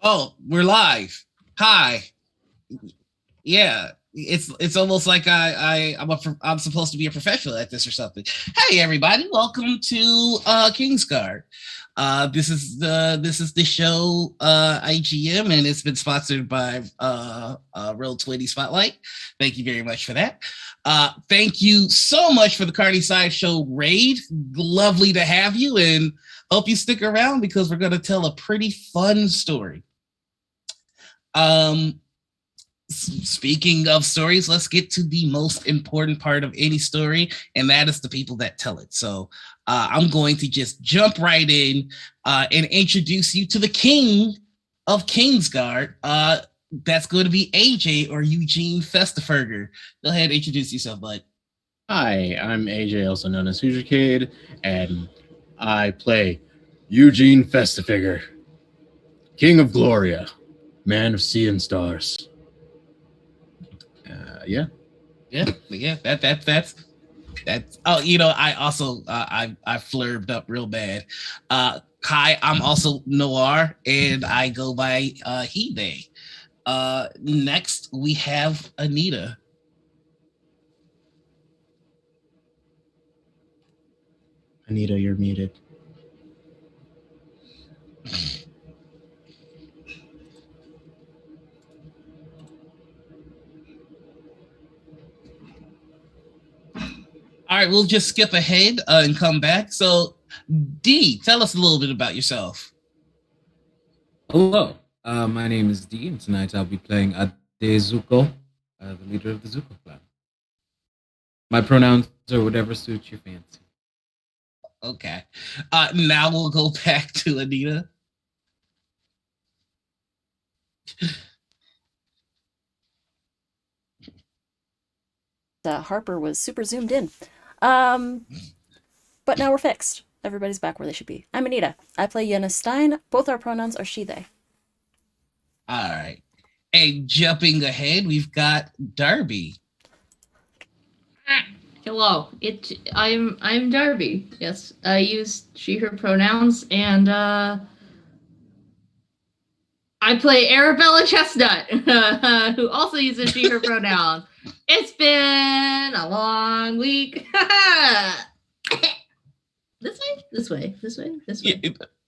Oh, we're live. Hi. Yeah, it's almost like I'm supposed to be a professional at this or something. Hey everybody, welcome to KingsGuard. This is the show IGM, and it's been sponsored by Roll20 Spotlight. Thank you very much for that. Thank you so much for the Cardi Sideshow raid. Lovely to have you, and hope you stick around because we're going to tell a pretty fun story. Um, Speaking of stories, let's get to the most important part of any story, and that is the people that tell it. So I'm going to just jump right in and introduce you to the king of KingsGuard. That's going to be AJ, or Eugene Festaferger. Go ahead and introduce yourself, bud. Hi, I'm AJ, also known as Hoosier Kid, and I play Eugene Festafiger, King of Gloria, Man of Sea and Stars. Yeah. That's. Oh, I also I flurbed up real bad. Hi, I'm also Noir, and I go by He Day. Next we have Anita. Anita, you're muted. All right, we'll just skip ahead and come back. So, D, tell us a little bit about yourself. Hello, my name is D, and tonight I'll be playing Ade Zuko, the leader of the Zuko clan. My pronouns are whatever suits your fancy. Okay. Now we'll go back to Anita. Harper was super zoomed in. But now we're fixed. Everybody's back where they should be. I'm Anita. I play Yenna Stein. Both our pronouns are she, they. All right. And jumping ahead, we've got Darby. Hello. I'm Darby. Yes, I use she her pronouns, and I play Arabella Chestnut, who also uses she her pronouns. It's been a long week. This way.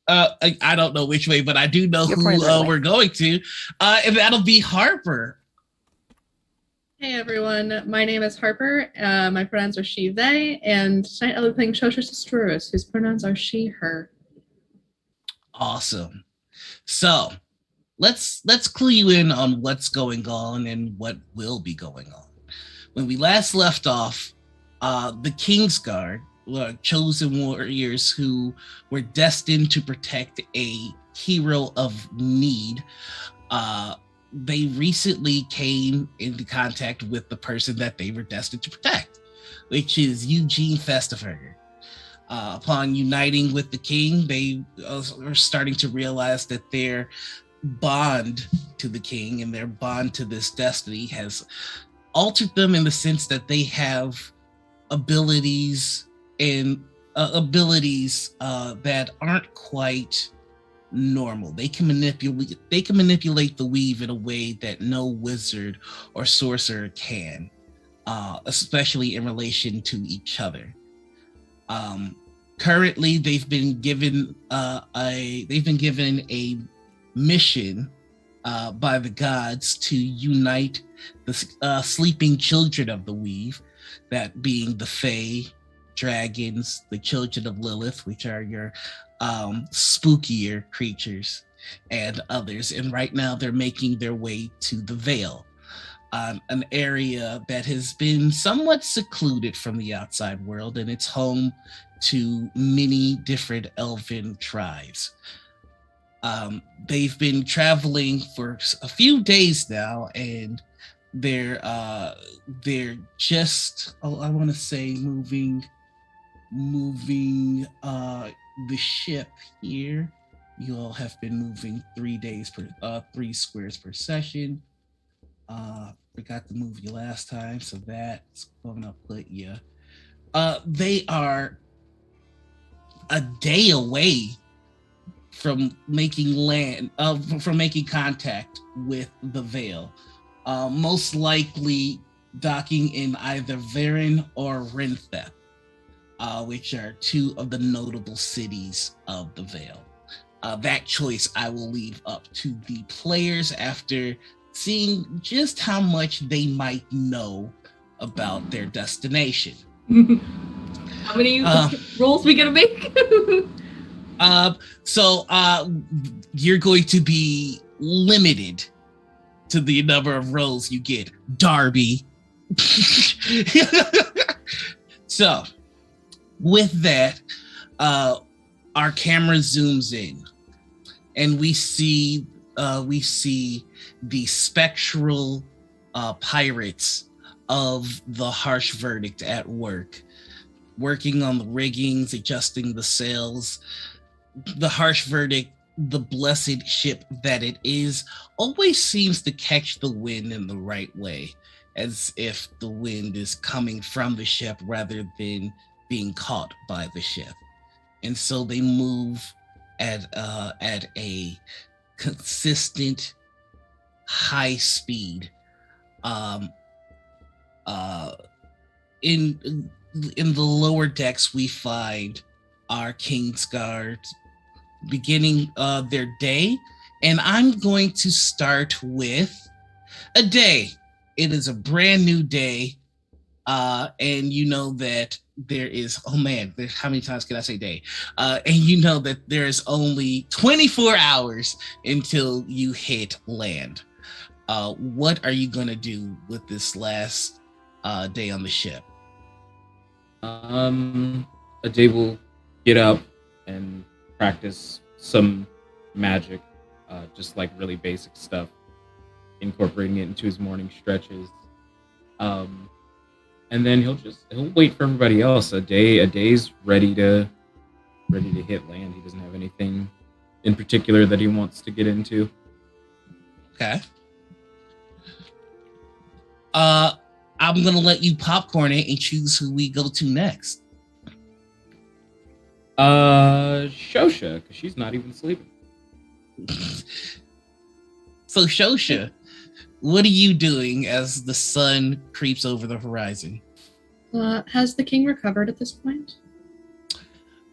I don't know which way, but I do know who we're going to, and that'll be Harper. Hey everyone, my name is Harper. My pronouns are she, they, and tonight I'll be playing Shosha Sistrurus, whose pronouns are she, her. Awesome. So let's clue you in on what's going on and what will be going on. When we last left off, the KingsGuard were chosen warriors who were destined to protect a hero of need. They recently came into contact with the person that they were destined to protect, which is Eugene Festaferger. Upon uniting with the king, they are starting to realize that their bond to the king and their bond to this destiny has altered them in the sense that they have abilities that aren't quite normal. They can manipulate the weave in a way that no wizard or sorcerer can, especially in relation to each other. Currently, they've been given a mission by the gods to unite the sleeping children of the weave, that being the Fae, dragons, the children of Lilith, which are your spookier creatures, and others. And right now they're making their way to the Vale, an area that has been somewhat secluded from the outside world, and it's home to many different elven tribes. They've been traveling for a few days now, and they're just, I want to say, moving the ship here. You all have been moving 3 squares per session. Forgot to move you last time, so that's gonna put you. They are a day away from from making contact with the Veil, most likely docking in either Varen or Renthep, which are two of the notable cities of the Veil. That choice I will leave up to the players after seeing just how much they might know about their destination. How many rolls we gonna make? So you're going to be limited to the number of rolls you get, Darby. So with that, our camera zooms in, and we see the spectral pirates of the Harsh Verdict at work, working on the riggings, adjusting the sails. The Harsh Verdict, the blessed ship that it is, always seems to catch the wind in the right way, as if the wind is coming from the ship rather than being caught by the ship. And so they move at a consistent high speed. In the lower decks, we find our KingsGuard beginning their day, and I'm going to start with a day. It is a brand new day, and you know that there is, oh man, how many times can I say day? And you know that there is only 24 hours until you hit land. What are you going to do with this last day on the ship? Ajay will get up and practice some magic, just like really basic stuff, incorporating it into his morning stretches. And then he'll wait for everybody else. Aday's ready to hit land. He doesn't have anything in particular that he wants to get into. Okay. I'm gonna let you popcorn it and choose who we go to next. Shosha, because she's not even sleeping. So Shosha, what are you doing as the sun creeps over the horizon? Has the king recovered at this point?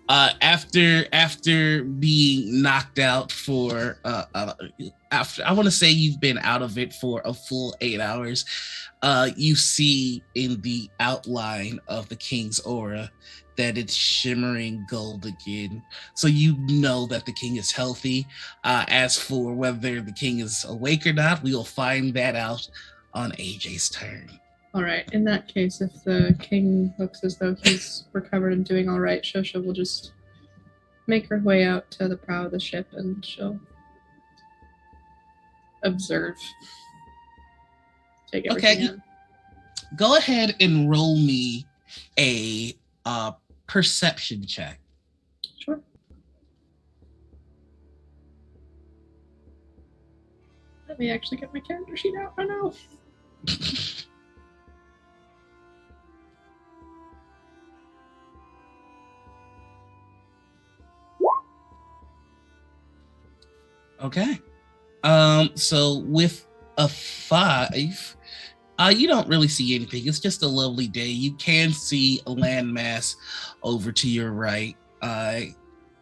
After being knocked out for after, I want to say you've been out of it for a full 8 hours, you see in the outline of the king's aura that it's shimmering gold again. So you know that the king is healthy. As for whether the king is awake or not, we will find that out on AJ's turn. All right. In that case, if the king looks as though he's recovered and doing all right, Shosha will just make her way out to the prow of the ship and she'll observe. Take everything in. Go ahead and roll me a perception check. Sure. Let me actually get my character sheet out. I know. Okay. So with a 5, you don't really see anything. It's just a lovely day. You can see a landmass over to your right, and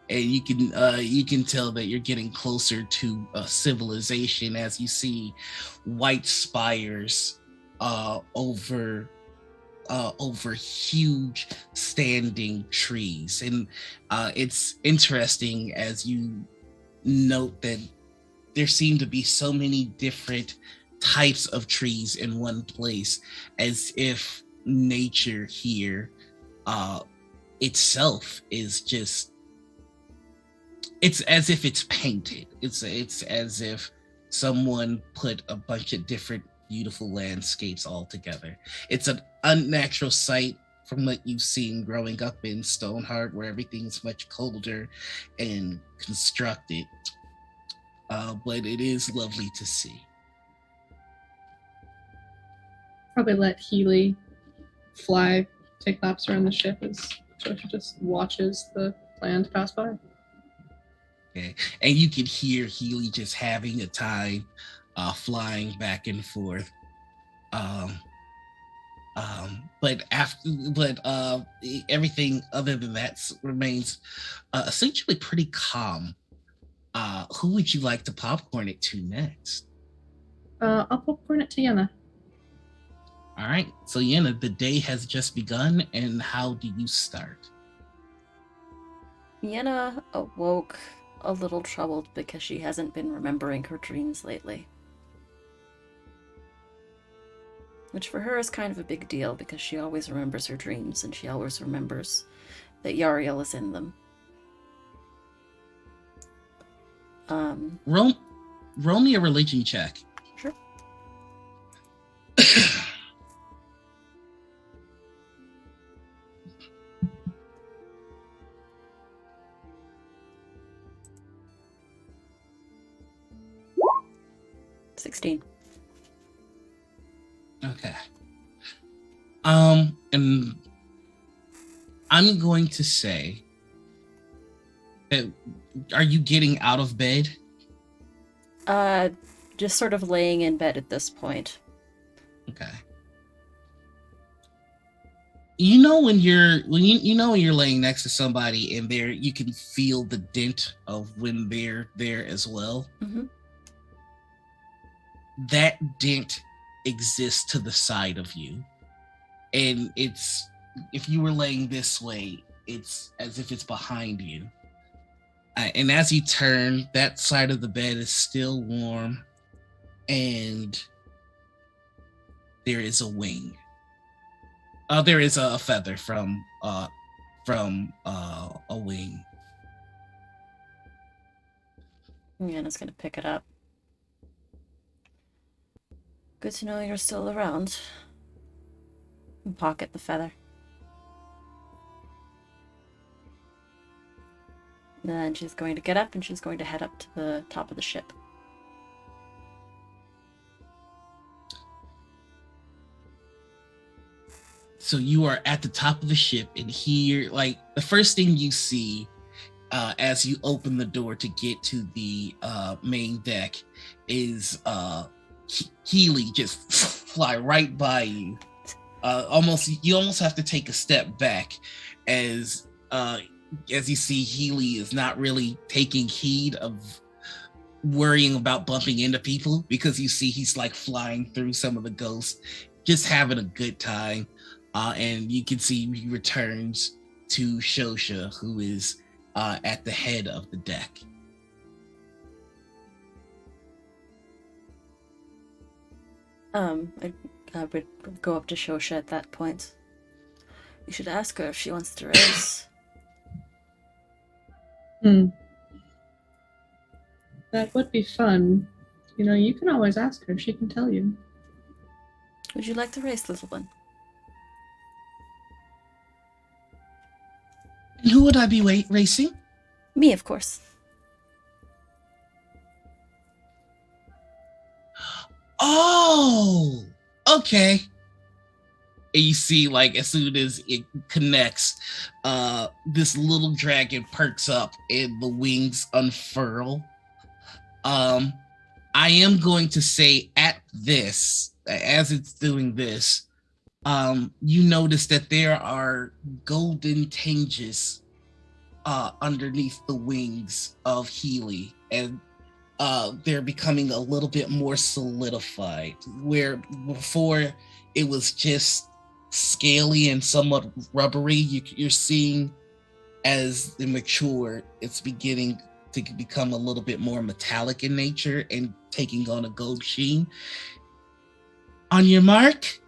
you can tell that you're getting closer to a civilization as you see white spires over huge standing trees, and it's interesting as you note that there seem to be so many different types of trees in one place, as if nature here itself is just, it's as if it's painted. It's as if someone put a bunch of different beautiful landscapes all together. It's an unnatural sight from what you've seen growing up in Stoneheart, where everything's much colder and constructed. But it is lovely to see. Probably let Healy fly, take laps around the ship as Shosha just watches the land pass by. Okay. And you can hear Healy just having a time flying back and forth. But everything other than that remains essentially pretty calm. Who would you like to popcorn it to next? I'll popcorn it to Yenna. All right. So Yenna, the day has just begun, and how do you start? Yenna awoke a little troubled because she hasn't been remembering her dreams lately. Which for her is kind of a big deal because she always remembers her dreams and she always remembers that Yariel is in them. Roll me a religion check. Sure. 16. Okay. And I'm going to say that, are you getting out of bed? Just sort of laying in bed at this point. Okay. You know when you're laying next to somebody and you can feel the dent of when they're there as well. Mm-hmm. That dent exists to the side of you, and if you were laying this way, it's as if it's behind you. And as you turn, that side of the bed is still warm, and there is a wing. There is a feather from a wing. Yenna's gonna pick it up. Good to know you're still around. And pocket the feather. Then she's going to get up and she's going to head up to the top of the ship. So you are at the top of the ship, and here, like, the first thing you see as you open the door to get to the main deck is Healy just fly right by you. You almost have to take a step back as you see Healy is not really taking heed of worrying about bumping into people, because you see he's like flying through some of the ghosts, just having a good time. And you can see he returns to Shosha, who is at the head of the deck. I would go up to Shosha at that point. You should ask her if she wants to race. That would be fun. You know, you can always ask her. She can tell you. Would you like to race, little one? And who would I be racing? Me, of course. Oh, okay. And you see, like, as soon as it connects, this little dragon perks up and the wings unfurl. I am going to say at this, as it's doing this, you notice that there are golden tinges underneath the wings of Healy, and they're becoming a little bit more solidified, where before it was just scaly and somewhat rubbery. You're seeing as they mature, it's beginning to become a little bit more metallic in nature and taking on a gold sheen. On your mark,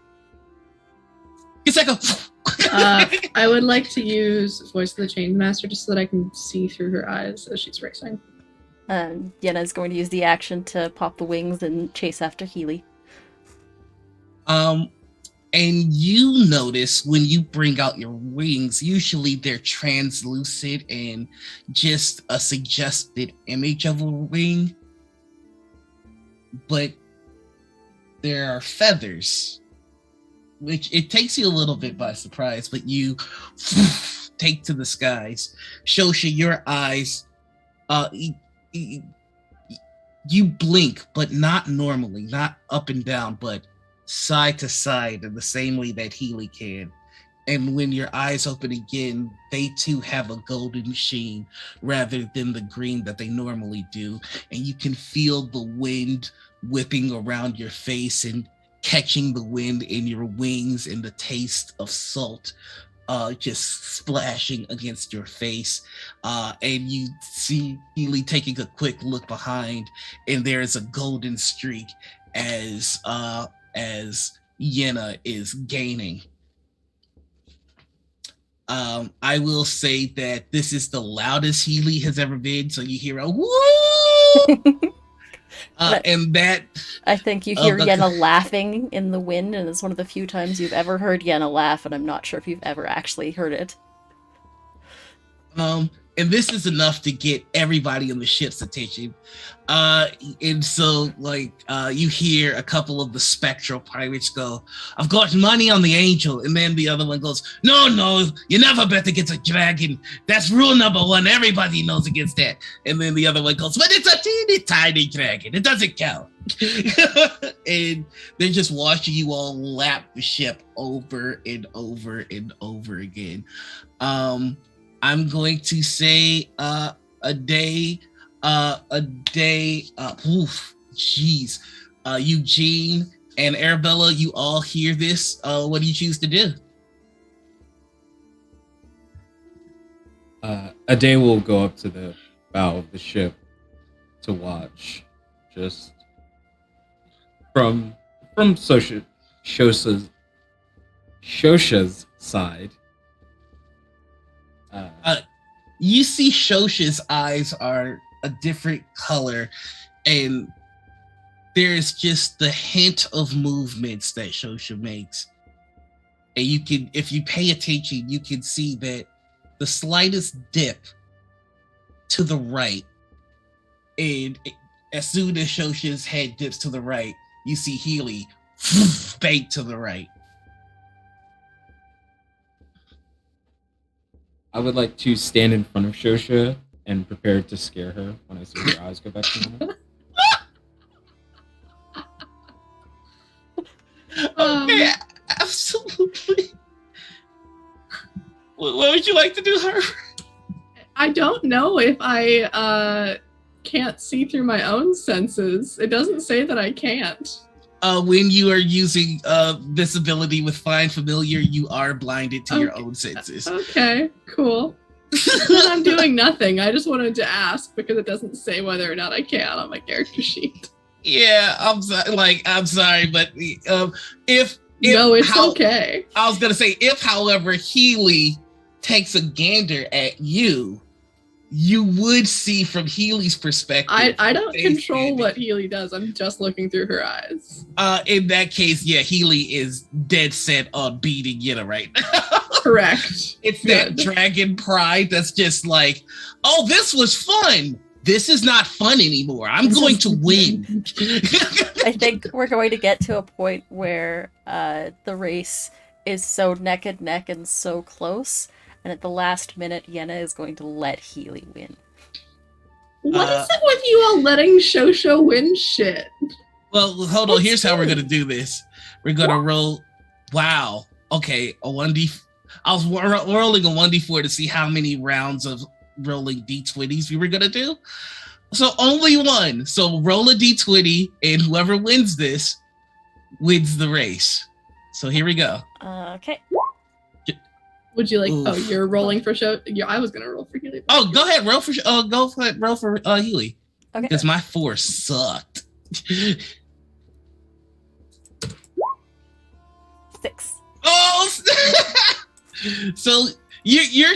it's like I would like to use Voice of the Chain Master just so that I can see through her eyes as she's racing. Yenna is going to use the action to pop the wings and chase after Healy. And you notice when you bring out your wings, usually they're translucent and just a suggested image of a wing. But there are feathers, which it takes you a little bit by surprise, but you take to the skies. Shosha, your eyes, you blink, but not normally, not up and down, but side to side in the same way that Healy can. And when your eyes open again, they too have a golden sheen rather than the green that they normally do. And you can feel the wind whipping around your face and catching the wind in your wings and the taste of salt just splashing against your face. And you see Healy taking a quick look behind, and there's a golden streak as Yenna is gaining. I will say that this is the loudest Healy has ever been, so you hear a woo! And that I think you hear Yenna laughing in the wind, and it's one of the few times you've ever heard Yenna laugh, and I'm not sure if you've ever actually heard it. And this is enough to get everybody on the ship's attention. And so, you hear a couple of the spectral pirates go, "I've got money on the angel." And then the other one goes, No, you never bet against a dragon. That's rule number 1. Everybody knows against that. And then the other one goes, "But it's a teeny tiny dragon. It doesn't count." And they're just watching you all lap the ship over and over and over again. I'm going to say a day. Eugene and Arabella, you all hear this. What do you choose to do? A day will go up to the bow of the ship to watch, just from Shosha's side. You see Shosha's eyes are a different color, and there's just the hint of movements that Shosha makes. And you can, if you pay attention, you can see that the slightest dip to the right, and as soon as Shosha's head dips to the right, you see Healy bank to the right. I would like to stand in front of Shosha and prepare to scare her when I see her eyes go back to normal. Okay, absolutely. What would you like to do, her? I don't know if I can't see through my own senses. It doesn't say that I can't. When you are using this ability with Find Familiar, you are blinded to your own senses. Okay, cool. Then I'm doing nothing. I just wanted to ask because it doesn't say whether or not I can on my character sheet. Yeah, I'm sorry, but if no, it's okay. I was gonna say, if, however, Healy takes a gander at you, you would see from Healy's perspective. I don't control what Healy does. I'm just looking through her eyes. In that case, yeah, Healy is dead set on beating Yenna right now. Correct. It's that dragon pride that's just like, oh, this was fun. This is not fun anymore. I'm going to win. I think we're going to get to a point where the race is so neck and neck and so close. And at the last minute, Yenna is going to let Healy win. What is it with you all letting Shosha win shit? Well, hold on. Here's how we're going to do this. We're going to roll. Wow. Okay. A 1D. I was rolling a 1D4 to see how many rounds of rolling D20s we were going to do. So only one. So roll a D20, and whoever wins this wins the race. So here we go. Okay. Would you like? Oof. Oh, you're rolling for show. Yeah, I was gonna roll for Healy. Oh, go ahead, roll for Healy. Okay. Because my 4 sucked. 6. Oh, so you're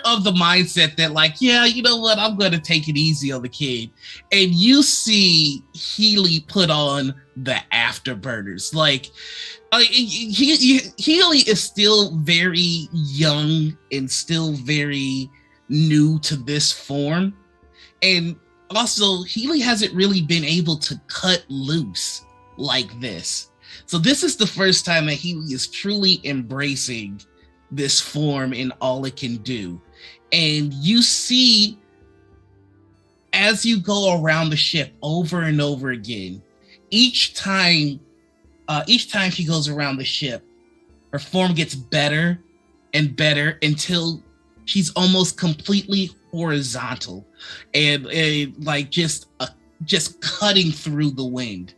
of the mindset that, like, yeah, you know what, I'm gonna take it easy on the kid, and you see Healy put on the afterburners, like. Healy is still very young and still very new to this form. And also, Healy hasn't really been able to cut loose like this. So this is the first time that Healy is truly embracing this form and all it can do. And you see, as you go around the ship over and over again, each time she goes around the ship, her form gets better and better until she's almost completely horizontal and like just cutting through the wind.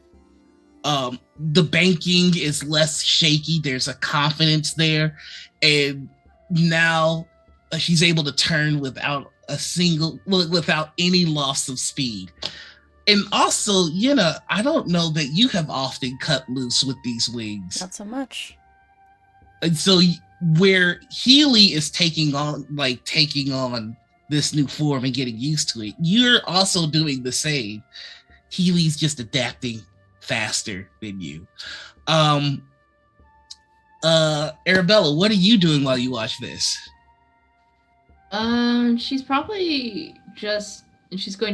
The banking is less shaky. There's a confidence there, and now she's able to turn without any loss of speed. And also, Yenna, I don't know that you have often cut loose with these wings. Not so much. And so where Healy is taking on this new form and getting used to it, you're also doing the same. Healy's just adapting faster than you. Arabella, what are you doing while you watch this? She's going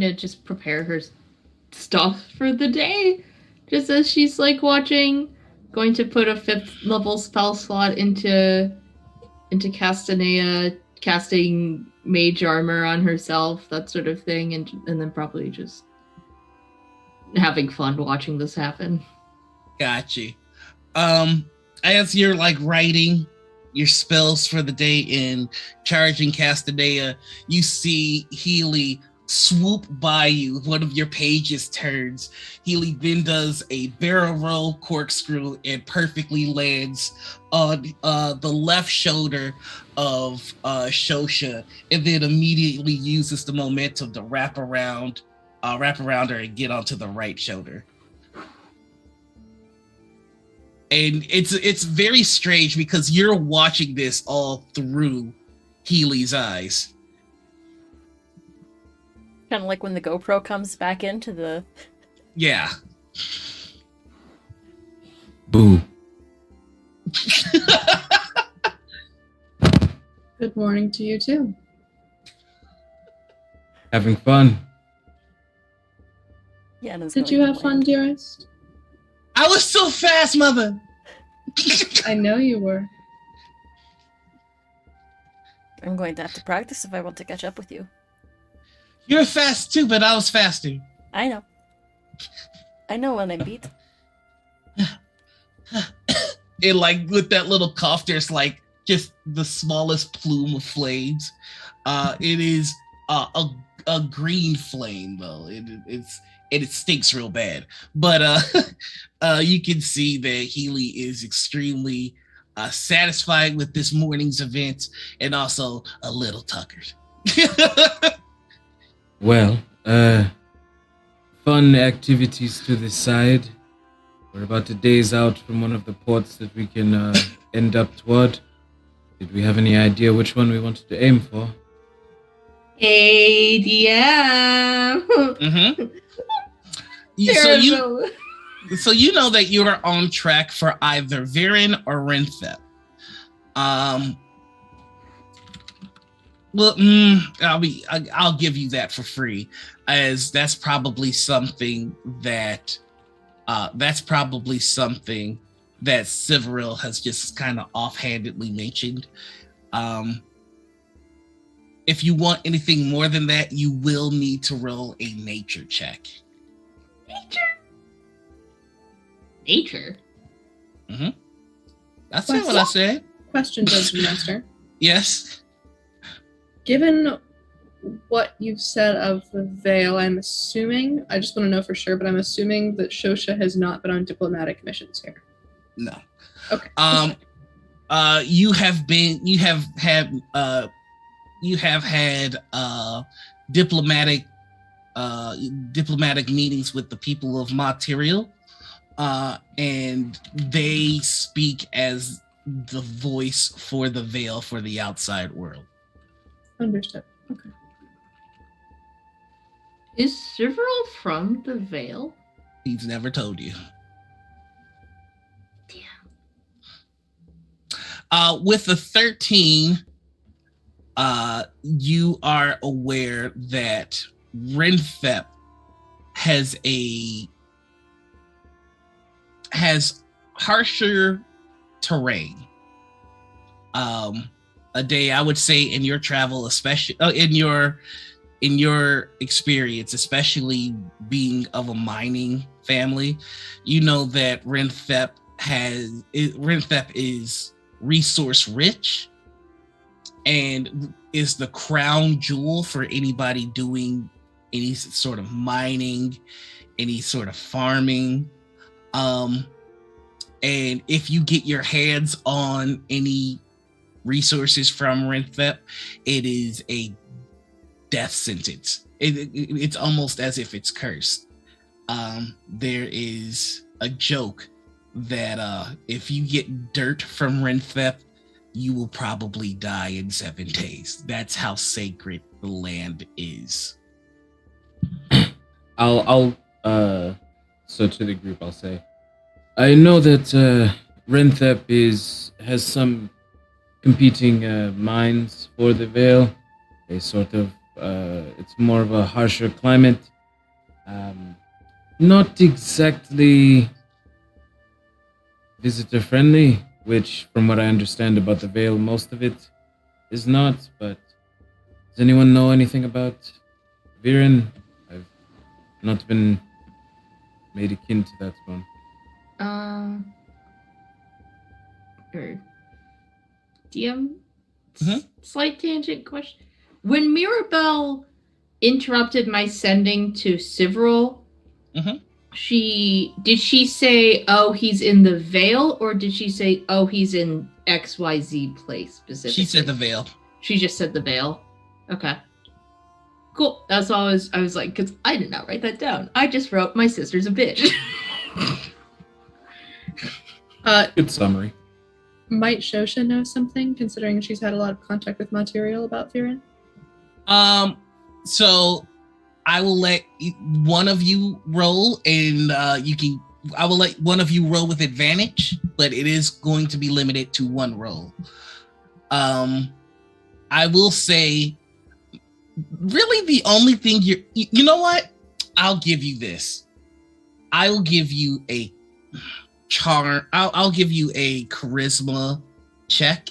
to just prepare her stuff for the day. Just as she's like watching, going to put a 5th level spell slot into Castanea, casting mage armor on herself, that sort of thing, and then probably just having fun watching this happen. Gotcha. As you're like writing your spells for the day and charging Castanea, you see Healy swoop by you. One of your pages turns. Healy then does a barrel roll corkscrew and perfectly lands on the left shoulder of Shosha, and then immediately uses the momentum to wrap around her and get onto the right shoulder. And it's very strange because you're watching this all through Healy's eyes. Kind of like when the GoPro comes back into the... Yeah. Boo. Good morning to you too. Having fun. Yeah, Did you have fun, dearest? I was so fast, mother. I know you were. I'm going to have to practice if I want to catch up with you. You're fast too, but I was faster. I know. I know when I'm beat. And like with that little cough, there's like just the smallest plume of flames. It is a green flame though. It stinks real bad. But you can see that Healy is extremely satisfied with this morning's event and also a little tuckered. Well, fun activities to the side. We're about a days out from one of the ports that we can end up toward. Did we have any idea which one we wanted to aim for? ADM. Mm-hmm. So you know that you are on track for either Viren or Renthep. Well, I'll give you that for free, as that's probably something that Severil has just kind of offhandedly mentioned. If you want anything more than that, you will need to roll a nature check. Nature? Mm-hmm. That's not what I said. Question, Dungeon Master. Yes. Given what you've said of the Veil, I'm assuming, I just want to know for sure, but I'm assuming that Shosha has not been on diplomatic missions here. No. Okay. You have had diplomatic meetings with the people of Material, and they speak as the voice for the Veil for the outside world. Understood. Okay. Is Severil from the Veil? He's never told you. Damn. With the 13, you are aware that Renthep has harsher terrain. A day, I would say, in your travel, especially in your experience, especially being of a mining family, you know that Renthep is resource rich and is the crown jewel for anybody doing any sort of mining, any sort of farming. And if you get your hands on any resources from Renthep, it is a death sentence. It's almost as if it's cursed. There is a joke that if you get dirt from Renthep, you will probably die in 7 days. That's how sacred the land is. I'll so to the group I'll say, I know that Renthep has some competing mines for the Vale. A sort of it's more of a harsher climate. Not exactly visitor friendly, which from what I understand about the Vale, most of it is not, but does anyone know anything about Viren? I've not been made akin to that one. Or DM? Mhm. Slight tangent question. When Mirabelle interrupted my sending to Sivril, Mhm. did she say, "Oh, he's in the Vale," or did she say, "Oh, he's in XYZ place" specifically? She said the Vale. She just said the Vale. Okay. Cool. That's all I was like, because I did not write that down. I just wrote, "My sister's a bitch." Good summary. Might Shosha know something, considering she's had a lot of contact with Material about Viren? So I will let one of you roll, and I will let one of you roll with advantage, but it is going to be limited to one roll. I will say, really, the only thing you know what? I'll give you this. I'll give you a charm. I'll give you a charisma check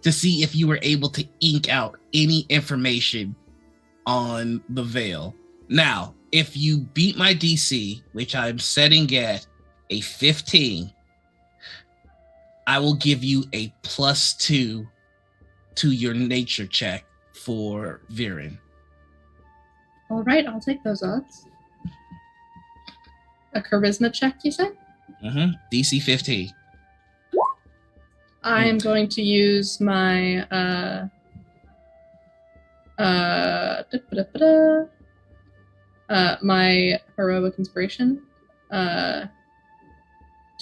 to see if you were able to ink out any information on the Vale. Now, if you beat my DC, which I'm setting at a 15, I will give you a +2 to your nature check for Viren. All right, I'll take those odds. A charisma check, you said? DC 15. I am going to use my my heroic inspiration to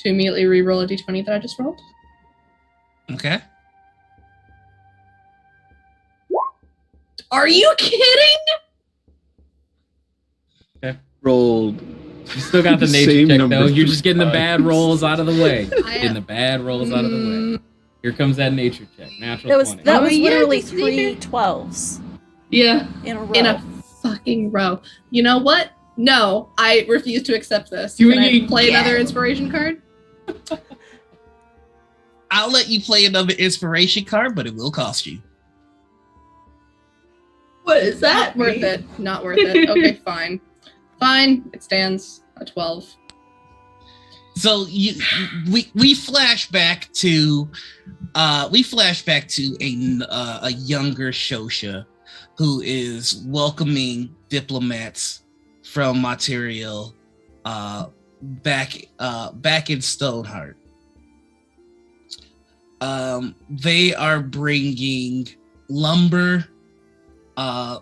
immediately re-roll a d20 that I just rolled. Okay. Are you kidding? Rolled. You still got the nature Same check though. number You're just getting the 3 bad times. rolls out of the way. I Getting the bad rolls out of the way. Here comes that nature check. Natural That was 20. that Oh, was yeah, literally just leave 3 12s Yeah. in a row. In a fucking row. You know what? No, I refuse to accept this. Do Can I it play again. another inspiration card? I'll let you play another inspiration card, but it will cost you. What is that? Not worth it. Not worth it. Okay, fine. Fine. It stands a 12. So we flash back to a younger Shosha who is welcoming diplomats from Material back in Stoneheart. They are bringing lumber.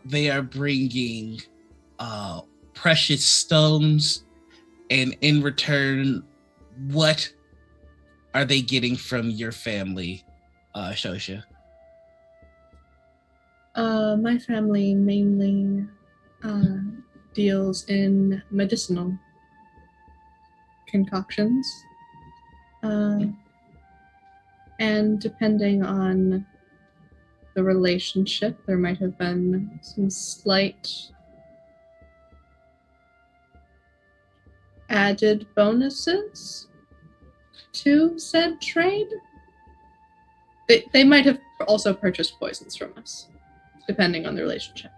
They are bringing precious stones, and in return, what are they getting from your family, Shosha? My family mainly deals in medicinal concoctions. And depending on the relationship, there might have been some slight added bonuses to said trade. They might have also purchased poisons from us, depending on the relationship.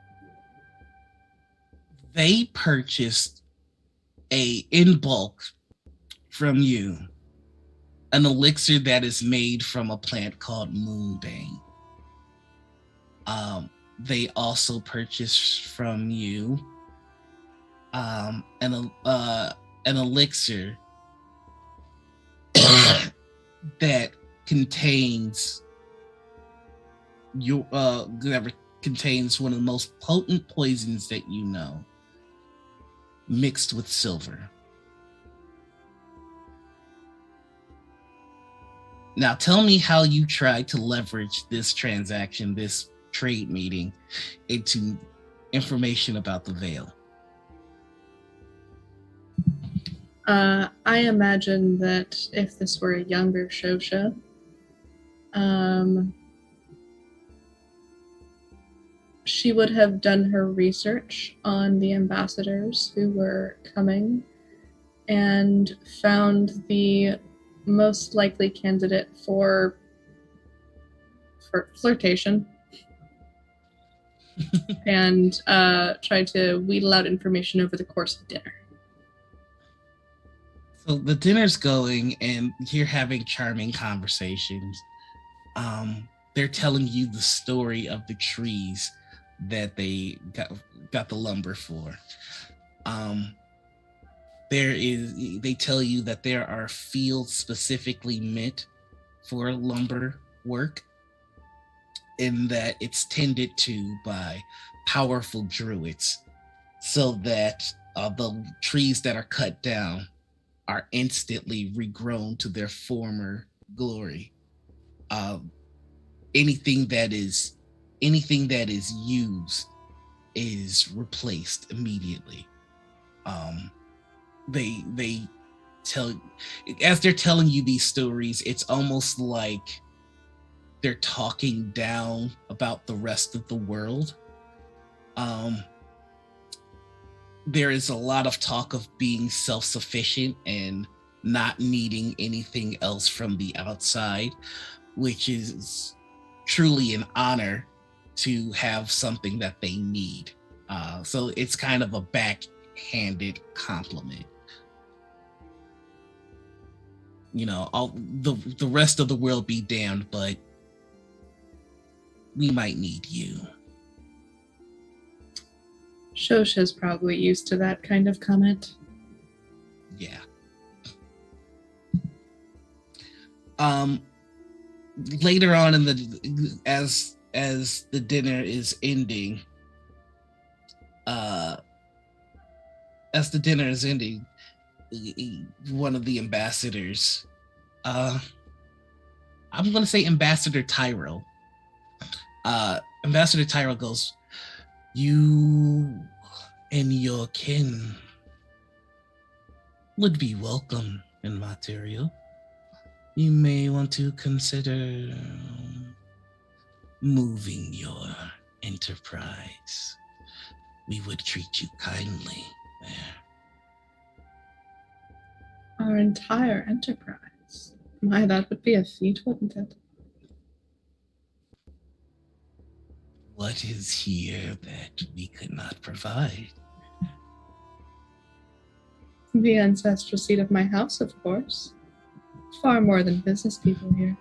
They purchased in bulk from you an elixir that is made from a plant called moonbane. They also purchased from you an elixir that contains that contains one of the most potent poisons that you know, mixed with silver. Now tell me how you tried to leverage this transaction, this trade meeting, into information about the Veil. I imagine that if this were a younger Shosha, she would have done her research on the ambassadors who were coming and found the most likely candidate for flirtation and tried to wheedle out information over the course of dinner. So the dinner's going and you're having charming conversations. They're telling you the story of the trees that they got the lumber for. They tell you that there are fields specifically meant for lumber work, and that it's tended to by powerful druids, so that the trees that are cut down are instantly regrown to their former glory. Anything that is used is replaced immediately. They tell, as they're telling you these stories, it's almost like they're talking down about the rest of the world. There is a lot of talk of being self-sufficient and not needing anything else from the outside, which is truly an honor to have something that they need. So it's kind of a backhanded compliment. You know, all the rest of the world be damned, but we might need you. Shosha's probably used to that kind of comment. Yeah. Later on in as the dinner is ending, one of the ambassadors, I'm gonna say Ambassador Tyro. Ambassador Tyro goes, "You and your kin would be welcome in Materia. You may want to consider moving your enterprise. We would treat you kindly there." Our entire enterprise. My, that would be a feat, wouldn't it? What is here that we could not provide? The ancestral seat of my house, of course. Far more than business people here.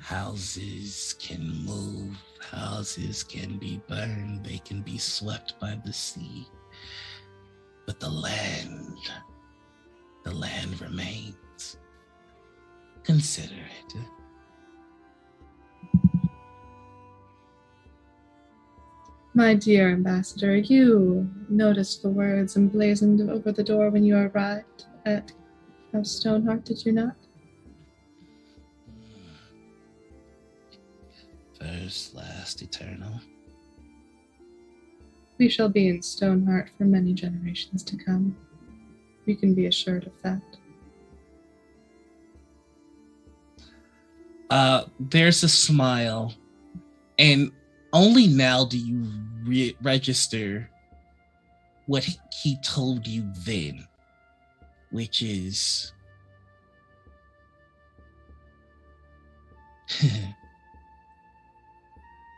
Houses can move, houses can be burned, they can be swept by the sea. But the land remains. Consider it. My dear ambassador, you noticed the words emblazoned over the door when you arrived at House Stoneheart, did you not? First, last, eternal. We shall be in Stoneheart for many generations to come. You can be assured of that. There's a smile, and only now do you register what he told you then, which is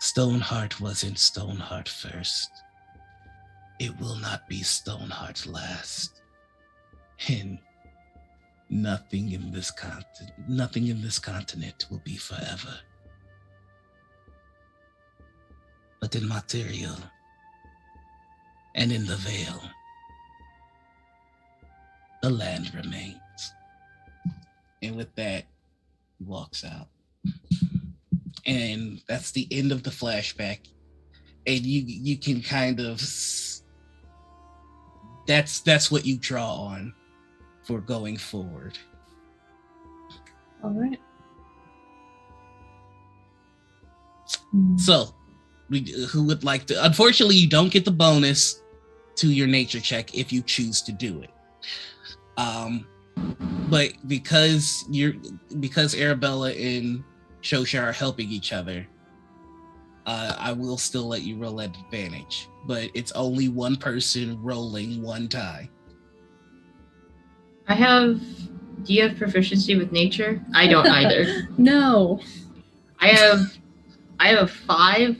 Stoneheart wasn't Stoneheart first. It will not be Stoneheart last. And nothing in this continent will be forever. But in material and in the veil, the land remains. And with that, he walks out. And that's the end of the flashback. And you can kind of, that's what you draw on for going forward. All right. So, who would like to? Unfortunately, you don't get the bonus to your nature check if you choose to do it. But because Arabella and Shosha are helping each other, I will still let you roll at advantage. But it's only one person rolling one die. Do you have proficiency with nature? I don't either. No. I have a 5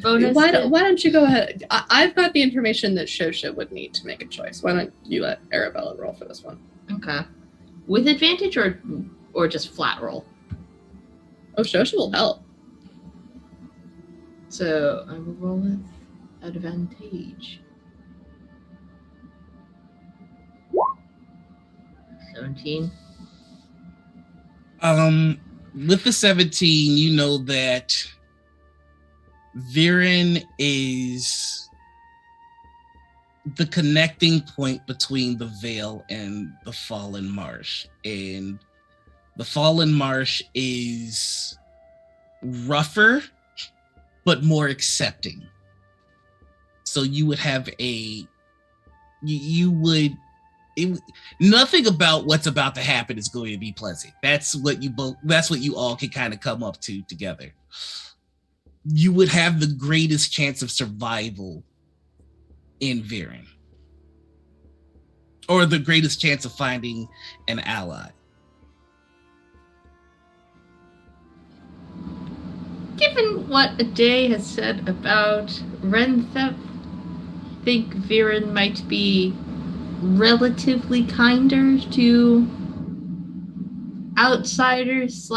bonus. Why don't you go ahead? I've got the information that Shosha would need to make a choice. Why don't you let Arabella roll for this one? Okay. With advantage or just flat roll? Oh, Shosha will help. So I will roll with advantage. 17. With the 17, you know that Viren is the connecting point between the Veil and the Fallen Marsh. And the Fallen Marsh is rougher, but more accepting. So you would have nothing about what's about to happen is going to be pleasant. That's what you all can kind of come up to together. You would have the greatest chance of survival in Viren, or the greatest chance of finding an ally. Given what Aday has said about Renthep, I think Viren might be relatively kinder to outsiders /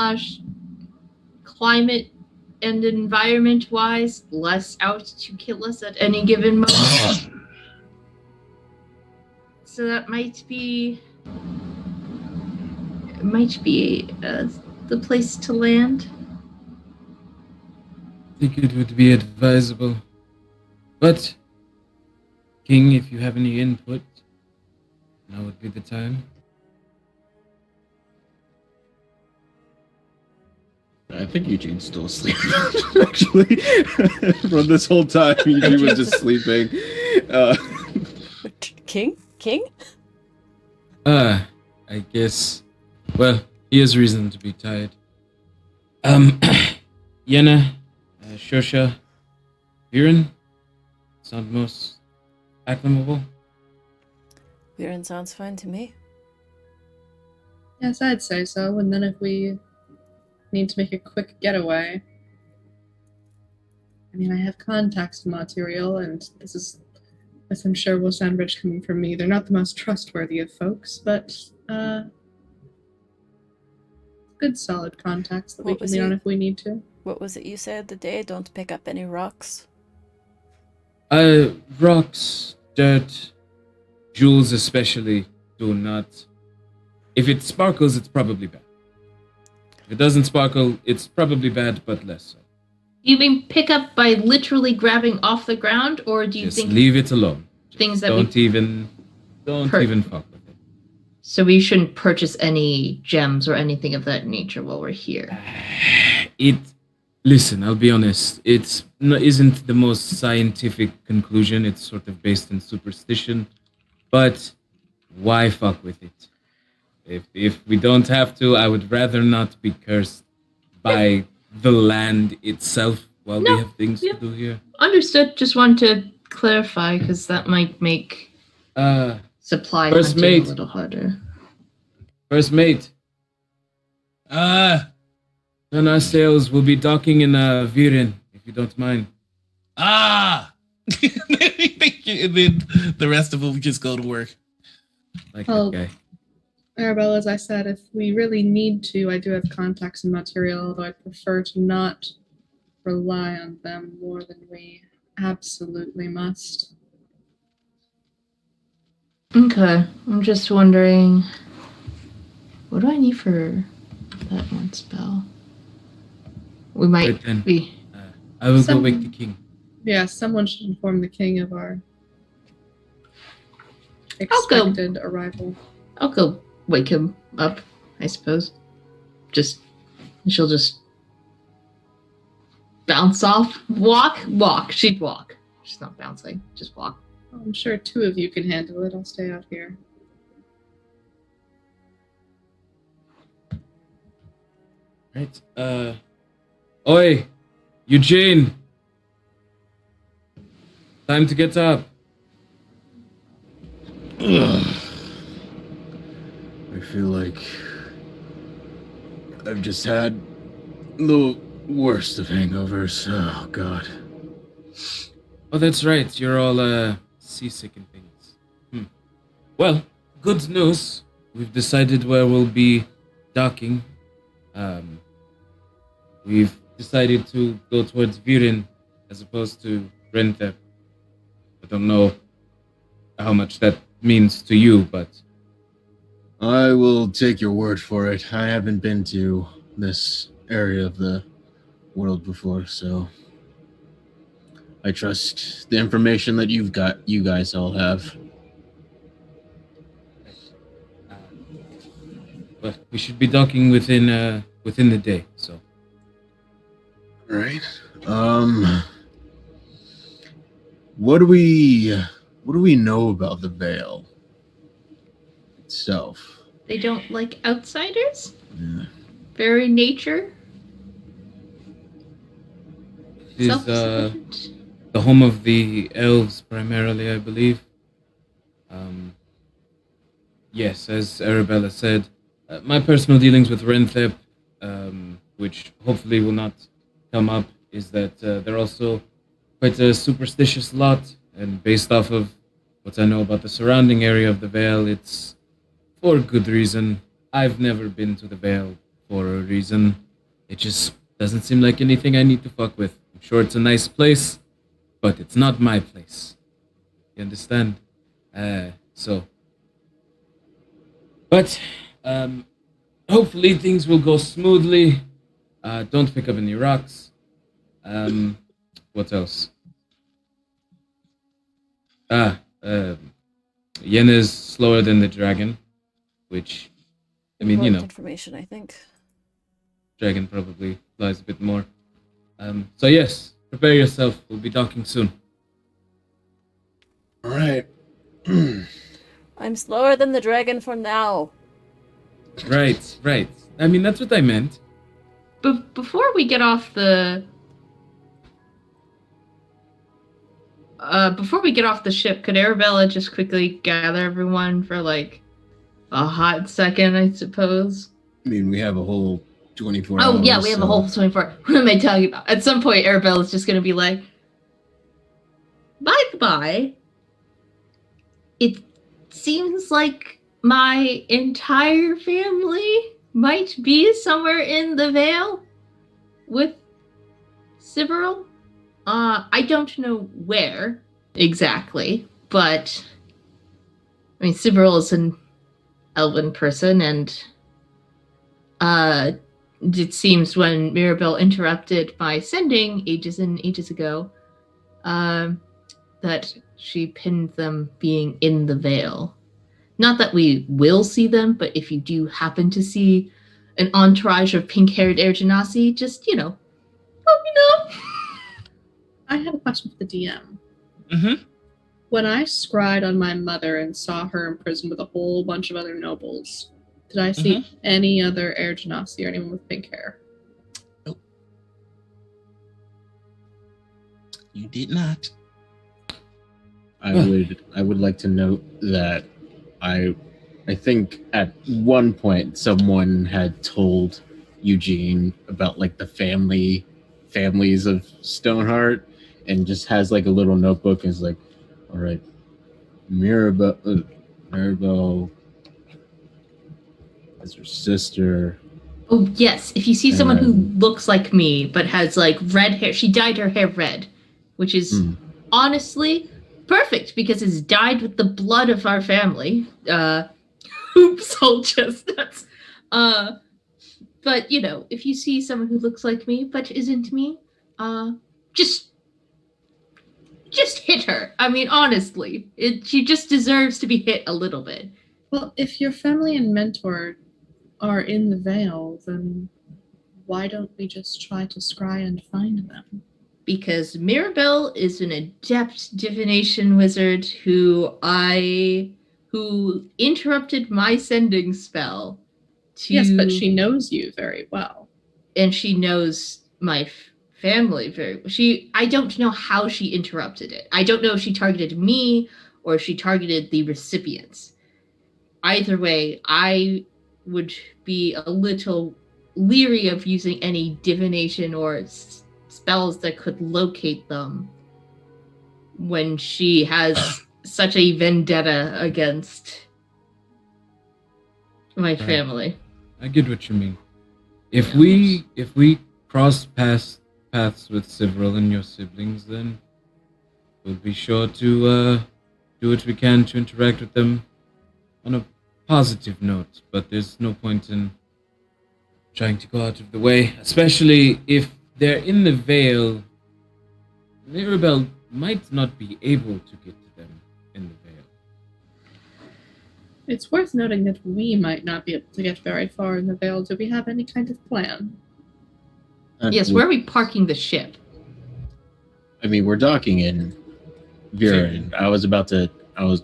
climate and environment wise, less out to kill us at any given moment. So that might be the place to land. I think it would be advisable. But, King, if you have any input, now would be the time. I think Eugene's still asleep. Actually, from this whole time, Eugene was just sleeping. King? I guess. Well, he has reason to be tired. Yenna, Shosha, Viren, sound most acclimable? Viren sounds fine to me. Yes, I'd say so. And then if we need to make a quick getaway, I mean, I have context material, and this I'm sure will sound rich coming from me. They're not the most trustworthy of folks, but good solid contacts that we can lean on if we need to. What was it you said the day? Don't pick up any rocks? Rocks, dirt, jewels especially, do not. If it sparkles, it's probably bad. If it doesn't sparkle, it's probably bad, but less so. You mean pick up by literally grabbing off the ground, or do you Just think leave it alone? Things that don't even fuck with it. So we shouldn't purchase any gems or anything of that nature while we're here. Listen, I'll be honest. Isn't the most scientific conclusion. It's sort of based in superstition. But why fuck with it? If we don't have to, I would rather not be cursed by the land itself while we have things to do here. Understood. Just wanted to clarify because that might make supply hunting a little harder. First mate. And our sails will be docking in Viren, if you don't mind. Ah! And then the rest of them just go to work. Like Oh. that guy. Arabelle, as I said, if we really need to, I do have contacts and material, although I prefer to not rely on them more than we absolutely must. Okay, I'm just wondering, what do I need for that one spell? We might Right then. be. I will go Some- wake the king. Yeah, someone should inform the king of our I'll go. expected arrival. I'll go wake him up, I suppose. She'll just bounce off. Walk. She'd walk. She's not bouncing, just walk. I'm sure two of you can handle it. I'll stay out here. Right. Oi, Eugene. Time to get up. Ugh. I feel like I've just had the worst of hangovers. Oh, God. Oh, that's right. You're all seasick and things. Well, good news. We've decided where we'll be docking. We've decided to go towards Viren as opposed to Rentep. I don't know how much that means to you, but I will take your word for it. I haven't been to this area of the world before, so I trust the information that you guys all have. but we should be docking within the day. So All right. What do we know about the Veil itself? They don't like outsiders? Yeah. Very nature? it is Self-sufficient? the home of the elves primarily, I believe. Yes, as Arabella said, my personal dealings with Renthep, which hopefully will not come up, is that they're also quite a superstitious lot, and based off of what I know about the surrounding area of the Vale, it's for good reason. I've never been to the Vale for a reason. It just doesn't seem like anything I need to fuck with. I'm sure it's a nice place, but it's not my place. You understand? But hopefully things will go smoothly. Don't pick up any rocks. What else? Yena's slower than the dragon, which, I mean, you Important know, information, I think. dragon probably lies a bit more. So yes, prepare yourself. We'll be docking soon. All right. I'm slower than the dragon for now. Right. I mean, that's what I meant. But before we get off the ship, could Arabella just quickly gather everyone for like a hot second, I suppose? I mean, we have a whole 24 hours. Oh yeah, we have a whole 24. What am I talking about? At some point, Arabella's just gonna be like, by the by, it seems like my entire family might be somewhere in the Vale with Sibyl. I don't know where exactly, but I mean, Sibyl is an elven person, and it seems when Mirabelle interrupted my sending ages and ages ago, that she pinned them being in the Vale. Not that we will see them, but if you do happen to see an entourage of pink-haired Air Genasi, just, let me know. I have a question for the DM. Mm-hmm. When I scryed on my mother and saw her in prison with a whole bunch of other nobles, did I see any other Air Genasi or anyone with pink hair? Nope. You did not. I would like to note that I think at one point someone had told Eugene about like the families of Stoneheart, and just has like a little notebook and is like, all right, Mirabelle is her sister. Oh yes, if you see someone who And- looks like me but has like red hair, she dyed her hair red, which is honestly perfect because it's dyed with the blood of our family. Oops, whole chestnuts. But you know, if you see someone who looks like me but isn't me, just hit her. I mean, honestly, she just deserves to be hit a little bit. Well, if your family and mentor are in the Vale, then why don't we just try to scry and find them? Because Mirabelle is an adept divination wizard who interrupted my sending spell. Yes, but she knows you very well. And she knows my family very well. I don't know how she interrupted it. I don't know if she targeted me or if she targeted the recipients. Either way, I would be a little leery of using any divination or spells that could locate them when she has such a vendetta against my family. I get what you mean. If we cross paths with several and your siblings, then we'll be sure to do what we can to interact with them on a positive note. But there's no point in trying to go out of the way, especially if they're in the Vale. Mirabelle might not be able to get to them in the Vale. It's worth noting that we might not be able to get very far in the Vale. Do we have any kind of plan? Yes, where are we parking the ship? I mean, we're docking in Viren.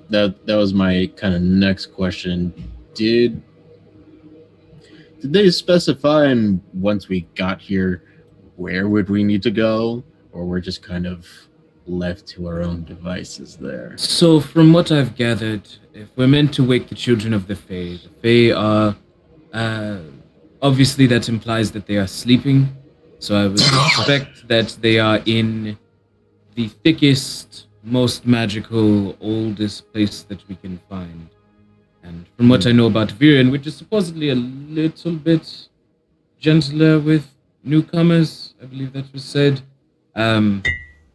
That was my kind of next question. Did they specify once we got here where would we need to go, or we're just kind of left to our own devices there? So, from what I've gathered, if we're meant to wake the children of the Fae are obviously that implies that they are sleeping. So I would expect that they are in the thickest, most magical, oldest place that we can find. And from what I know about Viren, which is supposedly a little bit gentler with newcomers, I believe that was said,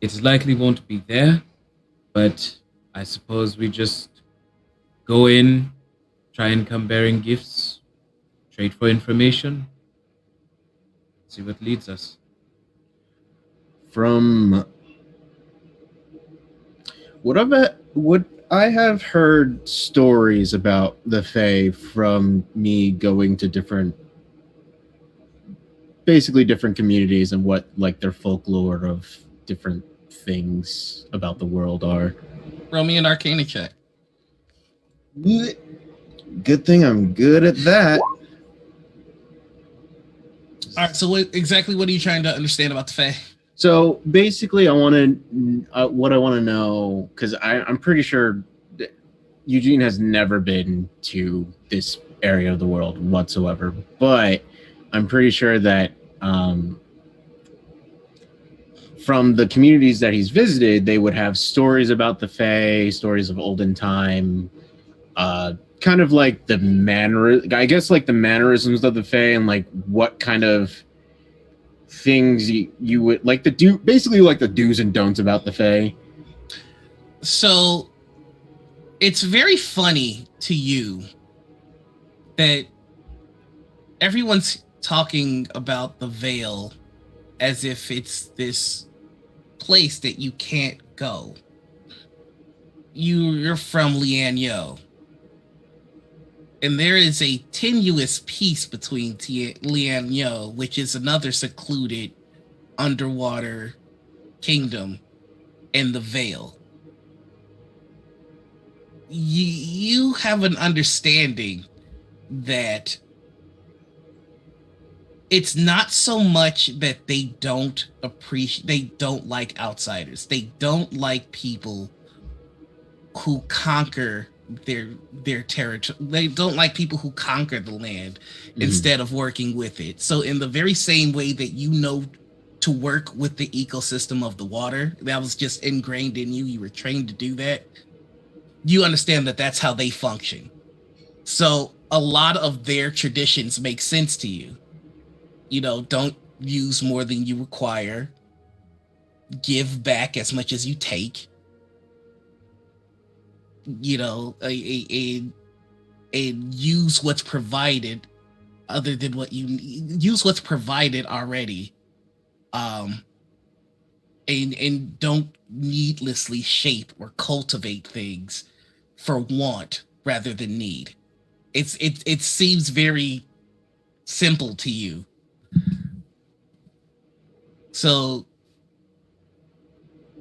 it likely won't be there, but I suppose we just go in, try and come bearing gifts, trade for information, see what leads us. From what I have heard stories about the Fae from me going to different communities and what like their folklore of different things about the world are. Roll me an Arcana check. Good thing I'm good at that. All right, so what are you trying to understand about the Fae? So basically, what I want to know, because I'm pretty sure that Eugene has never been to this area of the world whatsoever, but I'm pretty sure that from the communities that he's visited, they would have stories about the Fae, stories of olden time, kind of like the mannerisms of the Fae, and like what kind of things you would like to do, basically like the do's and don'ts about the Fae. So it's very funny to you that everyone's talking about the Vale as if it's this place that you can't go. You're from Lianyo. And there is a tenuous peace between Lianyo, which is another secluded underwater kingdom, and the Vale. You have an understanding that it's not so much that they don't like outsiders. They don't like people who conquer their territory. They don't like people who conquer the land Mhm. instead of working with it. So in the very same way that you know to work with the ecosystem of the water, that was just ingrained in you. You were trained to do that. You understand that that's how they function. So a lot of their traditions make sense to you. You know, don't use more than you require. Give back as much as you take. You know, and use what's provided, other than what you use what's provided already. And don't needlessly shape or cultivate things for want rather than need. It seems very simple to you. So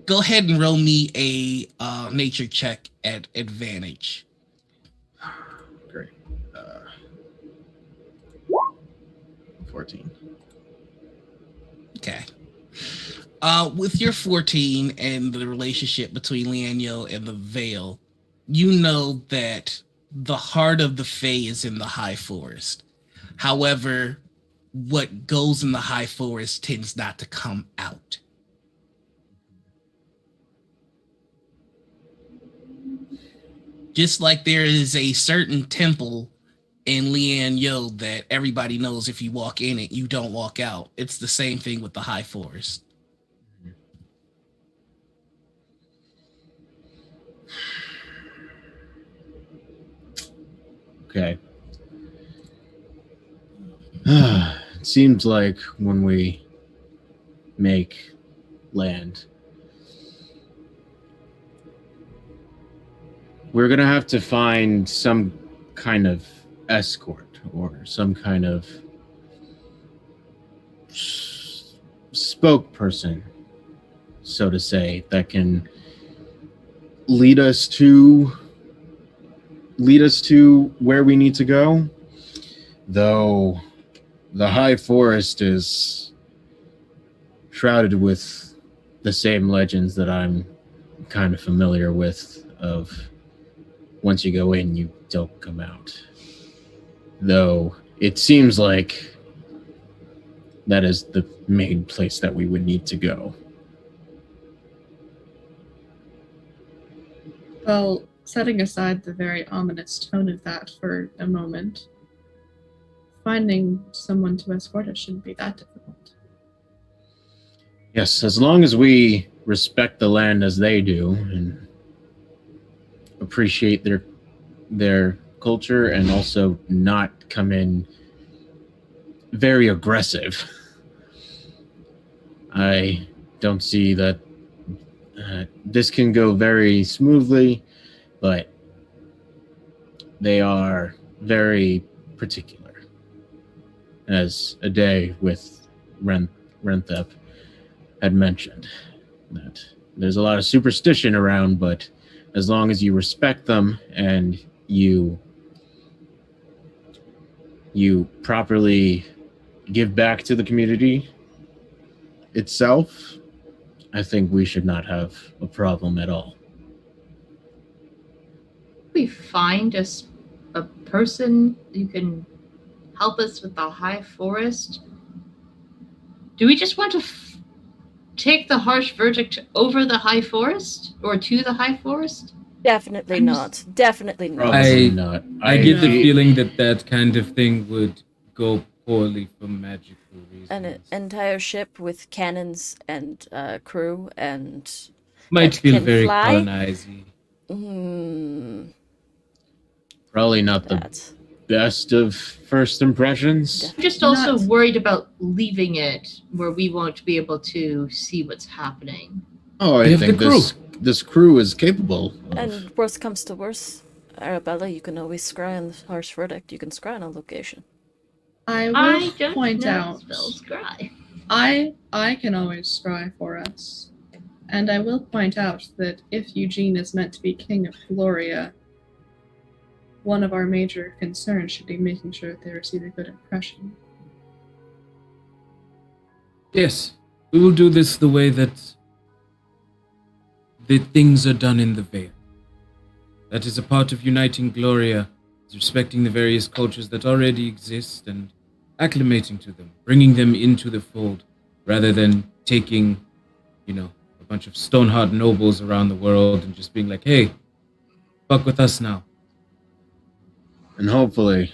go ahead and roll me a nature check at advantage. Great. 14. Okay. With your 14 and the relationship between Lianyo and the Veil, you know that the heart of the Fae is in the High Forest. However, what goes in the High Forest tends not to come out. Just like there is a certain temple in Lianyo that everybody knows if you walk in it, you don't walk out. It's the same thing with the High Forest. Okay. It seems like when we make land, we're going to have to find some kind of escort or some kind of spokesperson, so to say, that can lead us to where we need to go. Though the High Forest is shrouded with the same legends that I'm kind of familiar with, of once you go in, you don't come out. Though it seems like that is the main place that we would need to go. Well, setting aside the very ominous tone of that for a moment, finding someone to escort us shouldn't be that difficult. Yes, as long as we respect the land as they do and appreciate their culture, and also not come in very aggressive. I don't see that this can go very smoothly, but they are very particular. As a day with Renthep had mentioned, that there's a lot of superstition around, but as long as you respect them and you properly give back to the community itself, I think we should not have a problem at all. We find a person who can help us with the High Forest. Do we just want to take the harsh verdict over the High Forest, or to the High Forest? Definitely not. Definitely not. Probably not. I get the feeling that kind of thing would go poorly for magical reasons. An entire ship with cannons and crew and Might that feel can very fly? colonizing. Probably not That. the best of first impressions. I'm just also Not- worried about leaving it where we won't be able to see what's happening. Oh, I We have think the crew. this crew is capable of. And worst comes to worst, Arabella, you can always scry on the harsh verdict. You can scry on a location. I I will don't point know out, spell scry. I can always scry for us. And I will point out that if Eugene is meant to be King of Gloria, one of our major concerns should be making sure that they receive a good impression. Yes, we will do this the way that the things are done in the Vale. That is a part of uniting Gloria, is respecting the various cultures that already exist and acclimating to them, bringing them into the fold, rather than taking, a bunch of stone-hard nobles around the world and just being like, hey, fuck with us now. And hopefully,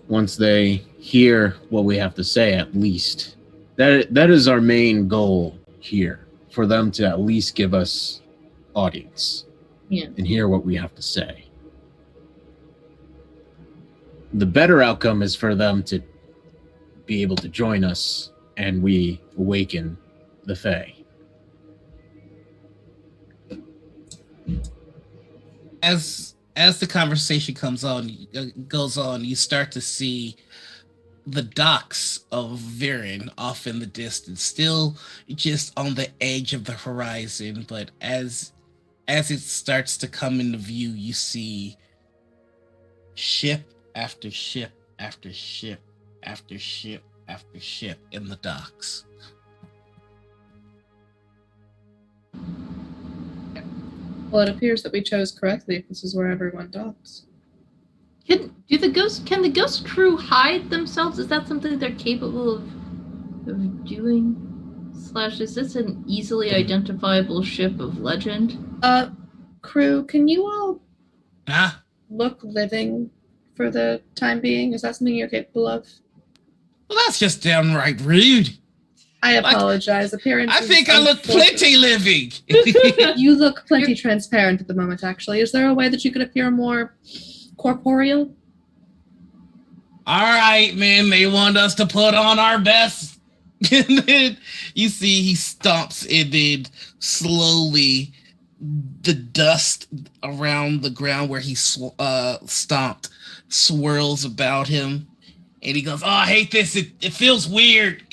once they hear what we have to say, at least, that is our main goal here, for them to at least give us audience and hear what we have to say. The better outcome is for them to be able to join us and we awaken the Fae. As the conversation goes on, you start to see the docks of Viren off in the distance, still just on the edge of the horizon. But as it starts to come into view, you see ship after ship after ship after ship after ship in the docks. Well, it appears that we chose correctly if this is where everyone docks. Can the ghost crew hide themselves? Is that something they're capable of doing? / is this an easily identifiable ship of legend? Crew, can you all Huh? look living for the time being? Is that something you're capable of? Well, that's just downright rude. I apologize. Appearance. I think I look plenty living. You look plenty transparent at the moment, actually. Is there a way that you could appear more corporeal? All right, man. They want us to put on our best. And then you see he stomps, and then slowly the dust around the ground where he stomped swirls about him. And he goes, oh, I hate this. It feels weird.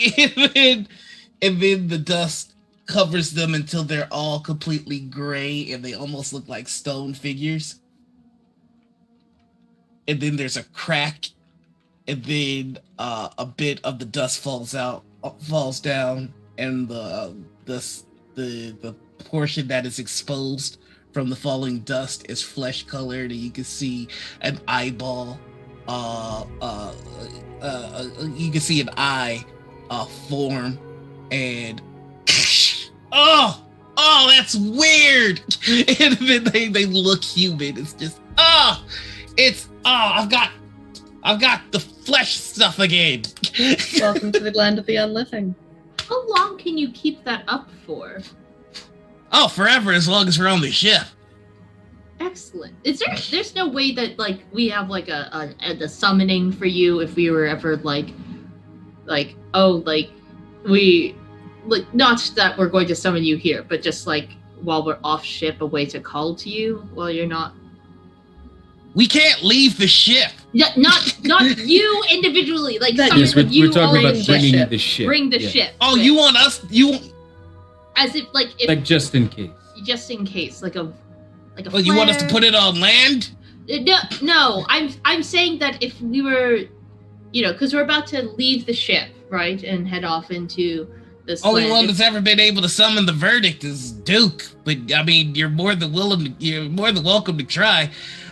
And then the dust covers them until they're all completely gray and they almost look like stone figures. And then there's a crack. And then a bit of the dust falls down, and the portion that is exposed from the falling dust is flesh colored, and you can see an eyeball. You can see an eye form, and oh, that's weird. And then they look human. It's just I've got the flesh stuff again. Welcome to the land of the unliving. How long can you keep that up for? Oh, forever, as long as we're on the ship. Excellent. There's no way that we have a summoning for you if we were ever we not that we're going to summon you here, but just while we're off ship, a way to call to you while you're not. We can't leave the ship. Not you individually. Yes, we're talking about bringing the ship. Bring the ship. Oh, you want us? As if just in case. Just in case, like a. Well, you want us to put it on land? No. I'm saying that if we were, because we're about to leave the ship, right, and head off into this. Only one that's ever been able to summon the verdict is Duke. But I mean, you're more than welcome to try.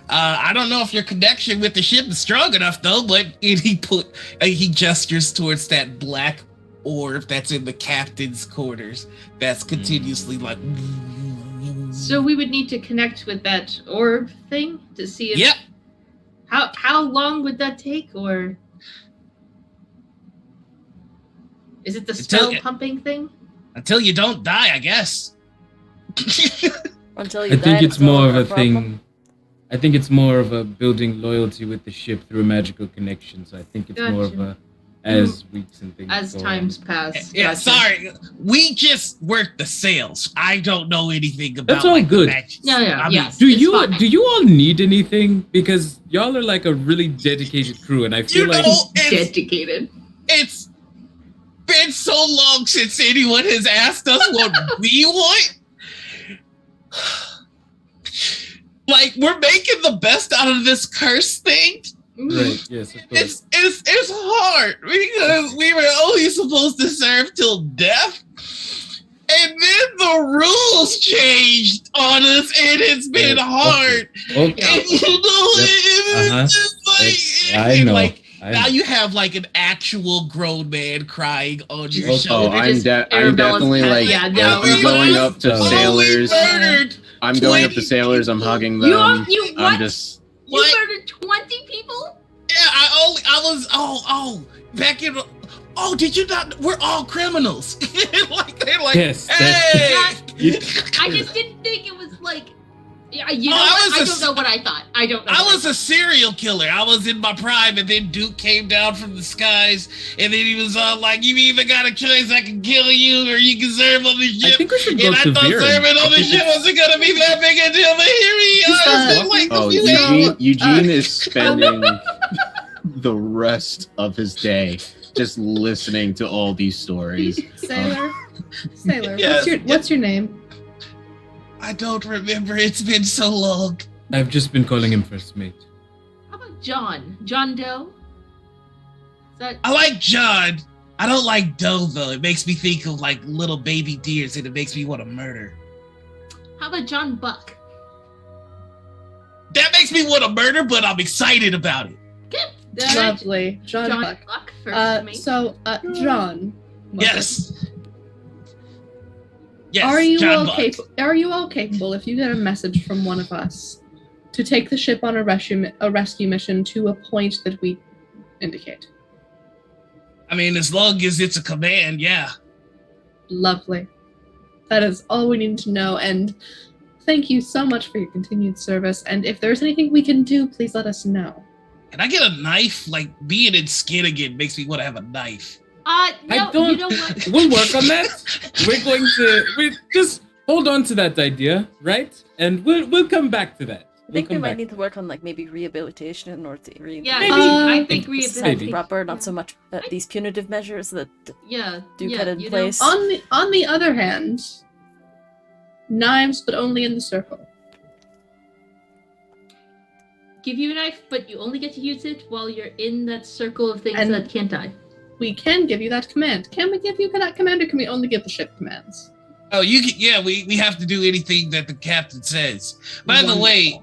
I don't know if your connection with the ship is strong enough, though. But he gestures towards that black orb that's in the captain's quarters. That's continuously like. So we would need to connect with that orb thing to see if. Yep. How long would that take, or is it the spell pumping thing? Until you don't die, I guess. Until you I die, think it's more of a problem. thing. I think it's more of a building loyalty with the ship through a magical connection. So I think it's more of a as weeks and things as go times on. pass. Yeah, Gotcha. sorry. We just work the sails. I don't know anything about That's all good. No, I mean, yes. Do it's you fine. do you all need anything? Because y'all are like a really dedicated crew, and I feel like dedicated? It's been so long since anyone has asked us what we want. We're making the best out of this curse thing. right, yes, of course. It's hard because we were only supposed to serve till death, and then the rules changed on us, and it's been hard. Okay. And you know, it's just like, I know. like I now know. you have like an actual grown man crying on your Okay. shoulder. Oh, I'm Arabella's definitely pet- like yeah, no. I'm going up to Oh, we sailors. murdered I'm going up to 20 sailors. I'm people. hugging You them. you I'm what? just You What? murdered 20 people? Yeah, back in. Oh, did you not? We're all criminals. Like they're like, Yes, hey. I just didn't think it was like. Yeah, you know Oh, I what? I was don't a- know what I thought. I don't know. I what was a serial killer. I was in my prime, and then Duke came down from the skies, and then he was all like, "You either got a choice: I can kill you, or you can serve on the ship." I think we should go And I to thought Viren. serving on the I think ship wasn't gonna be that big a deal, but here he is. Uh, Like, oh, you Eugene is spending the rest of his day just listening to all these stories. Sailor, Sailor, Yes. what's your name? I don't remember. It's been so long. I've just been calling him first mate. How about John? John Doe? Is that I like John. I don't like Doe though. It makes me think of like little baby deers, and it makes me want to murder. how about John Buck? That makes me want to murder, but I'm excited about it. Good. Lovely, John John Buck. Buck first mate. John. Yes. Yes. Are you John all Buck. Are you all capable, if you get a message from one of us, to take the ship on a rescue mission to a point that we indicate? I mean, as long as it's a command, yeah. Lovely. That is all we need to know, and thank you so much for your continued service. And if there's anything we can do, please let us know. Can I get a knife? Like being in skin again makes me want to have a knife. No, don't- you know what? We'll work on that. We just hold on to that idea, right? And we'll come back to that. I think we come might back. need to work on like maybe rehabilitation or Yeah, Maybe. I think Maybe. society rehabilitation. proper, not so much these punitive measures that Yeah, do yeah, put in you know, place. On the other hand, knives, but only in the circle. give you a knife, but you only get to use it while you're in that circle of things And- that can't die. We can give you that command. Can we give you that command, or can we only give the ship commands? Oh, you can, yeah. We have to do anything that the captain says. By the way,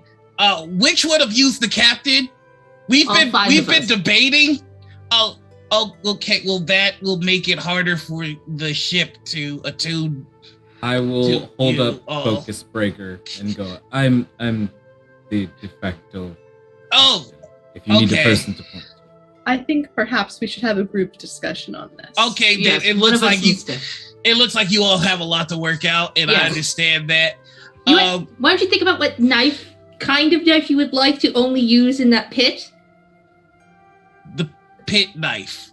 which one of you's the captain? We've All been five of us. debating. Oh, okay. Well, that will make it harder for the ship to attune. I will To hold you up all. focus breaker and go. I'm the de facto. Oh, If you need a okay. person to point. I think perhaps we should have a group discussion on this. okay. Yes, Then it one looks of us like you. needs to. It looks like you all have a lot to work out, and I Yes. understand that. You why don't you think about what kind of knife you would like to only use in that pit? The pit knife.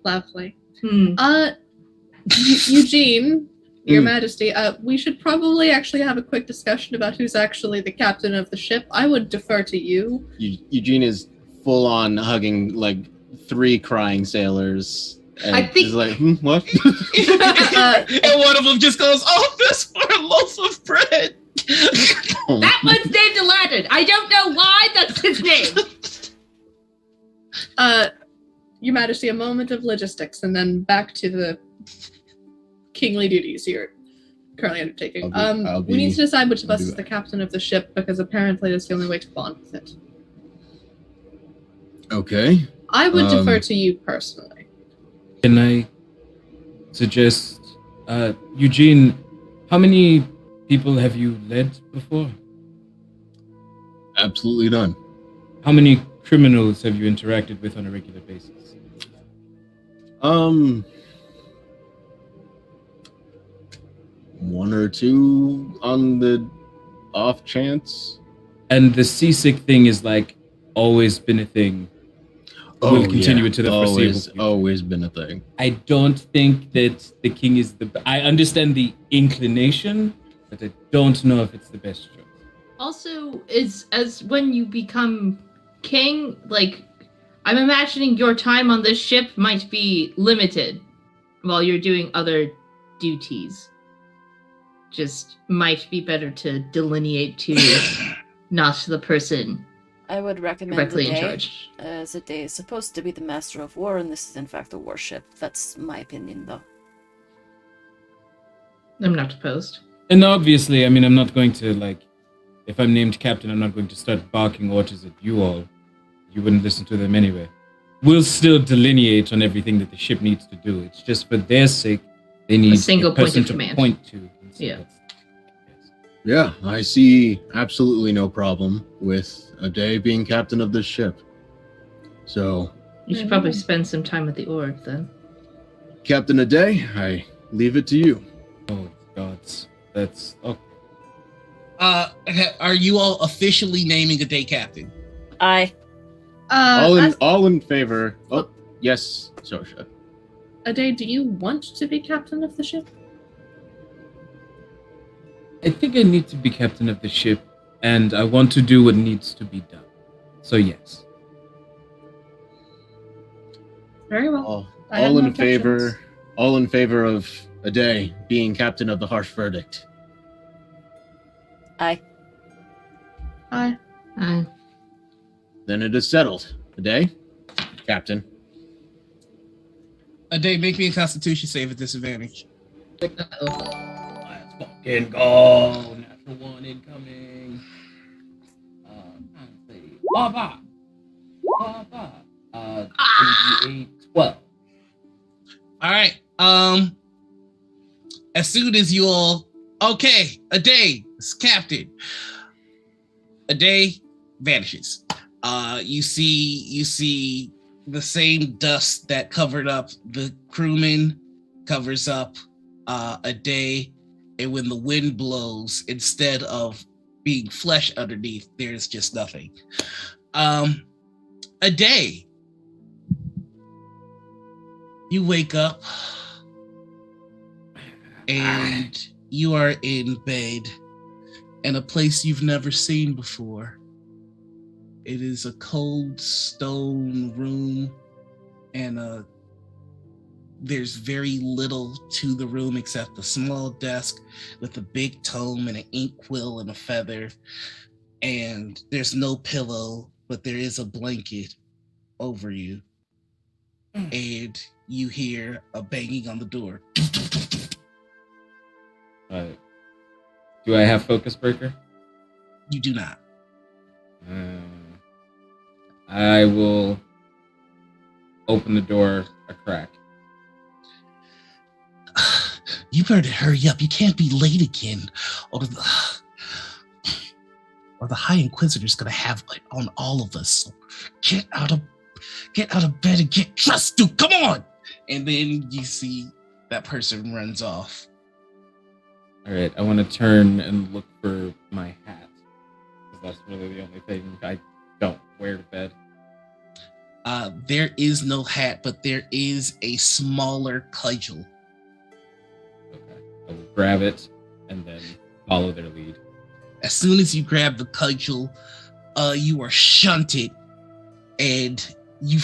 Lovely. Hmm. Eugene, Your Mm. Majesty, we should probably actually have a quick discussion about who's actually the captain of the ship. I would defer to you. Eugene is full on hugging like 3 crying sailors. And I think- is like, what? And one of them just goes, "Oh, this for a loaf of bread." That one's named Aladdin. I don't know why that's his name. Your Majesty, a moment of logistics, and then back to the kingly duties you're currently undertaking. I'll We need to decide which of I'll us do is it. the captain of the ship, because apparently that's the only way to bond with it. Okay. I would defer Um, to you personally. Can I suggest, Eugene? How many people have you led before? Absolutely none. How many criminals have you interacted with on a regular basis? One or two on the off chance. And the seasick thing is like always been a thing. Will continue into the foreseeable always, future. always been a thing. I don't think that the king is I understand the inclination, but I don't know if it's the best choice. Also, as when you become king, like I'm imagining your time on this ship might be limited while you're doing other duties. Just might be better to delineate to not the person I would recommend directly the in day, charge. as the day is supposed to be the master of war, and this is in fact a warship. That's my opinion, though. I'm not opposed. And obviously, I mean, I'm not going to, like, if I'm named captain, I'm not going to start barking orders at you all. You wouldn't listen to them anyway. We'll still delineate on everything that the ship needs to do. It's just for their sake, they need single a person point of to command. point to. And so Yeah. that's- Yeah, I see absolutely no problem with a day being captain of this ship. So, You should probably spend some time at the org then. Captain a day, I leave it to you. Oh, gods. That's... Okay. Are you all officially naming a day captain? I. All in favor. Oh, yes, Sosha. Ade, do you want to be captain of the ship? I think I need to be captain of the ship, and I want to do what needs to be done. So yes. Very well. I have All no in favor. objections. All in favor of a day being captain of the harsh verdict. I. Aye. Then it is settled. A day, captain. A day, make me a Constitution save at disadvantage. Uh-oh. Let's fucking go. Natural one incoming. Let's see. Baba. 12. All right. As soon as you all, okay, a day is captain. A day vanishes. You see the same dust that covered up the crewman covers up a day, and when the wind blows, instead of being flesh underneath, there's just nothing. A day. You wake up and you are in bed in a place you've never seen before. It is a cold stone room, and there's very little to the room except a small desk with a big tome and an inkwell and a feather. And there's no pillow, but there is a blanket over you. And you hear a banging on the door. Do I have Focus Breaker? You do not. I will open the door a crack. You better hurry up. You can't be late again. Or the High Inquisitor's gonna have it on all of us. So get out of bed and get dressed, dude. Come on. And then you see that person runs off. All right, I want to turn and look for my hat, because that's really the only thing I don't wear to bed. There is no hat, but there is a smaller cudgel. Okay, I will grab it and then follow their lead. As soon as you grab the cudgel, you are shunted, and you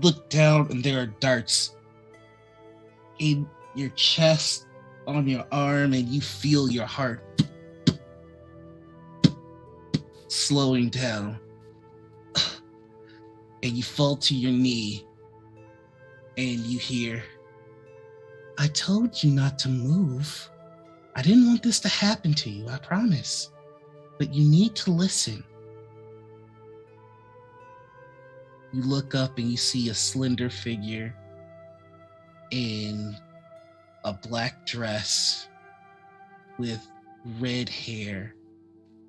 look down, and there are darts in your chest, on your arm, and you feel your heart slowing down. And you fall to your knee, and you hear, "I told you not to move. I didn't want this to happen to you, I promise. But you need to listen." You look up and you see a slender figure in a black dress with red hair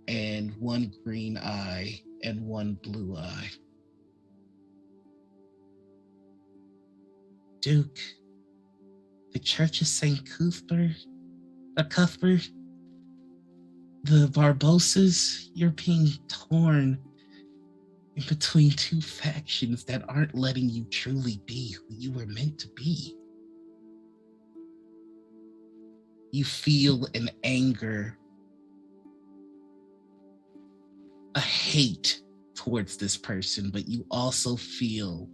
and one green eye and one blue eye. "Duke, the Church of St. Cuthbert, the Barbosas, you're being torn in between two factions that aren't letting you truly be who you were meant to be." You feel an anger, a hate towards this person, but you also feel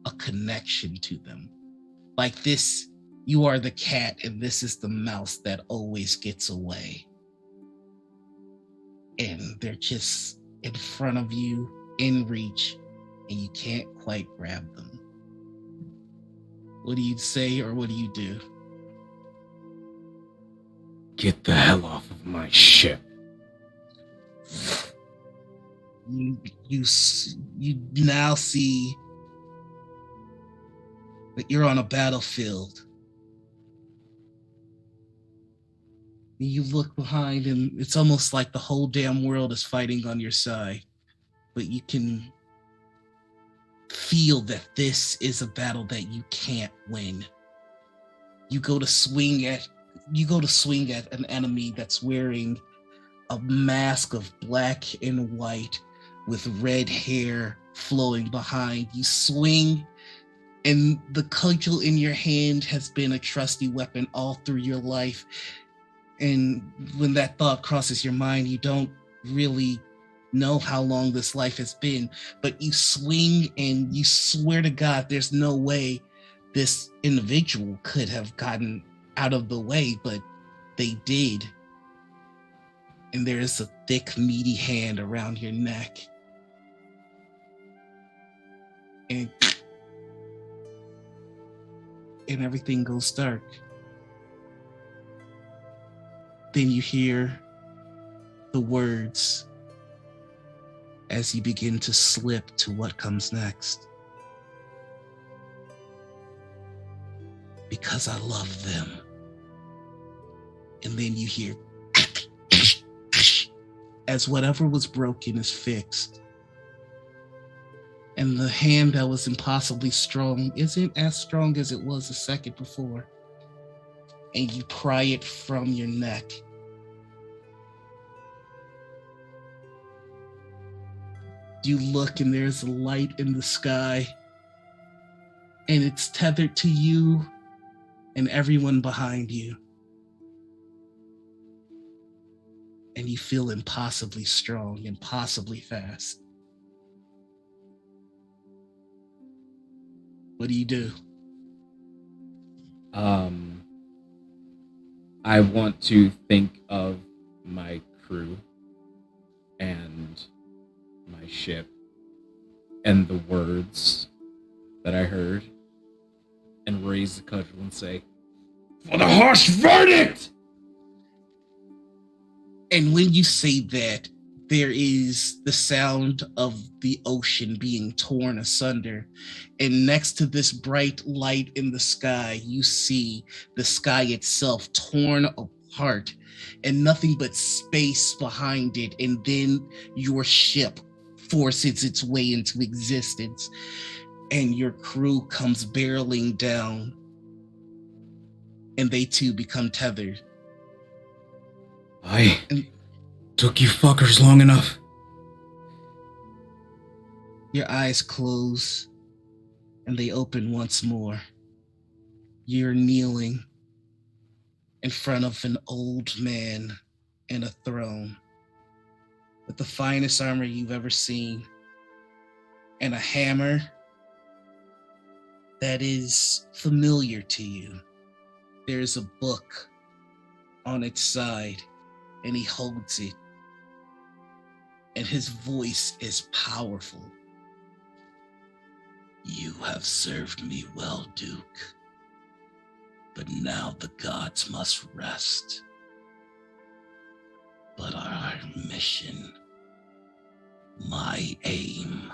a connection to them. Like this, you are the cat and this is the mouse that always gets away. And they're just in front of you, in reach, and you can't quite grab them. What do you say or what do you do? Get the hell off of my ship. You now see that you're on a battlefield. You look behind and it's almost like the whole damn world is fighting on your side. But you can feel that this is a battle that you can't win. You go to swing at an enemy that's wearing a mask of black and white with red hair flowing behind. You swing, and the cudgel in your hand has been a trusty weapon all through your life. And when that thought crosses your mind, you don't really know how long this life has been, but you swing and you swear to God there's no way this individual could have gotten out of the way, but they did. And there is a thick, meaty hand around your neck. And everything goes dark. Then you hear the words as you begin to slip to what comes next. Because I love them. And then you hear as whatever was broken is fixed. And the hand that was impossibly strong isn't as strong as it was a second before. And you pry it from your neck. You look and there's a light in the sky. And it's tethered to you and everyone behind you. And you feel impossibly strong, impossibly fast. What do you do? I want to think of my crew and my ship and the words that I heard and raise the cudgel and say, "For the harsh verdict!" And when you say that, there is the sound of the ocean being torn asunder. And next to this bright light in the sky, you see the sky itself torn apart and nothing but space behind it. And then your ship forces its way into existence and your crew comes barreling down and they too become tethered. Took you fuckers long enough. Your eyes close and they open once more. You're kneeling in front of an old man in a throne with the finest armor you've ever seen and a hammer that is familiar to you. There's a book on its side and he holds it. And his voice is powerful. You have served me well, Duke. But now the gods must rest. But our mission, my aim,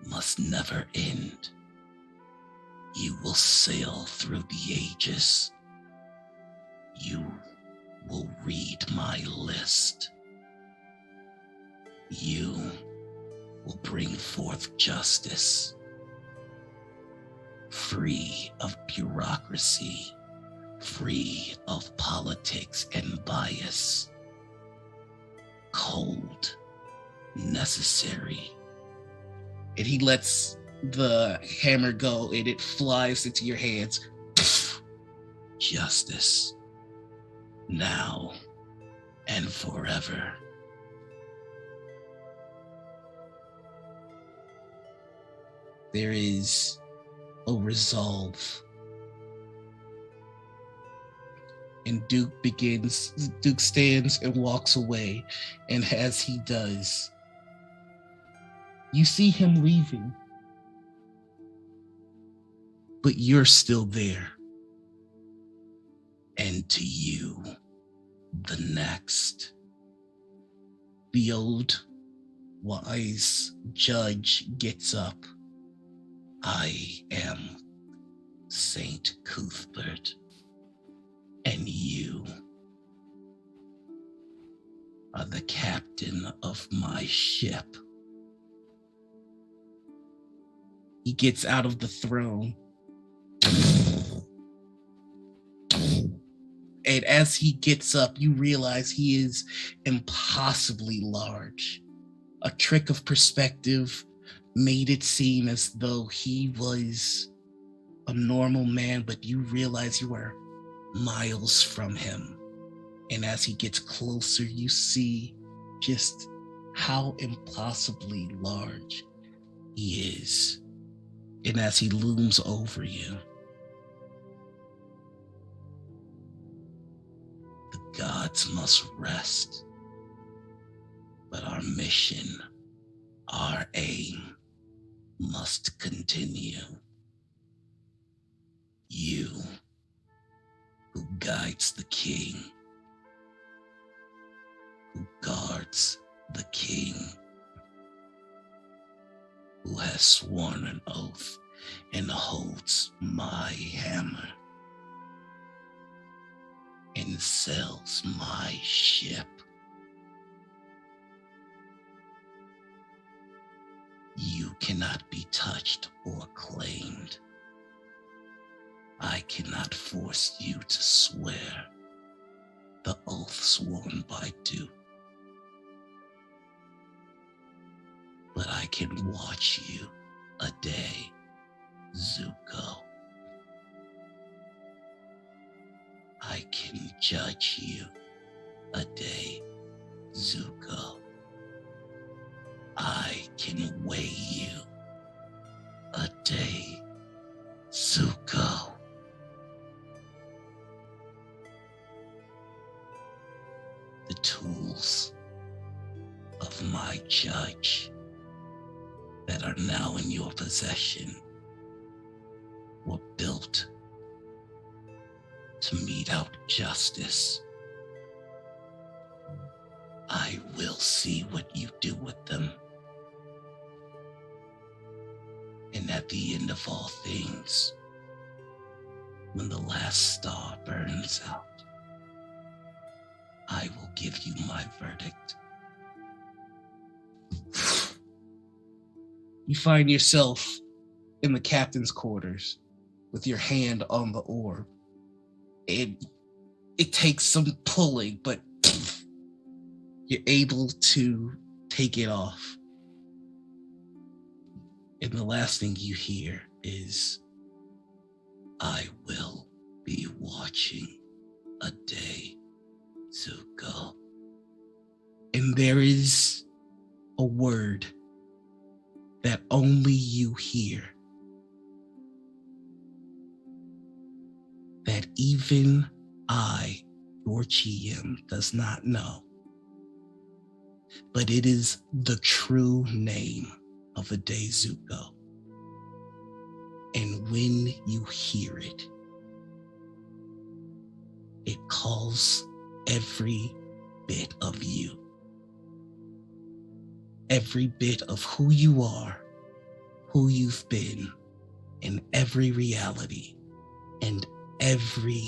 must never end. You will sail through the ages. You will read my list. You will bring forth justice, free of bureaucracy, free of politics and bias, cold, necessary. And he lets the hammer go and it flies into your hands. Justice, now and forever. There is a resolve. And Duke stands and walks away. And as he does, you see him leaving. But you're still there. And to you, the next. The old wise judge gets up. I am Saint Cuthbert, and you are the captain of my ship. He gets out of the throne. And as he gets up, you realize he is impossibly large. A trick of perspective made it seem as though he was a normal man, but you realize you are miles from him. And as he gets closer, you see just how impossibly large he is. And as he looms over you, the gods must rest. But our mission, our aim, must continue. You, who guides the king, who guards the king, who has sworn an oath and holds my hammer and sails my ship. You cannot be touched or claimed. I cannot force you to swear the oath sworn by Duke. But I can watch you a day, Zuko. I can judge you a day, Zuko. I can weigh you a day, Zuko. The tools of my judge that are now in your possession were built to mete out justice. I will see what you do with them. And at the end of all things, when the last star burns out, I will give you my verdict. You find yourself in the captain's quarters with your hand on the orb. It takes some pulling, but you're able to take it off. And the last thing you hear is, I will be watching a day, Zuko. And there is a word that only you hear, that even I, your GM, does not know. But it is the true name of a day, Zuko. And when you hear it, it calls every bit of you. Every bit of who you are, who you've been, in every reality and every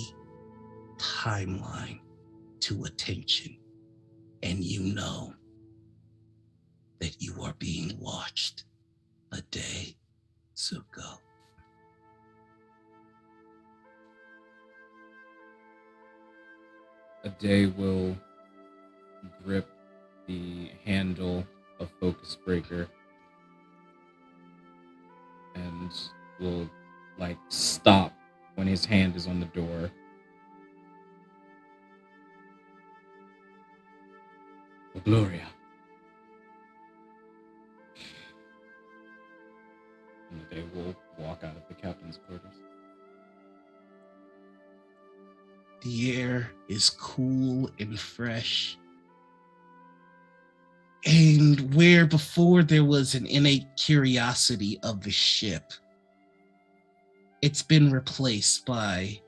timeline to attention. And you know that you are being watched a day, Zuko. A day will grip the handle of Focus Breaker and will stop when his hand is on the door. Gloria. And the day will walk out of the captain's quarters. The air is cool and fresh. And where before there was an innate curiosity of the ship, it's been replaced by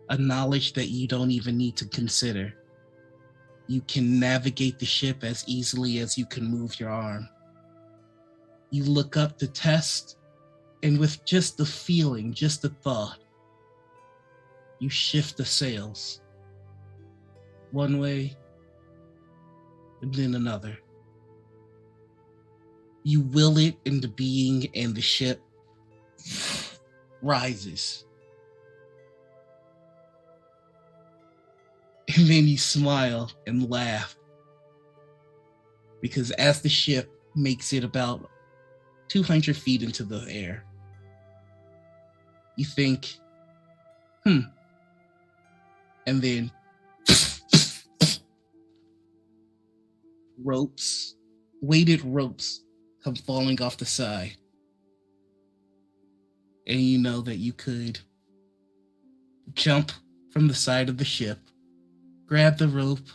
a knowledge that you don't even need to consider. You can navigate the ship as easily as you can move your arm. You look up to test, and with just the feeling, just the thought, you shift the sails. One way, and then another. You will it into being, and the ship rises. And then you smile and laugh. Because as the ship makes it about 200 feet into the air, you think, and then weighted ropes come falling off the side. And you know that you could jump from the side of the ship, grab the rope,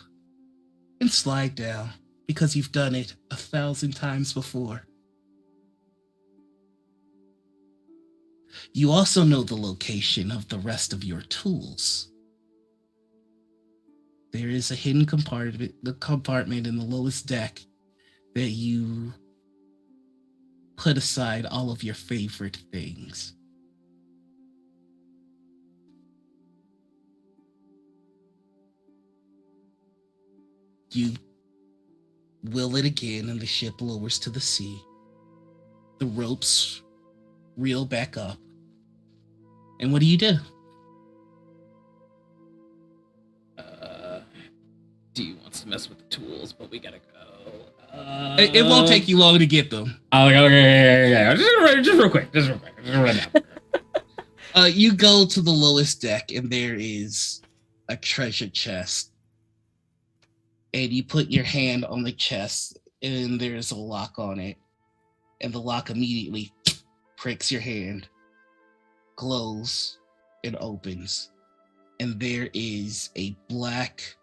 and slide down because you've done it 1,000 times before. You also know the location of the rest of your tools. There is a hidden compartment in the lowest deck that you put aside all of your favorite things. You will it again, and the ship lowers to the sea. The ropes reel back up. And what do you do? D wants to mess with the tools, but we gotta go. It won't take you long to get them. Oh, okay. Just real quick. Just run down. You go to the lowest deck, and there is a treasure chest. And you put your hand on the chest, and there's a lock on it. And the lock immediately pricks your hand, glows, and opens. And there is a black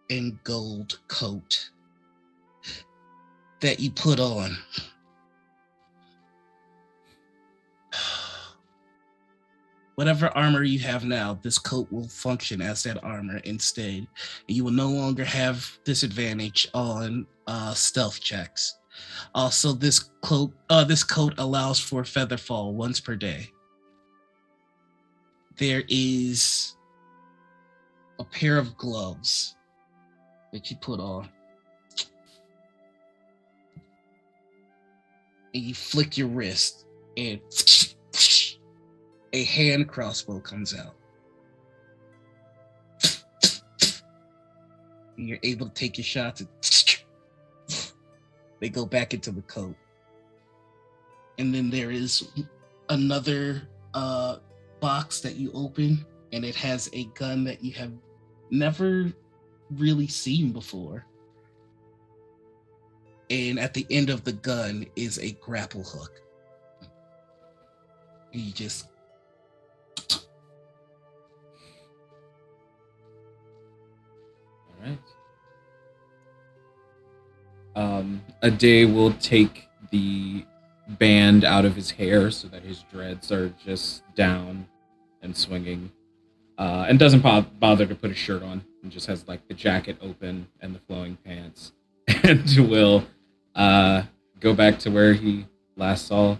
and gold coat that you put on. Whatever armor you have now, this coat will function as that armor instead. You will no longer have disadvantage on stealth checks. Also, this coat allows for feather fall once per day. There is a pair of gloves that you put on. And you flick your wrist, and a hand crossbow comes out. And you're able to take your shots, and they go back into the coat. And then there is another box that you open, and it has a gun that you have never really seen before. And at the end of the gun is a grapple hook. And you just A day will take the band out of his hair so that his dreads are just down and swinging, and doesn't bother to put a shirt on, and just has like the jacket open and the flowing pants, and will go back to where he last saw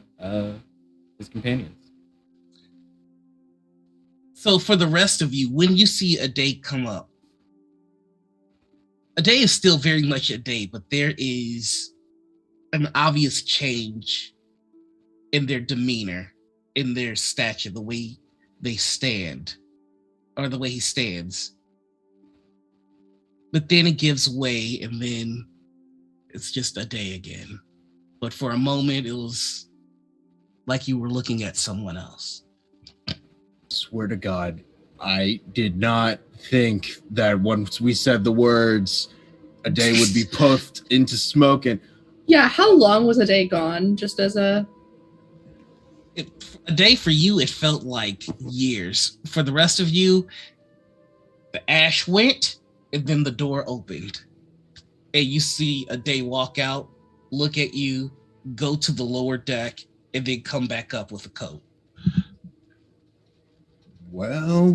his companions. So for the rest of you, when you see a day come up, a day is still very much a day, but there is an obvious change in their demeanor, in their stature, the way they stand, or the way he stands. But then it gives way, and then it's just a day again. But for a moment, it was like you were looking at someone else. Swear to God, I did not think that once we said the words, a day would be puffed into smoke. And Yeah, how long was a day gone? Just as a day for you, it felt like years. For the rest of you, the ash went, and then the door opened. And you see a day walk out, look at you, go to the lower deck, and then come back up with a coat. well.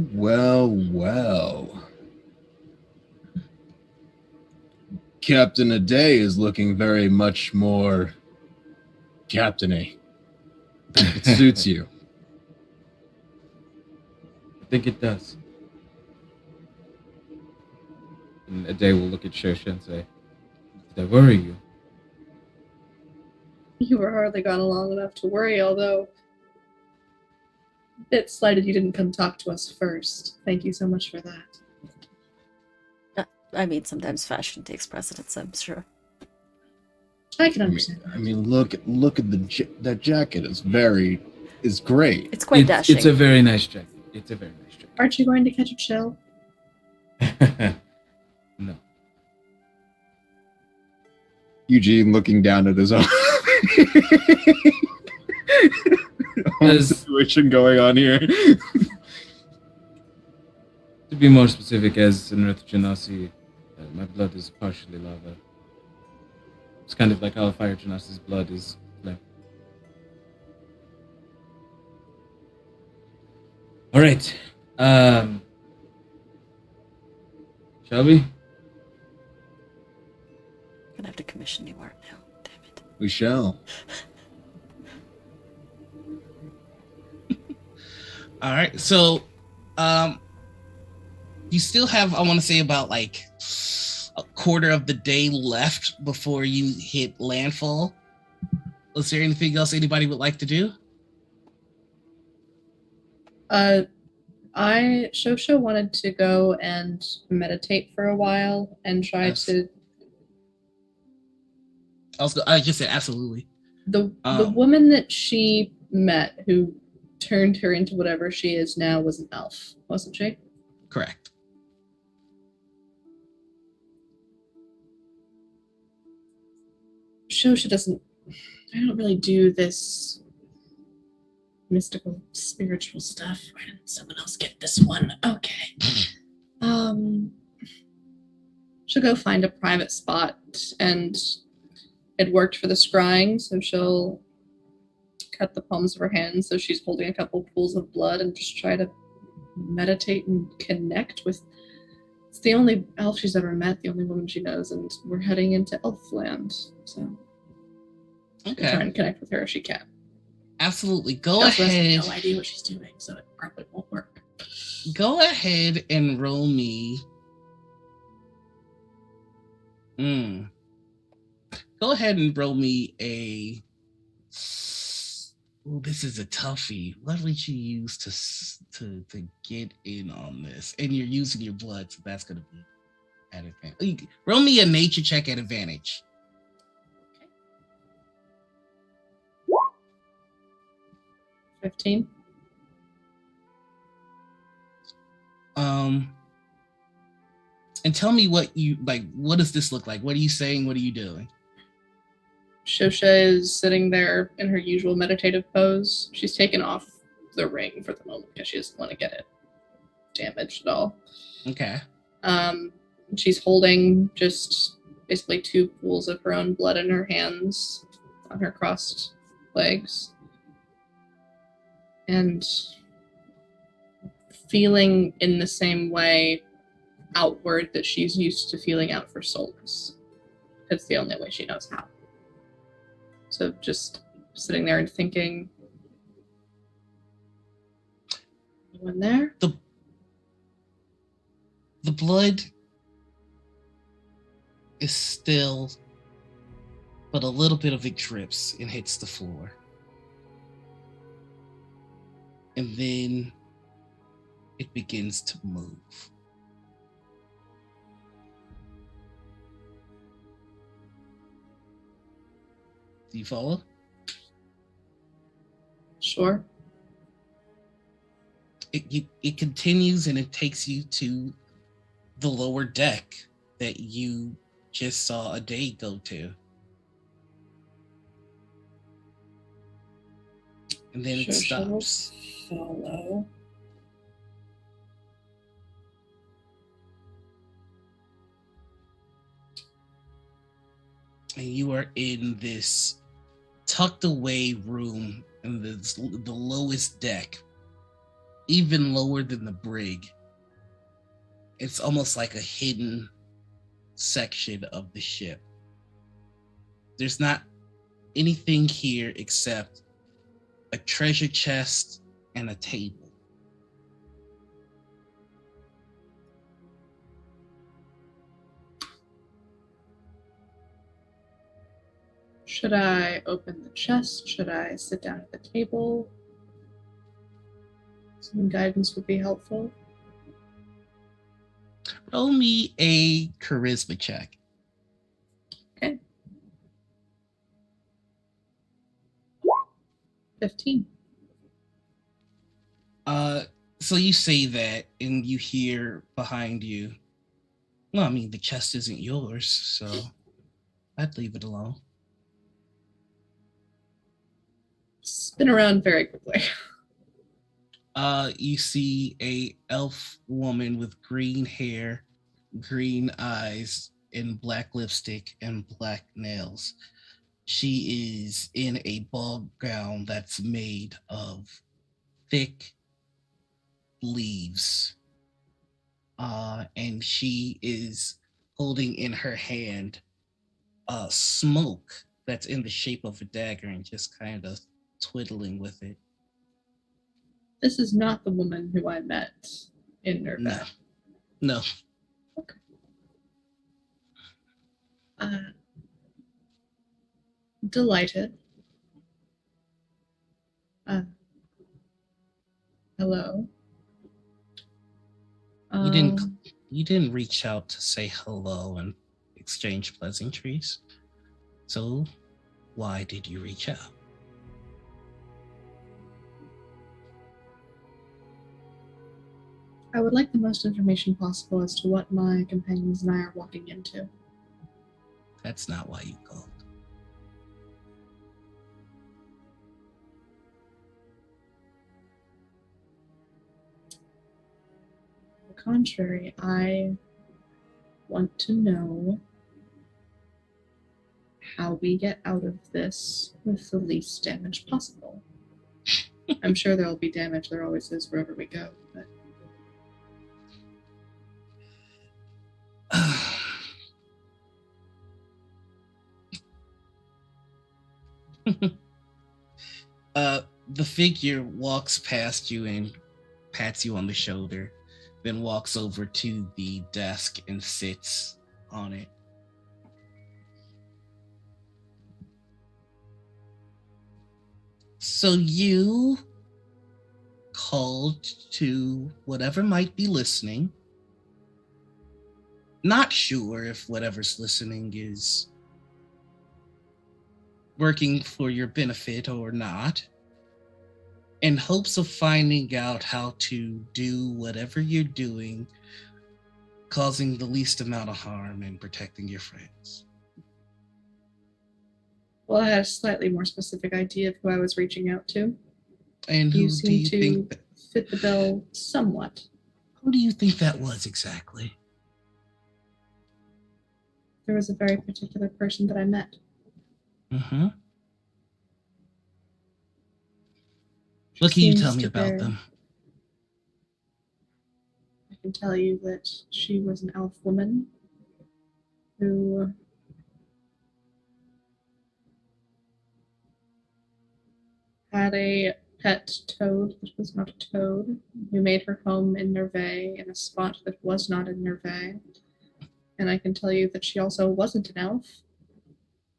Captain Aday is looking very much more captain-y. It suits you. I think it does. And Aday will look at Shosha and say, "Did I worry you?" You were hardly gone long enough to worry, although a bit slighted you didn't come talk to us first. Thank you so much for that. I mean, sometimes fashion takes precedence, I'm sure. I can understand. I mean, look at that jacket. It's great. It's quite dashing. It's a very nice jacket. It's a very nice jacket. Aren't you going to catch a chill? No. Eugene looking down at his own situation going on here. To be more specific, as an Earth Genasi, my blood is partially lava. It's kind of like how a Fire Genasi's blood is flame. All right. Shall we? Gonna have to commission new art now. Damn it. We shall. All right. So, you still have, I want to say, about like a quarter of the day left before you hit landfall. Is there anything else anybody would like to do? Shosha wanted to go and meditate for a while and try to. I just said absolutely. The woman that she met who turned her into whatever she is now was an elf, wasn't she? Correct. Shosha doesn't. I don't really do this mystical, spiritual stuff. Why didn't someone else get this one? Okay. She'll go find a private spot, and it worked for the scrying, so she'll cut the palms of her hands so she's holding a couple pools of blood and just try to meditate and connect with. It's the only elf she's ever met, the only woman she knows, and we're heading into Elfland, so Okay. try and connect with her if she can. Absolutely. She Go also ahead. has no idea what she's doing, so it probably won't work. Go ahead and roll me. Go ahead and roll me a. Oh, this is a toughie. What would you use to get in on this? And you're using your blood, so that's gonna be at advantage. Roll me a nature check at advantage. 15. And tell me what you like. What does this look like? What are you saying? What are you doing? Shosha is sitting there in her usual meditative pose. She's taken off the ring for the moment because she doesn't want to get it damaged at all. Okay. She's holding just basically 2 pools of her own blood in her hands on her crossed legs. And feeling in the same way outward that she's used to feeling out for souls. It's the only way she knows how. So just sitting there and thinking, anyone there? The blood is still, but a little bit of it drips and hits the floor. And then it begins to move. Do you follow? Sure. It continues and it takes you to the lower deck that you just saw a day go to. And then it Shosha will stops. follow. And you are in this tucked away room in the lowest deck, even lower than the brig. It's almost like a hidden section of the ship. There's not anything here except a treasure chest and a table. Should I open the chest? Should I sit down at the table? Some guidance would be helpful. Roll me a charisma check. Okay. 15. So you say that, and you hear behind you, well, I mean, the chest isn't yours, so I'd leave it alone. Spin around very quickly. You see a elf woman with green hair, green eyes, and black lipstick and black nails. She is in a ball gown that's made of thick leaves. And she is holding in her hand smoke that's in the shape of a dagger and just kind of twiddling with it. This is not the woman who I met in Nerva. No. Okay. Delighted. Hello. You didn't reach out to say hello and exchange pleasantries. So why did you reach out? I would like the most information possible as to what my companions and I are walking into. That's not why you called. On the contrary, I want to know how we get out of this with the least damage possible. I'm sure there'll be damage. There always is wherever we go, but the figure walks past you and pats you on the shoulder, then walks over to the desk and sits on it. So you called to whatever might be listening. Not sure if whatever's listening is working for your benefit or not, in hopes of finding out how to do whatever you're doing, causing the least amount of harm and protecting your friends. well, I had a slightly more specific idea of who I was reaching out to. And who You do seem you to think fit the bill somewhat. who do you think that was exactly? There was a very particular person that I met. Mm-hmm. What can you Seems tell me to about bear- them? I can tell you that she was an elf woman who had a pet toad that was not a toad, who made her home in Nerve in a spot that was not in Nerve. And I can tell you that she also wasn't an elf,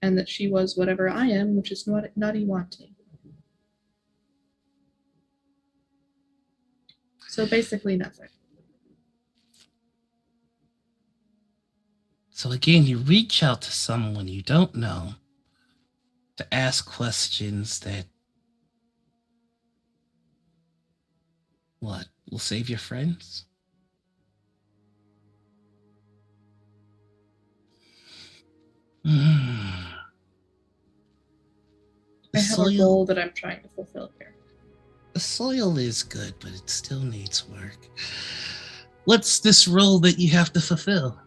and that she was whatever I am, which is not Iwanti. So basically nothing. So again, you reach out to someone you don't know to ask questions that, what, will save your friends? I have a goal that I'm trying to fulfill here. The soil is good, but it still needs work. What's this role that you have to fulfill?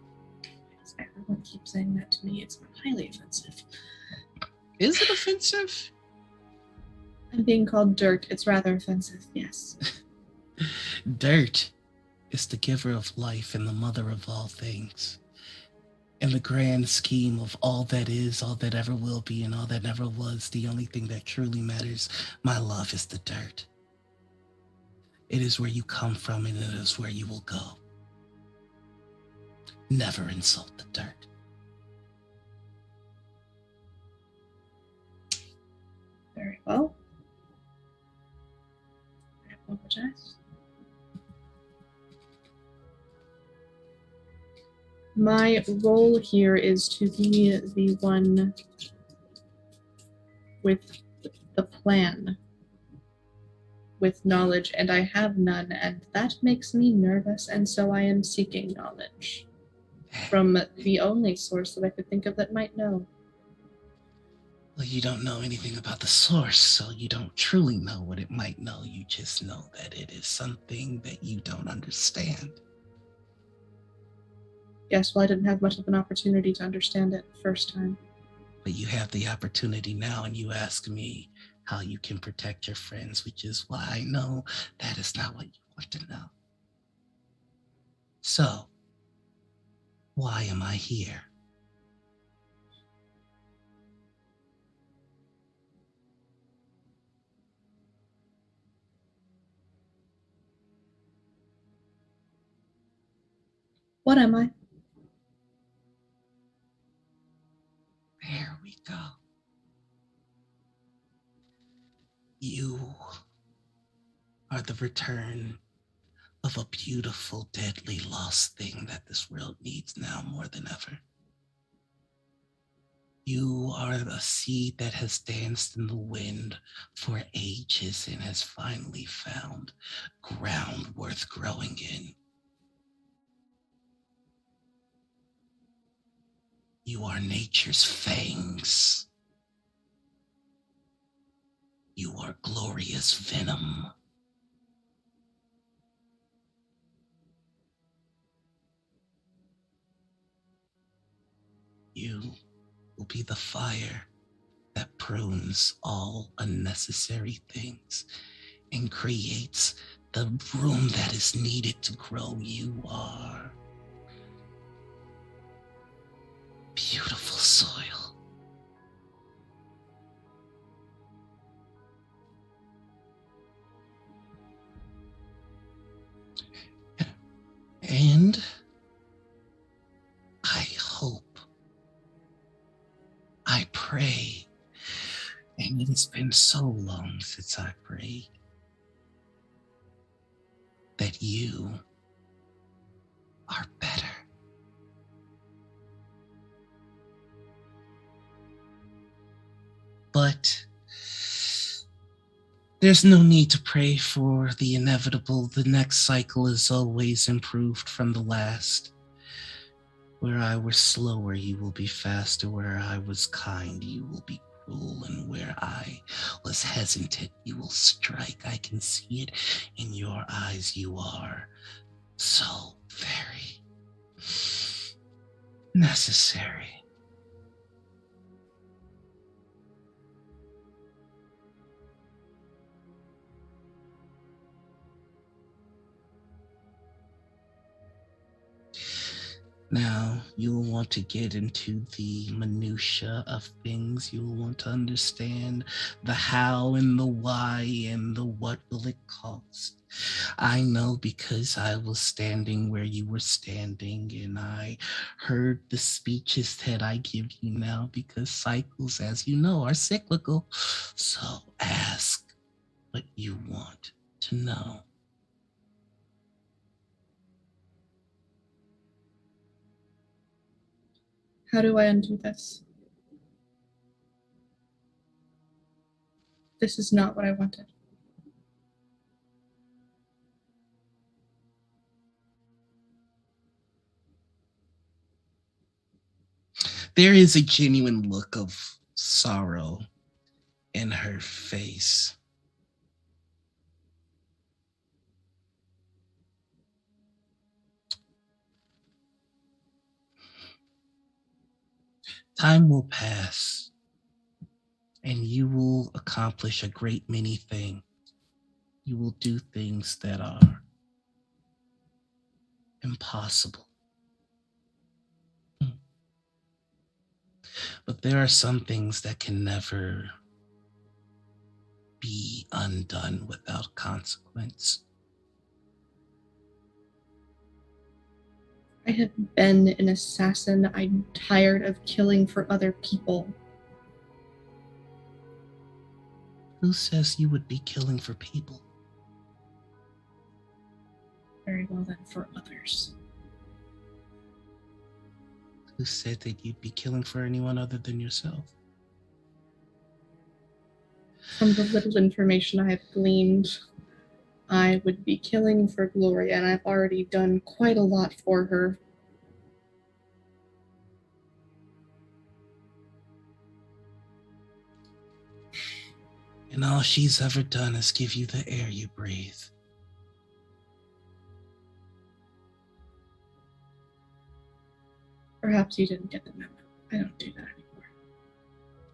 Everyone keeps saying that to me. It's highly offensive. Is it offensive? I'm being called dirt. It's rather offensive, yes. Dirt is the giver of life and the mother of all things. In the grand scheme of all that is, all that ever will be, and all that never was, the only thing that truly matters, my love, is the dirt. It is where you come from, and it is where you will go. Never insult the dirt. Very well. I apologize. My role here is to be the one with the plan, with knowledge, and I have none, and that makes me nervous, and so I am seeking knowledge from the only source that I could think of that might know. Well, you don't know anything about the source, so you don't truly know what it might know. You just know that it is something that you don't understand. Yes, well, I didn't have much of an opportunity to understand it first time. But you have the opportunity now, and you ask me how you can protect your friends, which is why I know that is not what you want to know. So, why am I here? What am I? There we go. You are the return of a beautiful, deadly, lost thing that this world needs now more than ever. You are a seed that has danced in the wind for ages and has finally found ground worth growing in. You are nature's fangs. You are glorious venom. You will be the fire that prunes all unnecessary things and creates the room that is needed to grow. You are beautiful soil. And I hope, I pray, and it has been so long since I prayed, that you are better. But there's no need to pray for the inevitable. The next cycle is always improved from the last. Where I was slower, you will be faster. Where I was kind, you will be cruel. And where I was hesitant, you will strike. I can see it in your eyes. You are so very necessary. Now, you will want to get into the minutia of things. You will want to understand the how and the why and the what will it cost. I know because I was standing where you were standing, and I heard the speeches that I give you now, because cycles, as you know, are cyclical. So ask what you want to know. How do I undo this? This is not what I wanted. There is a genuine look of sorrow in her face. Time will pass, and you will accomplish a great many things. You will do things that are impossible. But there are some things that can never be undone without consequence. I have been an assassin. I'm tired of killing for other people. Who says you would be killing for people? Very well then, for others. Who said that you'd be killing for anyone other than yourself? From the little information I have gleaned, I would be killing for Gloria, and I've already done quite a lot for her. And all she's ever done is give you the air you breathe. Perhaps you didn't get the memo. I don't do that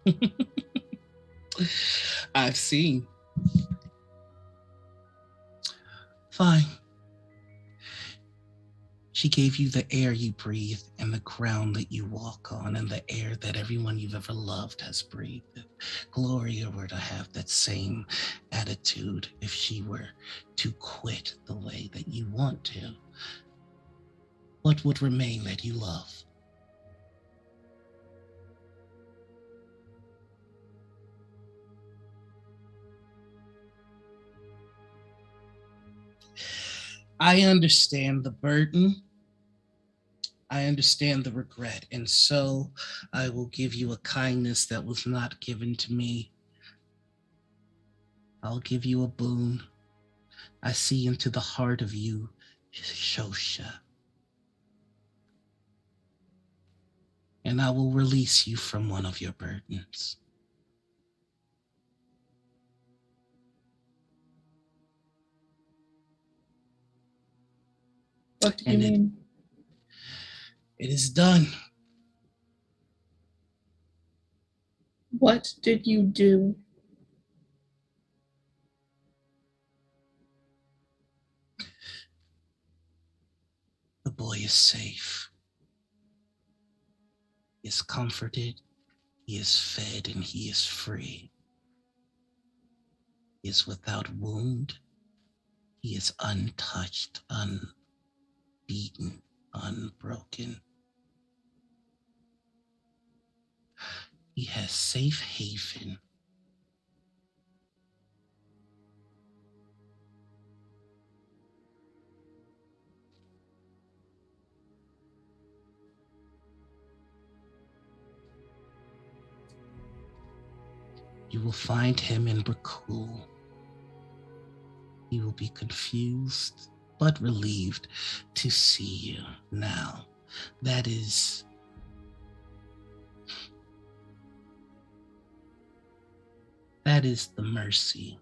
anymore. I've seen. Fine. She gave you the air you breathe and the ground that you walk on and the air that everyone you've ever loved has breathed. If Gloria were to have that same attitude, if she were to quit the way that you want to, what would remain that you love? I understand the burden. I understand the regret. And so I will give you a kindness that was not given to me. I'll give you a boon. I see into the heart of you, Shosha. And I will release you from one of your burdens. What do you mean? It is done. What did you do? The boy is safe. He is comforted. He is fed and he is free. He is without wound. He is untouched, unbeaten, unbroken. He has safe haven. You will find him in Brakul. He will be confused, but relieved to see you now. That is the mercy.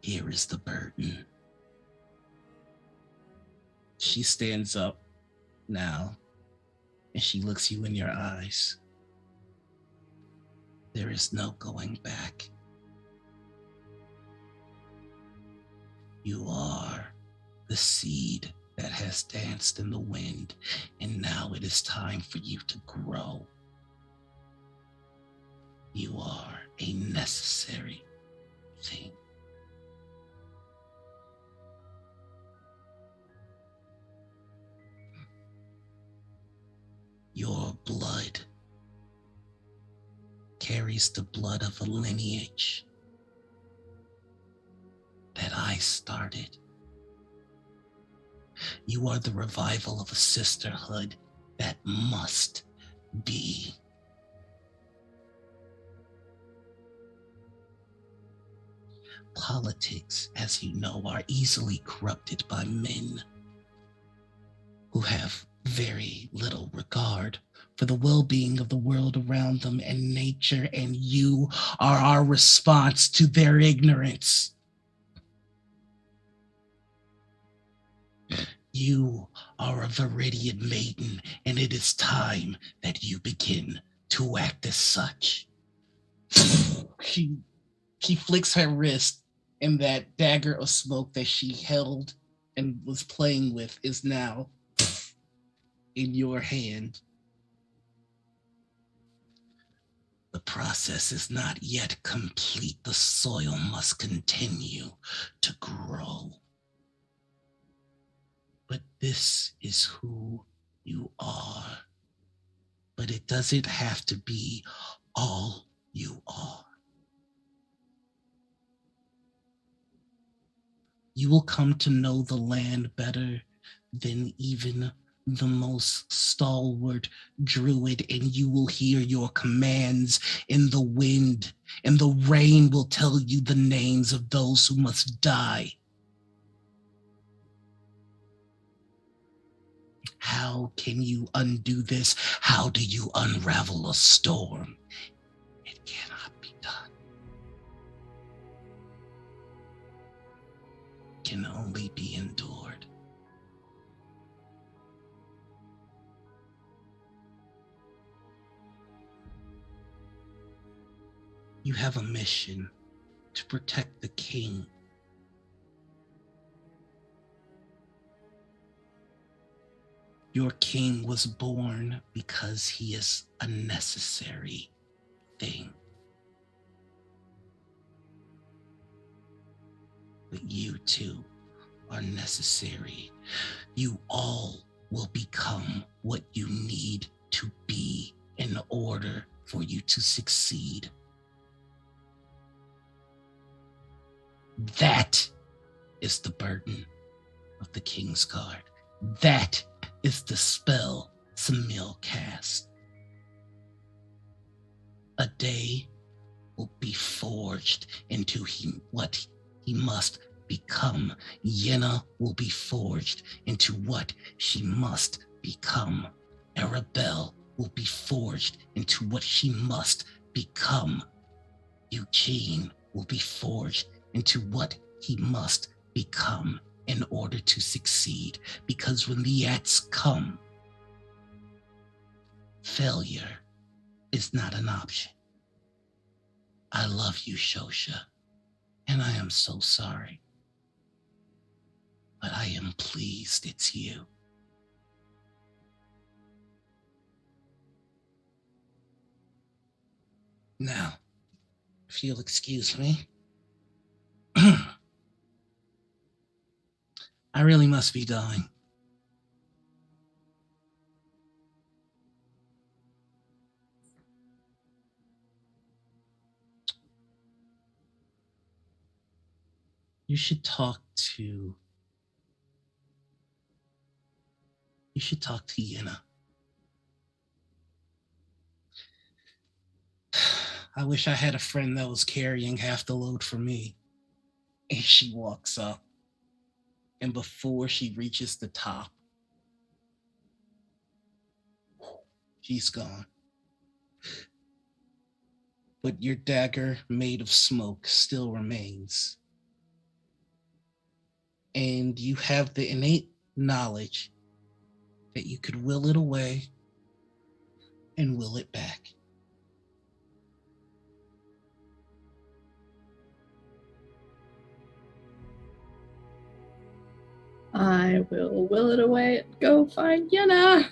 Here is the burden. She stands up now and she looks you in your eyes. There is no going back. You are the seed that has danced in the wind, and now it is time for you to grow. You are a necessary thing. Your blood carries the blood of a lineage that I started. You are the revival of a sisterhood that must be. Politics, as you know, are easily corrupted by men who have very little regard for the well-being of the world around them and nature, and you are our response to their ignorance. You are a Viridian maiden, and it is time that you begin to act as such. She flicks her wrist, and that dagger of smoke that she held and was playing with is now in your hand. process is not yet complete. The soil must continue to grow. But this is who you are. But it doesn't have to be all you are. You will come to know the land better than even the most stalwart druid, and you will hear your commands in the wind, and the rain will tell you the names of those who must die. How can you undo this? How do you unravel a storm? It cannot be done. It can only be endured. You have a mission to protect the king. Your king was born because he is a necessary thing. But you too are necessary. You all will become what you need to be in order for you to succeed. That is the burden of the KingsGuard. That is the spell Samil cast. A day will be forged into what he must become. Yenna will be forged into what she must become. Arabelle will be forged into what she must become. Eugene will be forged into what he must become in order to succeed. Because when the Yats come, failure is not an option. I love you, Shosha, and I am so sorry. But I am pleased it's you. Now, if you'll excuse me, I really must be going. You should talk to Yenna. I wish I had a friend that was carrying half the load for me. And she walks up, and before she reaches the top, she's gone. But your dagger made of smoke still remains. And you have the innate knowledge that you could will it away and will it back. I will it away and go find Yenna.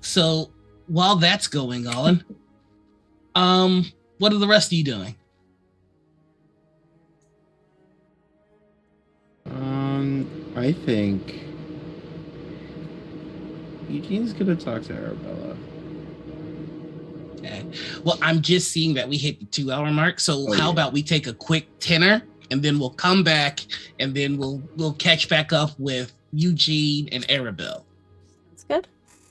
So while that's going on, what are the rest of you doing? I think Eugene's gonna talk to Arabella. Okay. Well, I'm just seeing that we hit the 2-hour mark. So how about we take a quick tenor, and then we'll come back, and then we'll catch back up with Eugene and Arabelle. That's good.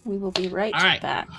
We will be right back.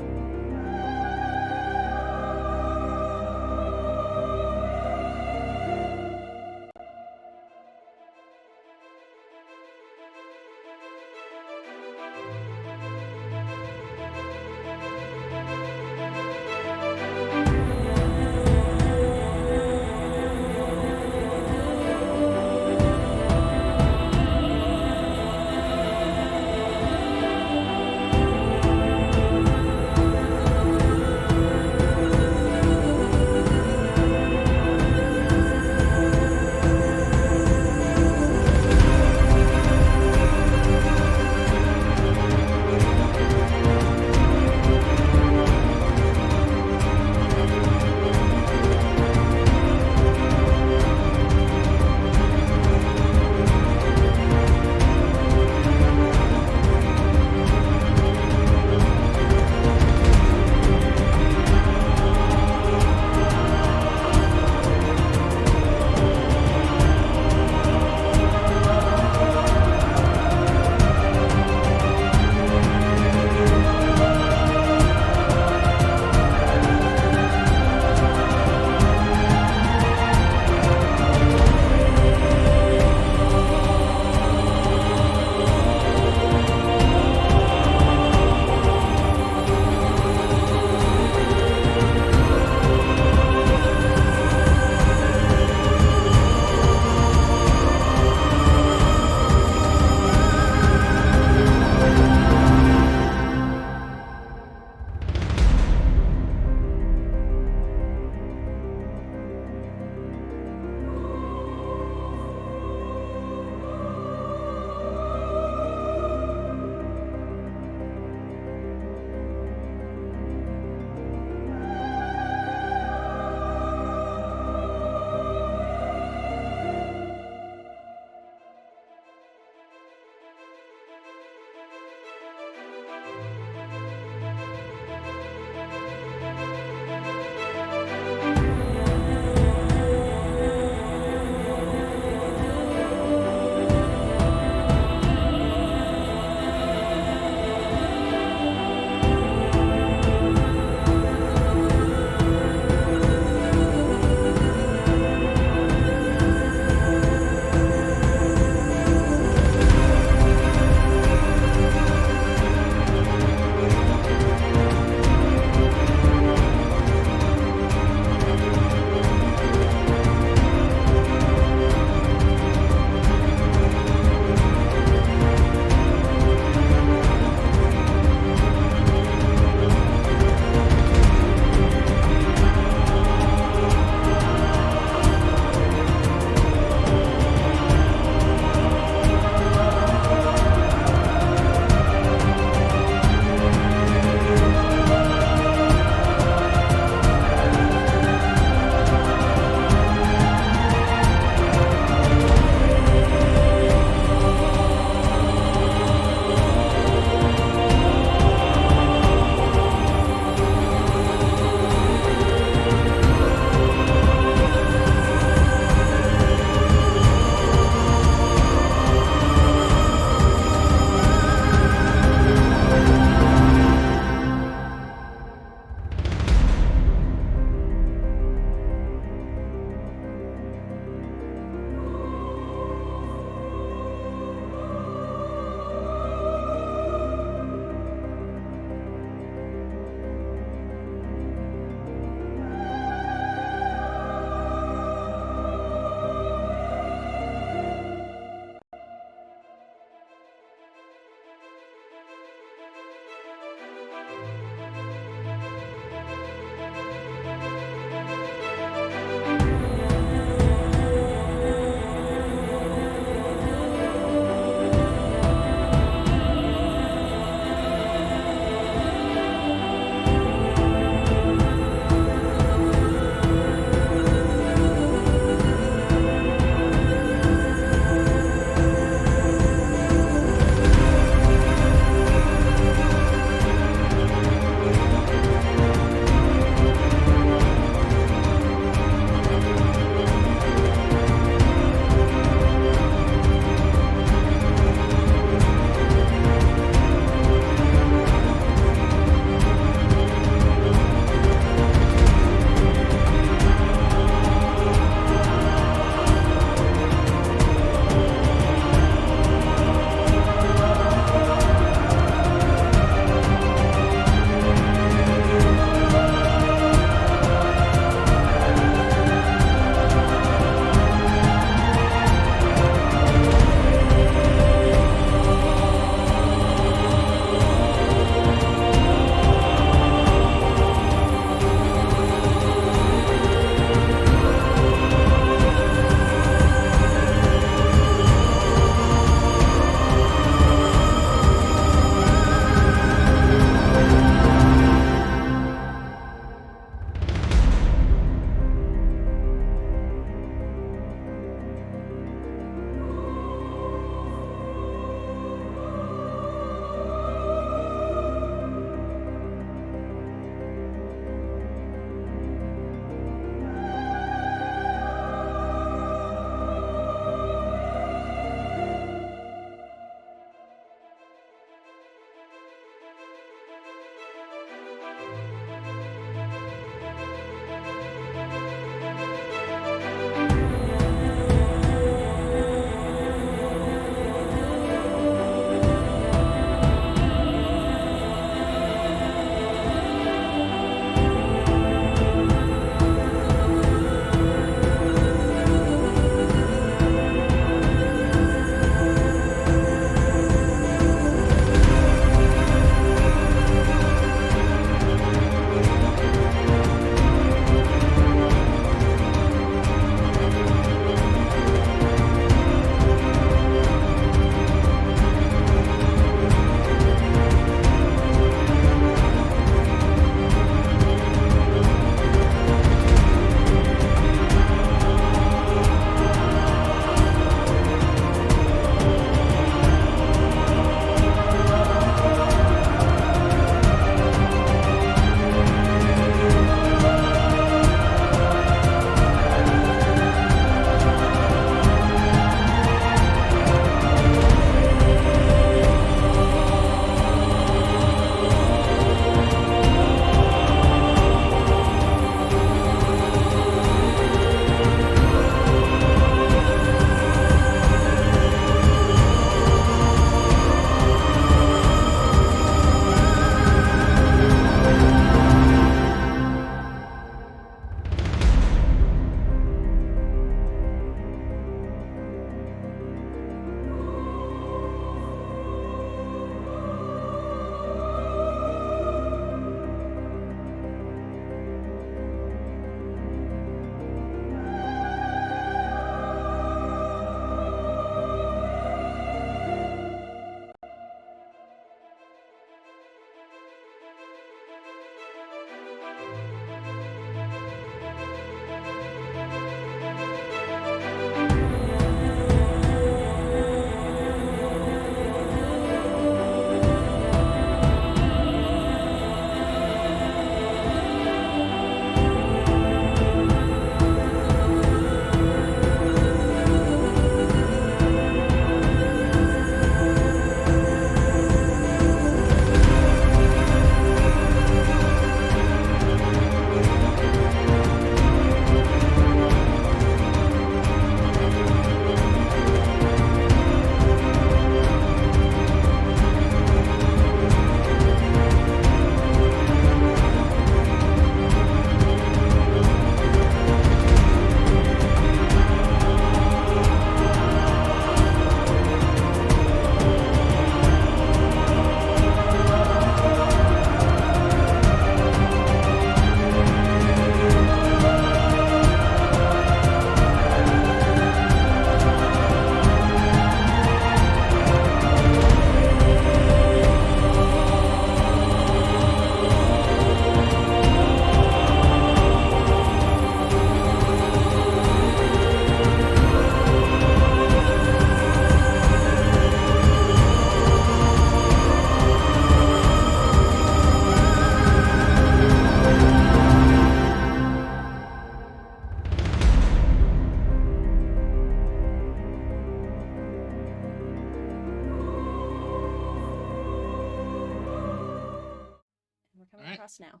trust now.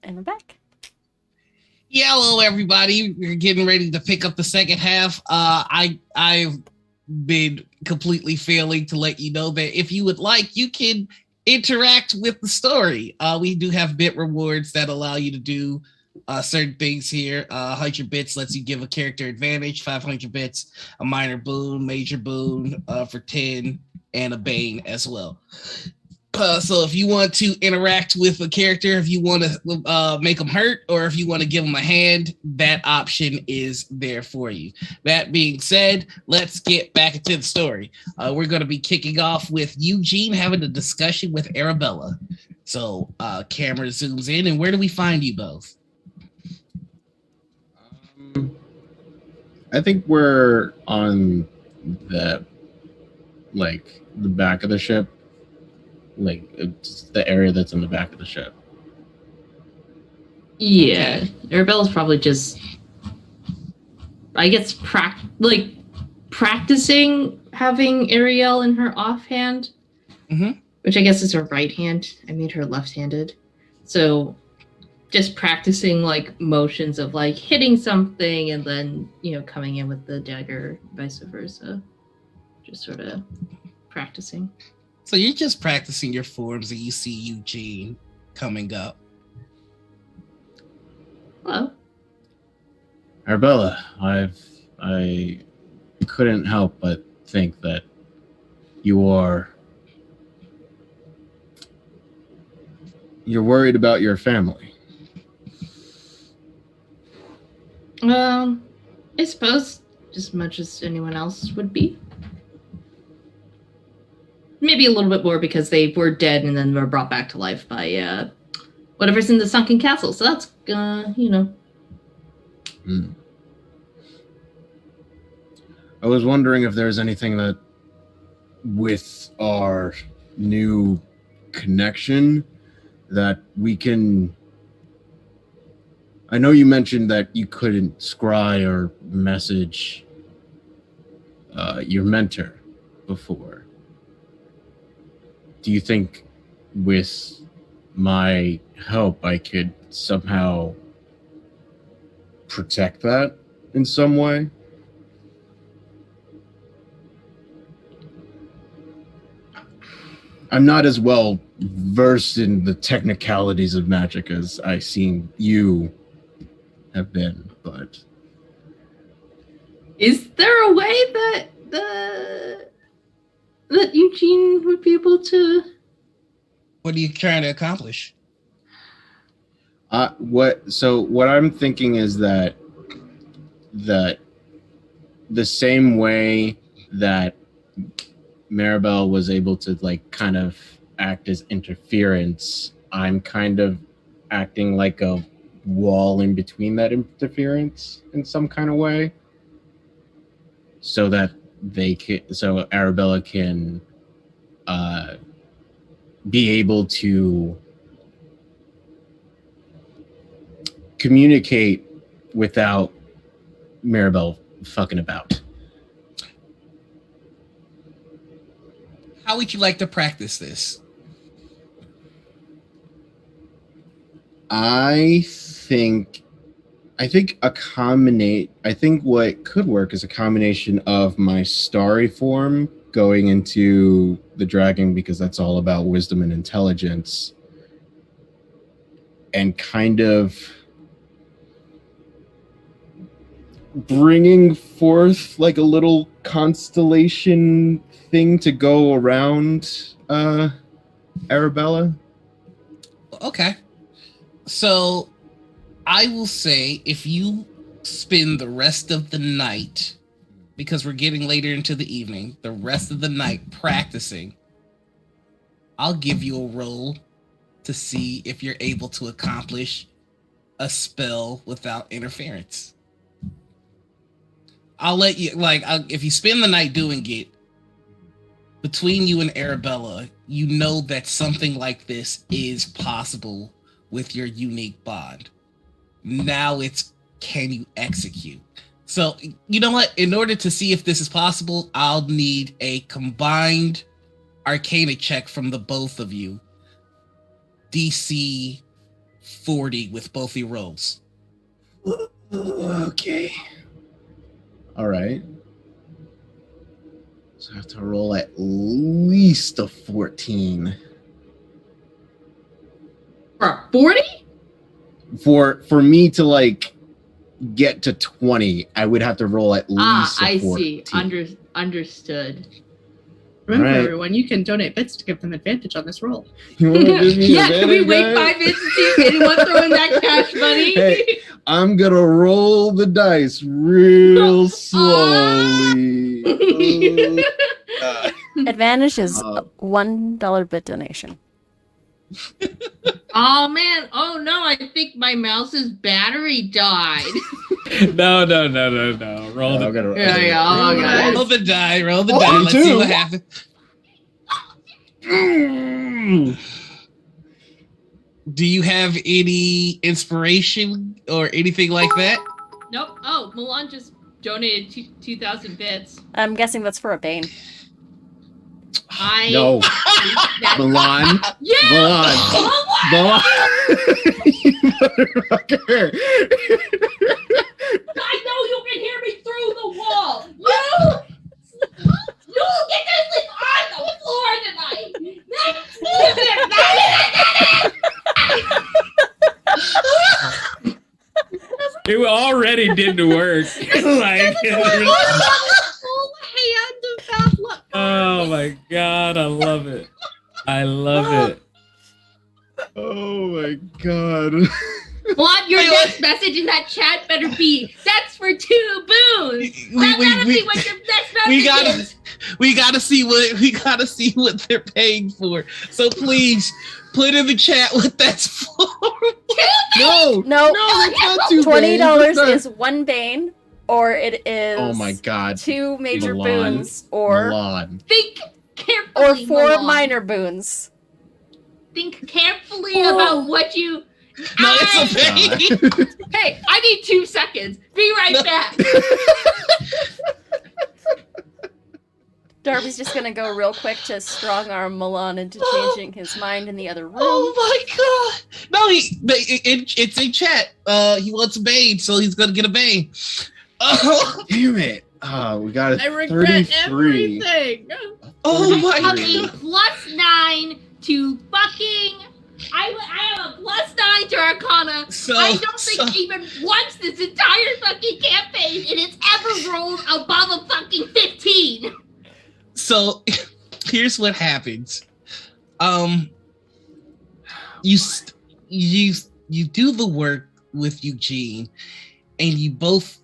And we're back. Yeah, hello everybody. We're getting ready to pick up the second half. I've been completely failing to let you know that if you would like, you can interact with the story. We do have bit rewards that allow you to do certain things here. 100 bits lets you give a character advantage. 500 bits, a minor boon, major boon for 10, and a bane as well. So if you want to interact with a character, if you want to make them hurt, or if you want to give them a hand, that option is there for you. That being said, let's get back into the story. We're going to be kicking off with Eugene having a discussion with Arabella. So camera zooms in, and where do we find you both? I think we're on the back of the ship. It's the area that's in the back of the ship. Yeah, Arabella's probably just, I guess, practicing having Ariel in her offhand, which I guess is her right hand. I made her left-handed, so just practicing motions of hitting something and then coming in with the dagger, vice versa. Just sort of practicing. So you're just practicing your forms and you see Eugene coming up. Hello. Arabella, I couldn't help but think that you're worried about your family. I suppose just as much as anyone else would be. Maybe a little bit more because they were dead and then were brought back to life by whatever's in the sunken castle. So that's, I was wondering if there's anything that, with our new connection, that we can... I know you mentioned that you couldn't scry or message your mentor before. Do you think with my help I could somehow protect that in some way? I'm not as well versed in the technicalities of magic as I seem you have been, but... Is there a way that Eugene would be able to... What are you trying to accomplish? What I'm thinking is that the same way that Maribel was able to kind of act as interference, I'm kind of acting like a wall in between that interference in some kind of way, so that Arabella can be able to communicate without Maribel fucking about. How would you like to practice this? I think what could work is a combination of my starry form going into the dragon, because that's all about wisdom and intelligence, and kind of bringing forth a little constellation thing to go around Arabella. Okay. So I will say, if you spend the rest of the night, because we're getting later into the evening, the rest of the night practicing, I'll give you a roll to see if you're able to accomplish a spell without interference. I'll let you, if you spend the night doing it, between you and Arabella, you know that something like this is possible with your unique bond. Now it's, can you execute? So, you know what? In order to see if this is possible, I'll need a combined Arcana check from the both of you. DC 40 with both your rolls. Okay. All right. So I have to roll at least a 14. For a 40? For me to like get to 20, I would have to roll at least I a 14. see. Understood. Remember, Right. everyone, you can donate bits to give them advantage on this roll. You want to give me Yeah, can we advantage, wait guys? 5 minutes to see if anyone throwing that cash money? Hey, I'm gonna roll the dice real slowly. Oh, God. Advantage is Uh, $1 bit donation. Oh man! Oh no! I think my mouse's battery died. No. Roll I'm the. gonna- Yeah. Oh my god! Roll the die. Roll the Oh, die. me Let's see too. what happens. Do you have any inspiration or anything like that? Nope. Oh, Milan just donated 2,000 bits. I'm guessing that's for a Bane. No, That's, Milan. yeah. Milan. Oh, Milan. You motherfucker. I know you can hear me through the wall. You get to sleep on the floor tonight. It already didn't work. Like, oh my god, I love it. I love it. Oh my god. Milan, your next message in that chat better be, that's for 2 boons. That gotta be what your next message is. We gotta see what they're paying for. So please put in the chat what that's for. No, No, that's not too $20 bad. That's not- is 1 Bane, or it is Oh my god. 2 major Milan. boons, or Milan. Think carefully, 4 Milan. minor boons. Think carefully about what you... No, it's a pain. Hey, I need 2 seconds. Be right No. back. Darby's just gonna go real quick to strong arm Milan into changing his mind in the other room. Oh my god! No, it's in chat. He wants a Bane, so he's gonna get a Bane. Oh, Damn it. We got a I regret 33. everything. oh my Fucking god! +9 to fucking... I have a +9 to Arcana. So, I don't think even once this entire fucking campaign it has ever rolled above a fucking 15. so here's what happens. You do the work with Eugene, and you both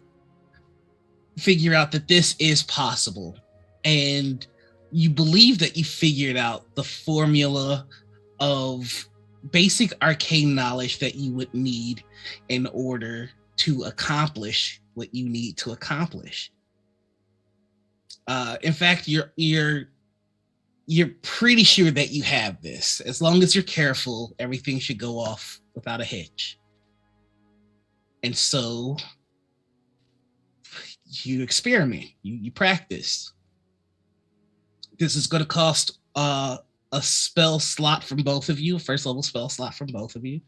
figure out that this is possible, and you believe that you figured out the formula of basic arcane knowledge that you would need in order to accomplish what you need to accomplish. In fact, you're pretty sure that you have this. As long as you're careful, everything should go off without a hitch. And so you experiment, you practice. This is going to cost a spell slot from both of you, a first level spell slot from both of you.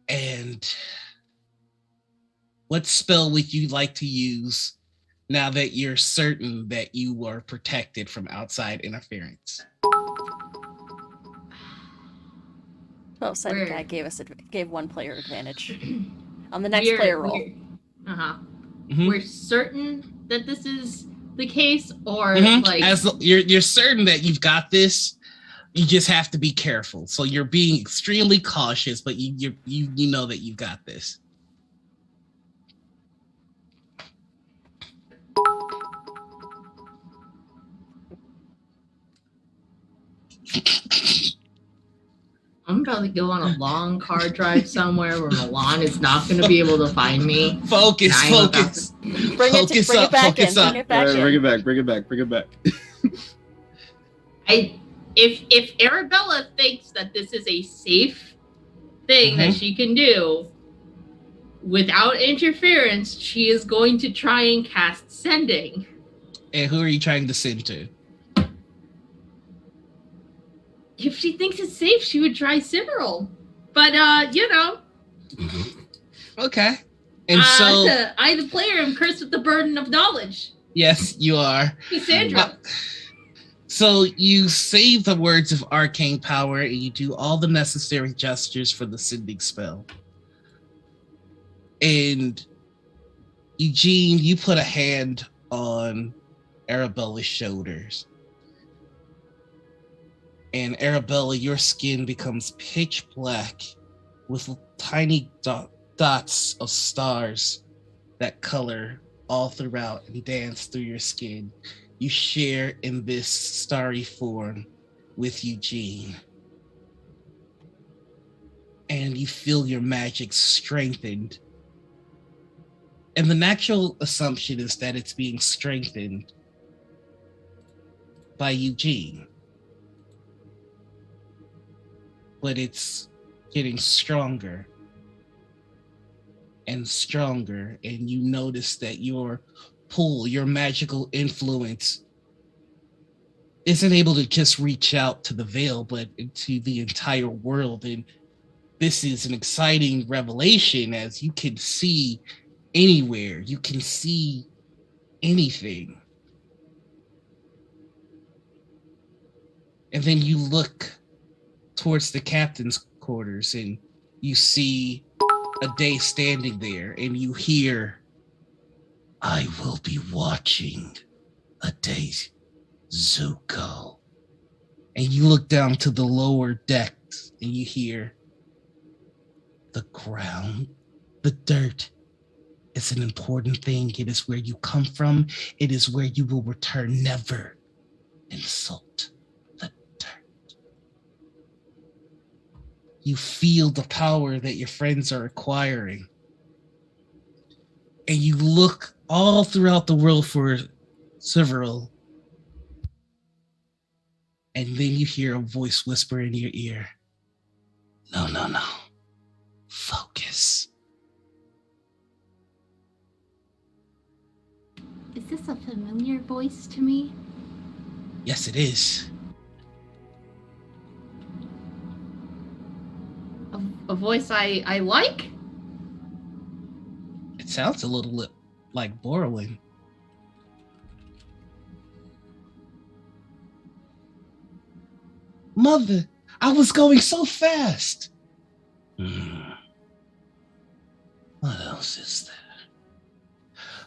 And what spell would you like to use now that you're certain that you were protected from outside interference? Oh, sided Weird. guy gave one player advantage on the next player roll. Mhm. We're certain that this is the case, or Mhm. like As you're certain that you've got this, you just have to be careful. So you're being extremely cautious, but you know that you've got this. I'm about to go on a long car drive somewhere where Milan is not going to be able to find me. Focus, Now I'm about focus. Bring Focus it up, back in. focus up. Bring it back Alright, in. bring it back. If Arabella thinks that this is a safe thing that she can do, without interference, she is going to try and cast Sending. And who are you trying to send to? If she thinks it's safe, she would try Cyril. But, Okay. And so... I, the player, am cursed with the burden of knowledge. Yes, you are. Cassandra. So you say the words of arcane power and you do all the necessary gestures for the sending spell. And Eugene, you put a hand on Arabella's shoulders. And Arabella, your skin becomes pitch black with tiny dots of stars that color all throughout and dance through your skin. You share in this starry form with Eugene. And you feel your magic strengthened. And the natural assumption is that it's being strengthened by Eugene. But it's getting stronger and stronger, and you notice that your pull, your magical influence, isn't able to just reach out to the veil, but into the entire world. And this is an exciting revelation, as you can see anywhere, you can see anything. And then you look towards the captain's quarters and you see a day standing there and you hear, "I will be watching a day, Zuko." And you look down to the lower decks and you hear, "The ground, the dirt is an important thing. It is where you come from. It is where you will return. Never insult the dirt." You feel the power that your friends are acquiring. And you look all throughout the world for Cyril. And then you hear a voice whisper in your ear, "No. Focus." Is this a familiar voice to me? Yes, it is. A voice I like? It sounds a little like Borwin. Mother, I was going so fast. What else is there?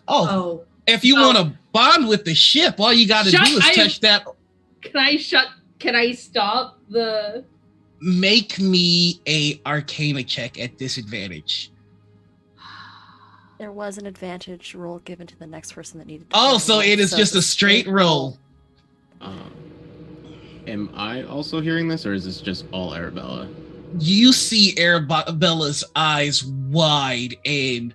Oh, if you want to bond with the ship, all you got to do is touch that. Can I stop the... Make me a Arcana check at disadvantage. There was an advantage roll given to the next person that needed to Oh, roll, so it is just a straight roll. Am I also hearing this, or is this just all Arabella? You see Arabella's eyes wide, and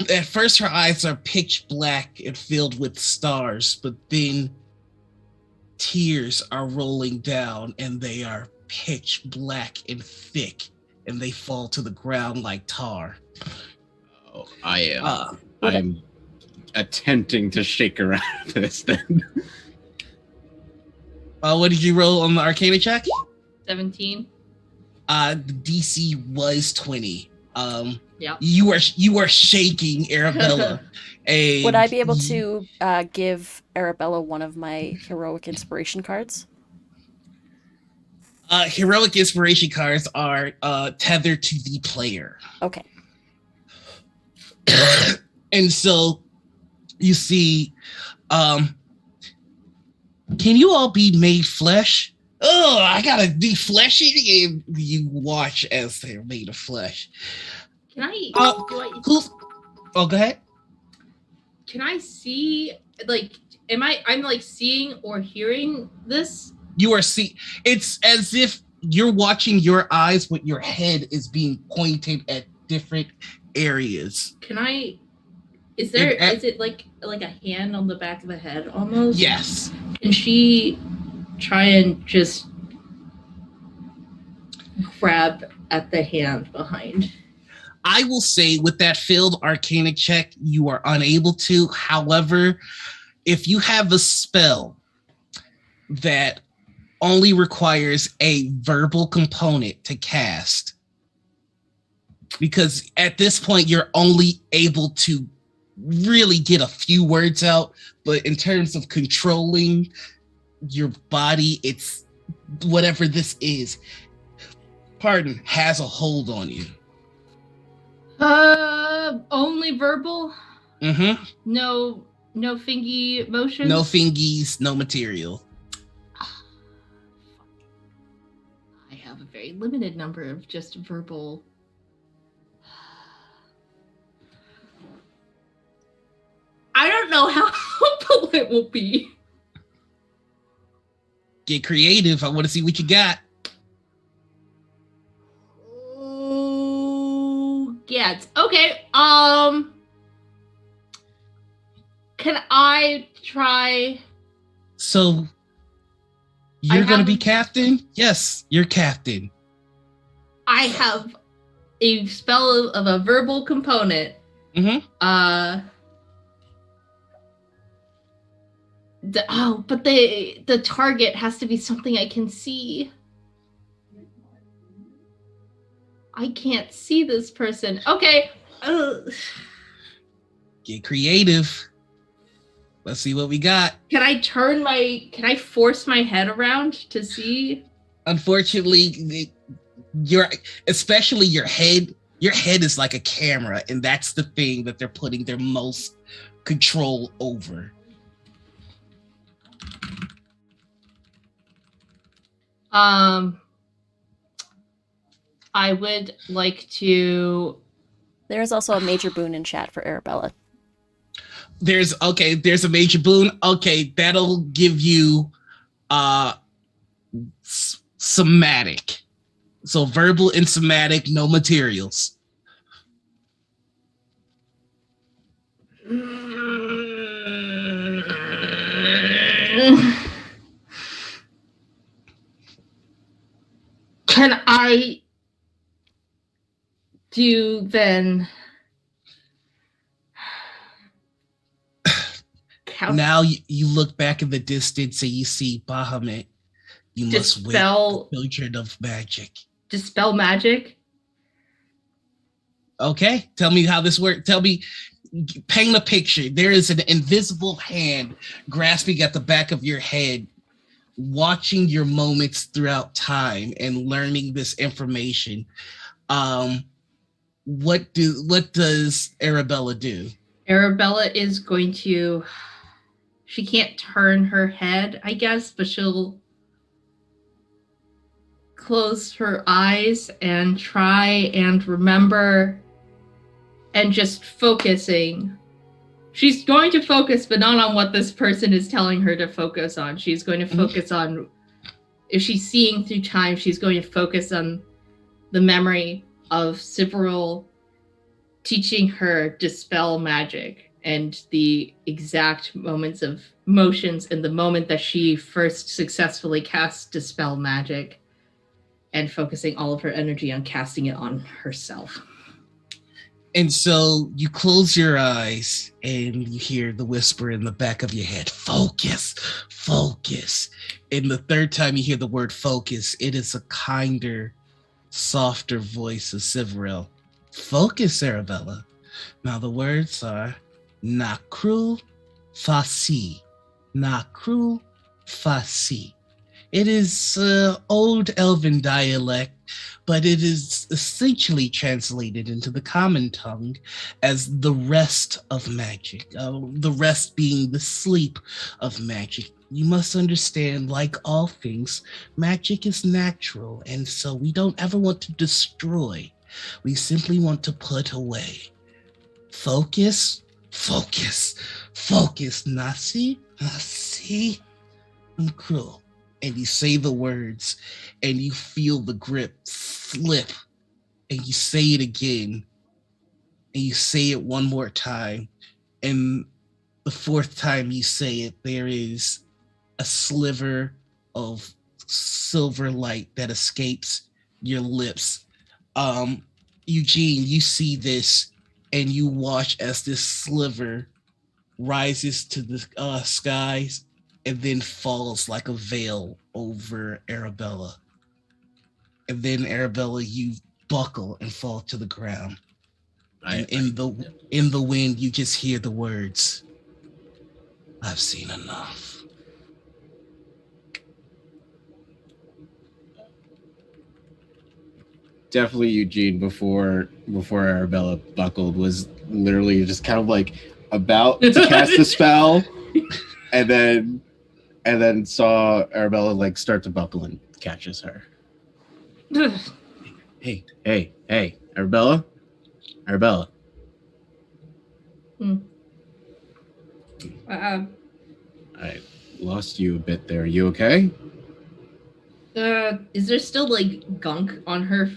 at first her eyes are pitch black and filled with stars, but then tears are rolling down and they are pitch black and thick, and they fall to the ground like tar. Oh, I'm attempting to shake her out of this then. What did you roll on the Arcana check? 17. The DC was 20. Yeah. You are shaking Arabella. Would I be able to give Arabella one of my heroic inspiration cards? Heroic inspiration cards are tethered to the player. Okay. And so you see, can you all be made flesh? Oh, I gotta be fleshy, and you watch as they're made of flesh. Can I? Go ahead. Can I see? Like, I'm like seeing or hearing this? You are it's as if you're watching your eyes, but your head is being pointed at different areas. Can I? Is it like a hand on the back of the head almost? Yes. Can she try and just grab at the hand behind? I will say with that failed arcanic check, you are unable to. However, if you have a spell that only requires a verbal component to cast, because at this point you're only able to really get a few words out, but in terms of controlling your body, it's whatever this is, has a hold on you. Only verbal? Mm-hmm. No fingy motions? No fingies, no material. I have a very limited number of just verbal. I don't know how helpful it will be. Get creative. I want to see what you got. Oh, yes. Okay. Can I try? So you're going to be captain? Yes, you're captain. I have a spell of a verbal component. Mm-hmm. But the target has to be something I can see. I can't see this person. Okay. Get creative. Let's see what we got. Can I force my head around to see? Unfortunately, especially your head is like a camera, and that's the thing that they're putting their most control over. I would like to. There's also a major boon in chat for Arabella. There's a major boon. Okay, that'll give you somatic. So verbal and somatic, no materials. Can I do then? Now you look back in the distance and you see Bahamut. You must wait the children of magic. Dispel magic? Okay, tell me how this works. Paint a picture. There is an invisible hand grasping at the back of your head, watching your moments throughout time and learning this information. What does Arabella do? Arabella is going to. She can't turn her head, I guess, but she'll close her eyes and try and remember and just focusing. She's going to focus, but not on what this person is telling her to focus on. She's going to focus on, if she's seeing through time, she's going to focus on the memory of Sivril teaching her dispel magic and the exact moments of motions in the moment that she first successfully cast dispel magic, and focusing all of her energy on casting it on herself. And so you close your eyes and you hear the whisper in the back of your head, focus, focus. And the third time you hear the word focus, it is a kinder, softer voice of Sivril. Focus, Arabella. Now the words are Nakru Fasi. Nakru Fasi. It is old Elven dialect, but it is essentially translated into the common tongue as the rest of magic, the rest being the sleep of magic. You must understand, like all things, magic is natural, and so we don't ever want to destroy. We simply want to put away. Focus, focus, focus. Nasi, nasi, and cruel. And you say the words, and you feel the grip slip, and you say it again, and you say it one more time, and the fourth time you say it, there is a sliver of silver light that escapes your lips. Eugene, you see this and you watch as this sliver rises to the skies and then falls like a veil over Arabella. And then Arabella, you buckle and fall to the ground. And in the wind, you just hear the words, "I've seen enough." Definitely Eugene before Arabella buckled was literally just kind of like about to cast a spell, and then saw Arabella like start to buckle and catches her. Hey, Arabella. I lost you a bit there. You okay? Is there still like gunk on her?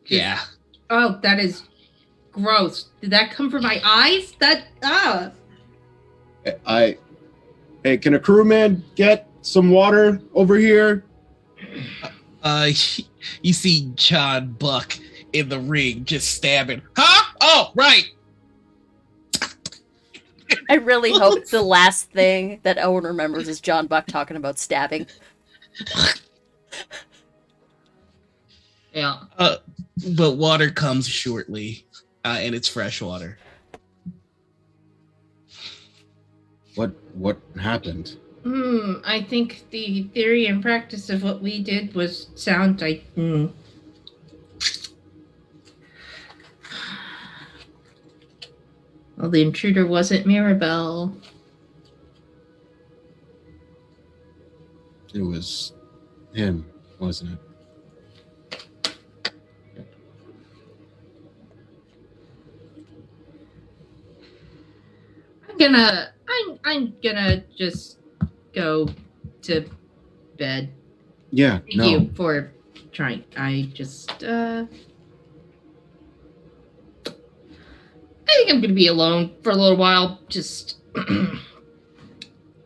Yeah. Oh, that is gross. Did that come from my eyes? Hey, can a crewman get some water over here? You see John Buck in the ring just stabbing. Huh? Oh, right. I really hope the last thing that Owen remembers is John Buck talking about stabbing. Yeah. But water comes shortly, and it's fresh water. What happened? I think the theory and practice of what we did was sound like. Well, the intruder wasn't Mirabelle. It was him, wasn't it? I'm gonna just go to bed. Yeah. Thank No. you for trying. I think I'm gonna be alone for a little while. Just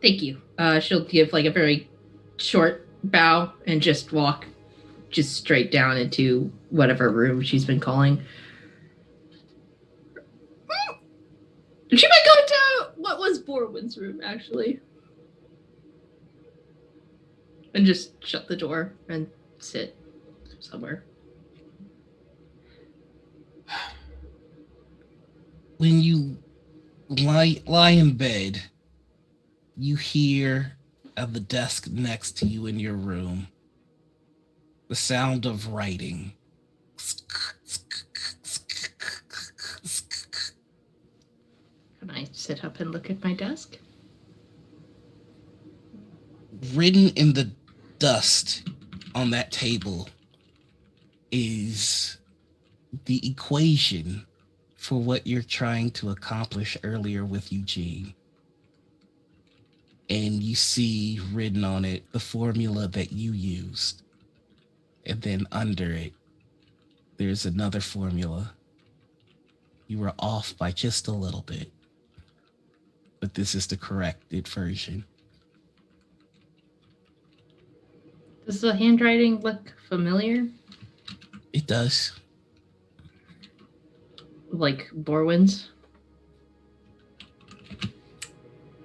thank you. She'll give like a very short bow and just walk just straight down into whatever room she's been calling. She might go to what was Borwin's room actually. And just shut the door and sit somewhere. When you lie in bed, you hear at the desk next to you in your room the sound of writing. Can I sit up and look at my desk? Written in the dust on that table is the equation for what you're trying to accomplish earlier with Eugene. And you see written on it the formula that you used. And then under it, there's another formula. You were off by just a little bit. But this is the corrected version. Does the handwriting look familiar? It does. Like Borwin's?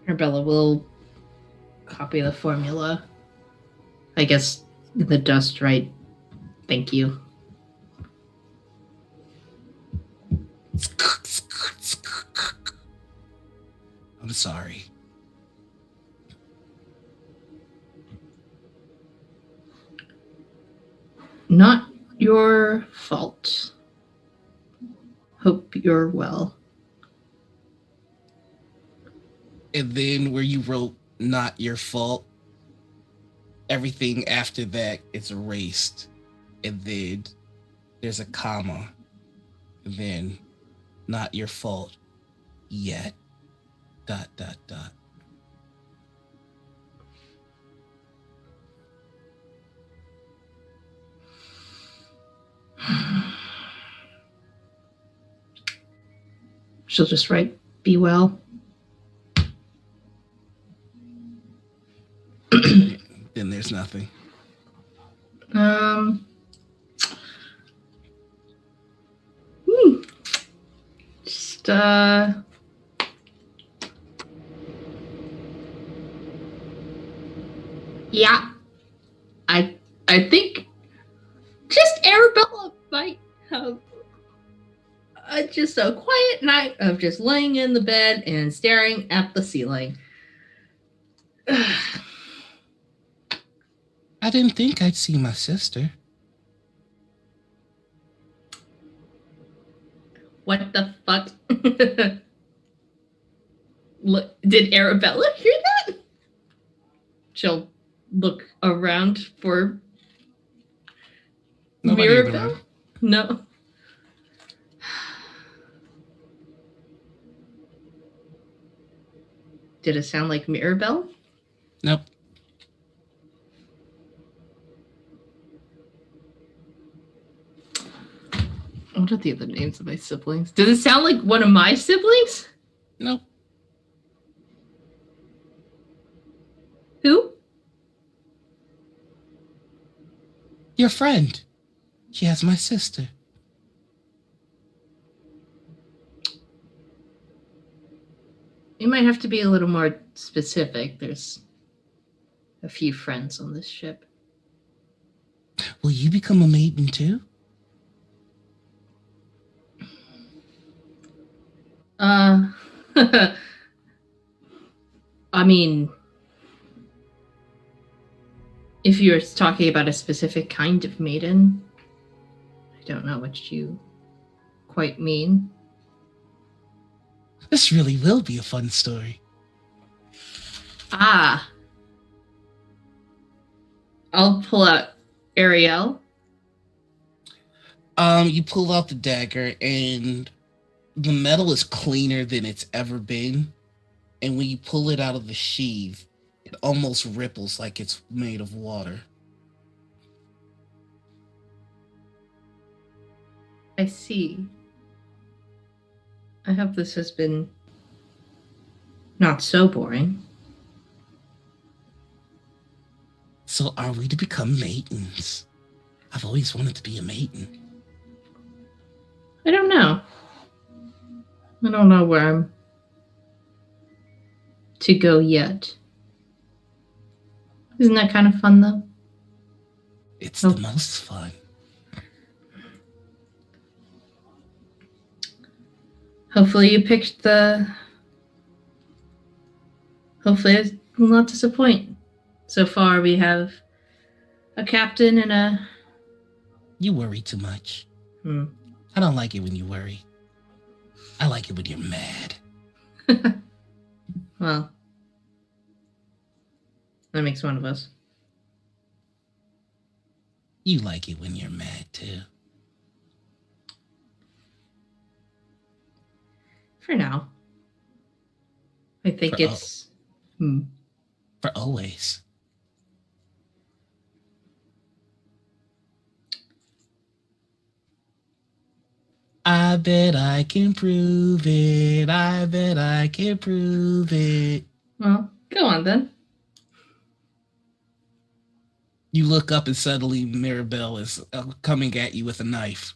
Arabella will copy the formula. I guess in the dust, right? Thank you. I'm sorry. Not your fault. Hope you're well. And then where you wrote "not your fault," everything after that is erased. And then there's a comma. And then "not your fault yet. ... She'll just write, be well. Then there's nothing. just yeah, I think just Arabella might have just a quiet night of just laying in the bed and staring at the ceiling. I didn't think I'd see my sister. What the fuck? Look, did Arabella hear that? She'll look around for Nobody Mirabelle? around. No. Did it sound like Mirabelle? Nope. What are the other names of my siblings? Does it sound like one of my siblings? Nope. Who? Your friend. She has my sister. You might have to be a little more specific. There's a few friends on this ship. Will you become a maiden too? I mean, if you're talking about a specific kind of maiden, I don't know what you quite mean. This really will be a fun story. Ah. I'll pull out Ariel. You pull out the dagger and the metal is cleaner than it's ever been. And when you pull it out of the sheath, it almost ripples like it's made of water. I see. I hope this has been not so boring. So are we to become maidens? I've always wanted to be a maiden. I don't know. I don't know where I'm to go yet. Isn't that kind of fun, though? It's the most fun. Hopefully you picked the... Hopefully I will not disappoint. So far we have a captain and a... You worry too much. Hmm. I don't like it when you worry. I like it when you're mad. Well, that makes one of us. You like it when you're mad too. For now. I think For it's... For always. I bet I can prove it. I bet I can prove it. Well, go on then. You look up and suddenly Mirabelle is coming at you with a knife.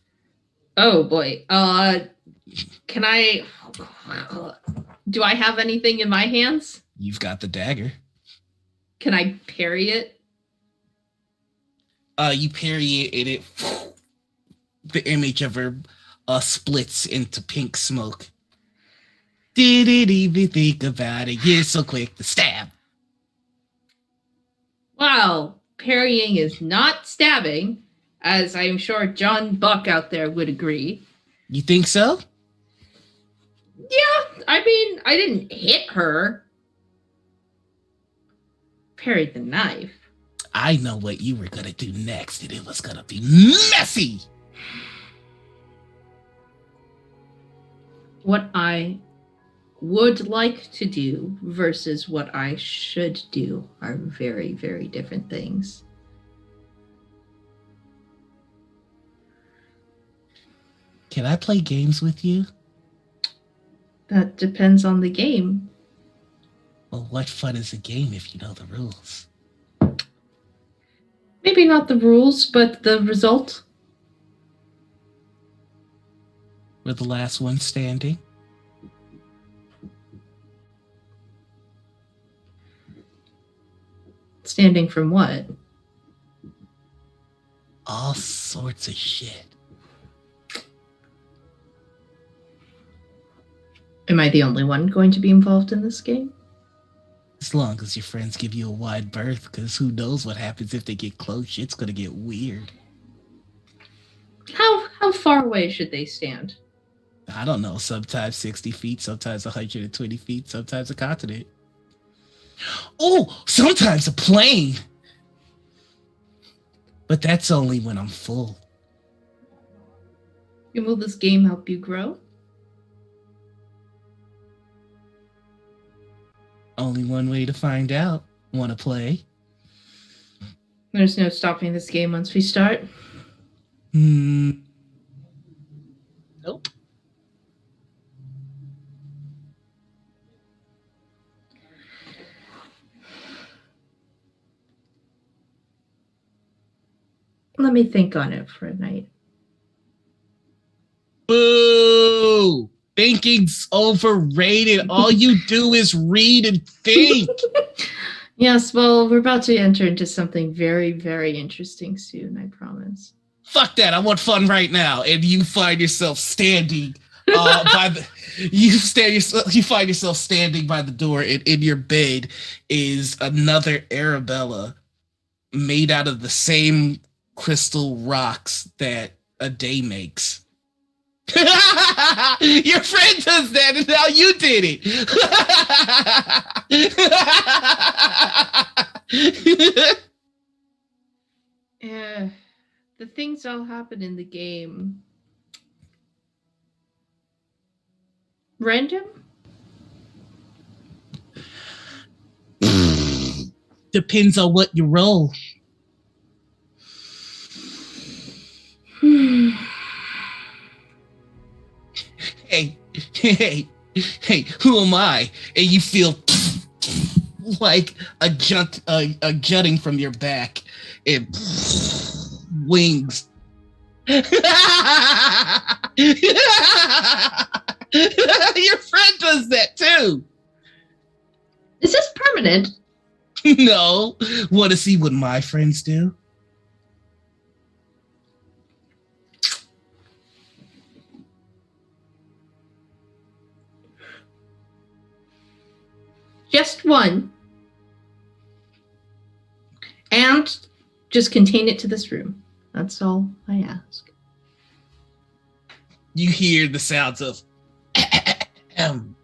Oh boy. Can I... Do I have anything in my hands? You've got the dagger. Can I parry it? You parry it and it... The image of her splits into pink smoke. Didn't even think about it. You're so quick to stab. Wow. Parrying is not stabbing, as I'm sure John Buck out there would agree. You think so? Yeah, I mean, I didn't hit her. Parried the knife. I know what you were gonna do next, and it was gonna be messy. What I would like to do versus what I should do are very, very different things. Can I play games with you? That depends on the game. Well, what fun is a game if you know the rules? Maybe not the rules, but the result. We're the last one standing. Standing from what? All sorts of shit. Am I the only one going to be involved in this game? As long as your friends give you a wide berth, because who knows what happens if they get close. Shit's gonna get weird. How far away should they stand? I don't know. Sometimes 60 feet, sometimes 120 feet, sometimes a continent. Oh, sometimes a plane. But that's only when I'm full. And will this game help you grow? Only one way to find out. Want to play? There's no stopping this game once we start. Nope. Let me think on it for a night. Boo! Thinking's overrated. All you do is read and think. Yes, well, we're about to enter into something very, very interesting soon, I promise. Fuck that. I want fun right now. And you find yourself standing by the you find yourself standing by the door, and in your bed is another Arabella made out of the same crystal rocks that a day makes. Your friend does that, and now you did it. Yeah, the things all happen in the game. Random? Depends on what you roll. Hey, who am I? And you feel like a jutting from your back. It wings. Your friend does that too. Is this permanent? No. Want to see what my friends do? Just one. And just contain it to this room. That's all I ask. You hear the sounds of and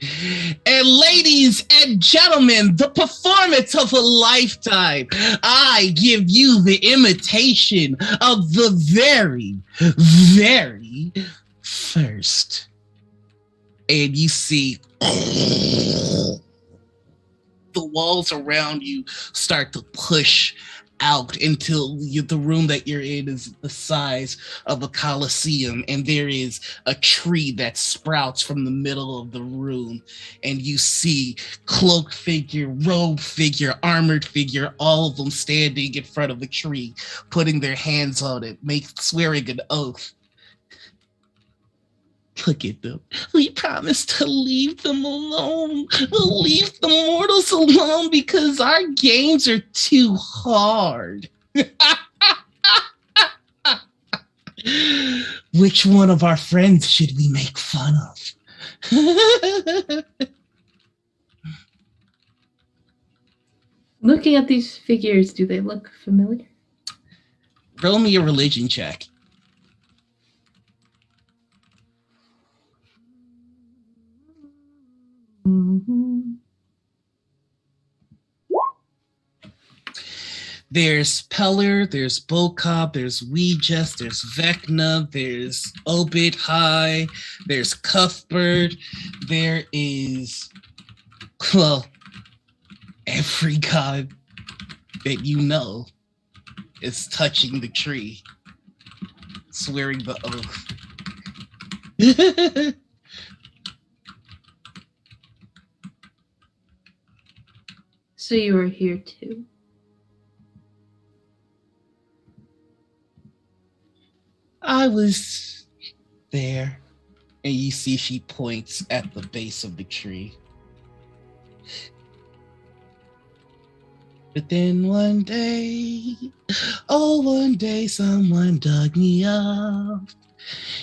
ladies and gentlemen, the performance of a lifetime. I give you the imitation of the very, very first. And you see the walls around you start to push out until the room that you're in is the size of a coliseum, and there is a tree that sprouts from the middle of the room, and you see cloaked figure, robed figure, armored figure, all of them standing in front of the tree, putting their hands on it, swearing an oath. Look at them. We promised to leave them alone. We'll leave the mortals alone because our games are too hard. Which one of our friends should we make fun of? Looking at these figures, do they look familiar? Roll me a religion check. Mm-hmm. There's Peller, there's Bokob, there's Weejust, there's Vecna, there's Obit High, there's Cuthbert, there is, well, every god that you know is touching the tree, swearing the oath. So you were here too? I was there, and you see she points at the base of the tree. But then one day, oh, one day someone dug me up.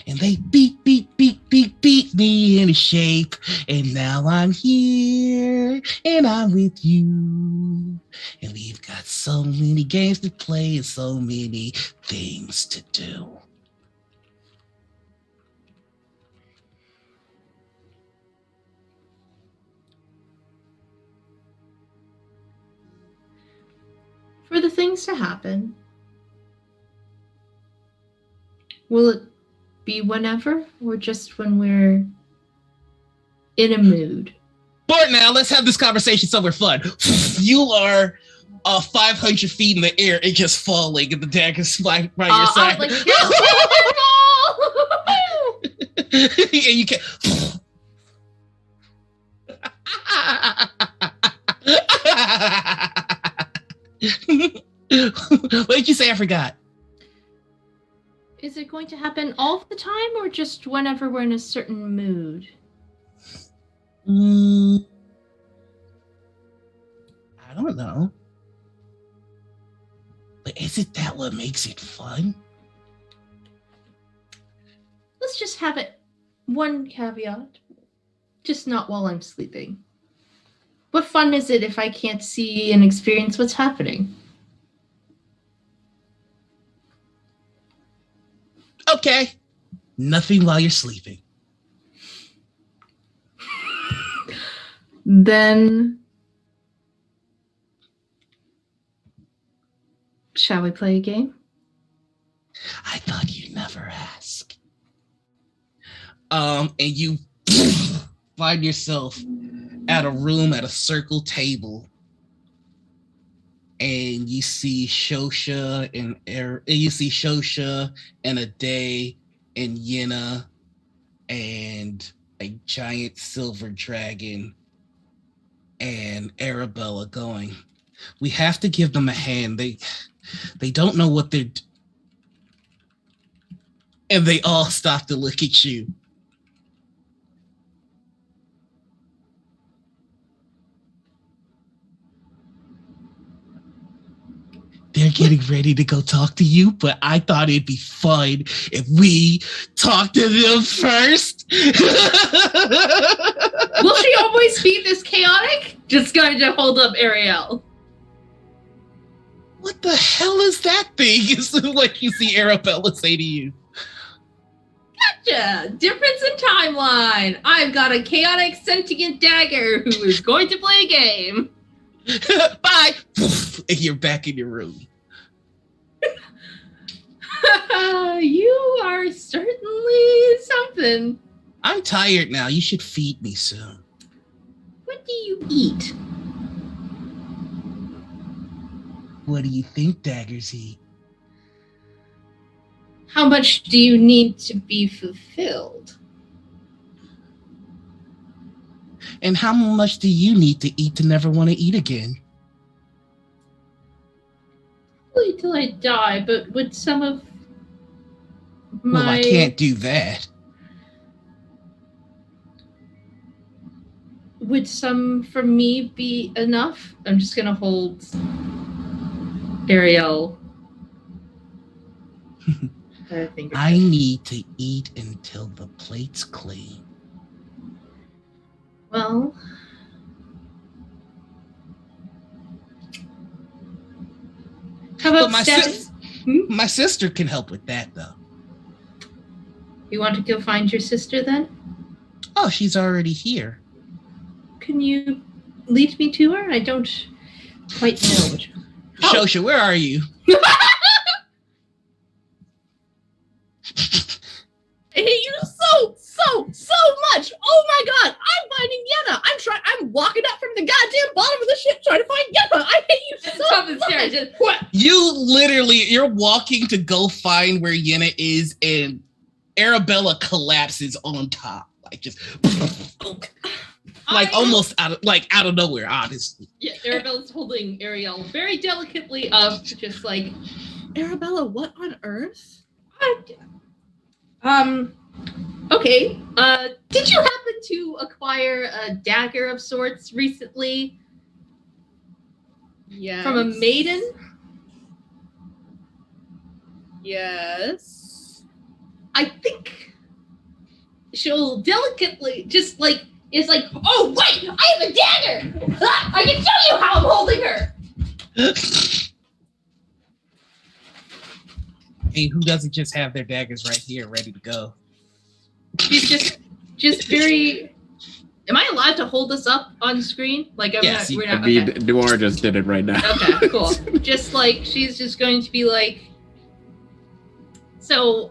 And they beat me into shape. And now I'm here and I'm with you. And we've got so many games to play and so many things to do. For the things to happen, will it be whenever or just when we're in a mood? Bart, now let's have this conversation somewhere fun. You are 500 feet in the air and just falling, and the dagger's flying by your side. Like, and you can't. What did you say? I forgot. Is it going to happen all the time or just whenever we're in a certain mood? I don't know. But isn't that what makes it fun? Let's just have it. One caveat. Just not while I'm sleeping. What fun is it if I can't see and experience what's happening? Okay. Nothing while you're sleeping. Then, shall we play a game? I thought you'd never ask. And you find yourself at a room at a circle table, and you see Shosha and Ade and Yenna and a giant silver dragon and Arabella going, we have to give them a hand. They don't know what they're and they all stop to look at you. They're getting ready to go talk to you, but I thought it'd be fun if we talk to them first. Will she always be this chaotic? Just going to hold up Ariel. What the hell is that thing? Is what you see Arabella say to you. Gotcha! Difference in timeline. I've got a chaotic sentient dagger who is going to play a game. Bye! And you're back in your room. You are certainly something. I'm tired now. You should feed me soon. What do you eat? What do you think daggers eat? How much do you need to be fulfilled? And how much do you need to eat to never want to eat again? Wait till I die, but would some of my... Well, I can't do that. Would some from me be enough? I'm just gonna hold Ariel. I need to eat until the plate's clean. Well, how about my sister can help with that, though. You want to go find your sister then? Oh, she's already here. Can you lead me to her? I don't quite know. Shosha, where are you? I hate you so much. Oh my god, I'm finding Yenna. I'm walking up from the goddamn bottom of the ship trying to find Yenna. I hate you so much. What? You're walking to go find where Yenna is, and Arabella collapses on top, like just like almost out of nowhere, honestly. Yeah, Arabella's holding Ariel very delicately up, just like, Arabella, what on earth? Okay. Did you happen to acquire a dagger of sorts recently? Yes. From a maiden? Yes. I think she'll delicately just like, it's like, oh wait, I have a dagger! Ah, I can show you how I'm holding her! Hey, who doesn't just have their daggers right here, ready to go? She's just very. Am I allowed to hold this up on screen? Like, Yes, we're I not. mean, Okay. Noir just did it right now. Okay, cool. Just like she's just going to be like. So,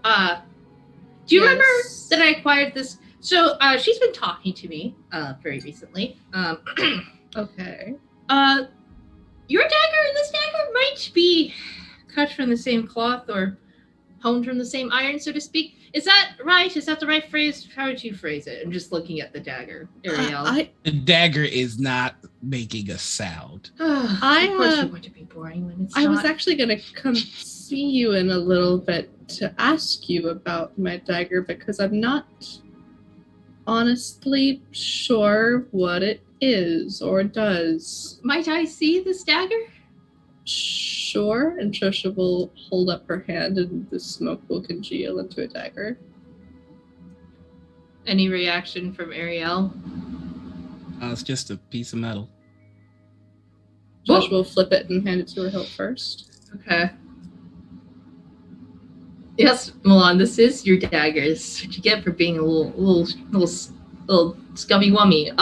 do you remember that I acquired this? So, she's been talking to me, very recently. Okay. Your dagger and this dagger might be cut from the same cloth or honed from the same iron, so to speak. Is that right? Is that the right phrase? How would you phrase it? I'm just looking at the dagger, Ariel. The dagger is not making a sound. Of course you want to be boring when it's I not. was actually going to come see you in a little bit to ask you about my dagger because I'm not honestly sure what it is or does. Might I see this dagger? Sure. And Shosha will hold up her hand and the smoke will congeal into a dagger. Any reaction from Ariel? It's just a piece of metal. Josh will flip it and hand it to her hilt first. Okay. Yes, Milan, this is your dagger. This is what you get for being a little scummy wummy.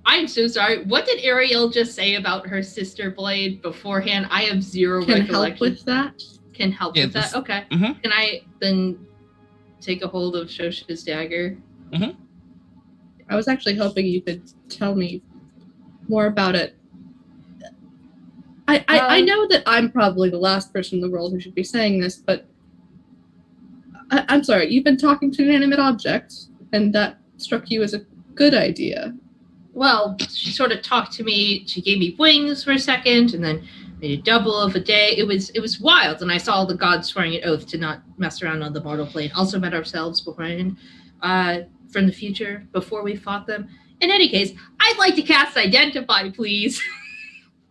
I'm so sorry. What did Ariel just say about her sister blade beforehand? I have zero Can recollection. help with that? Can help with that? Okay. Mhm. Can I then take a hold of Shosha's dagger? I was actually hoping you could tell me more about it. I know that I'm probably the last person in the world who should be saying this, but I'm sorry, you've been talking to inanimate objects, and that struck you as a good idea. Well, she sort of talked to me. She gave me wings for a second, and then made a double of a day. It was wild, and I saw the gods swearing an oath to not mess around on the mortal plane. Also met ourselves beforehand, from the future before we fought them. In any case, I'd like to cast Identify, please.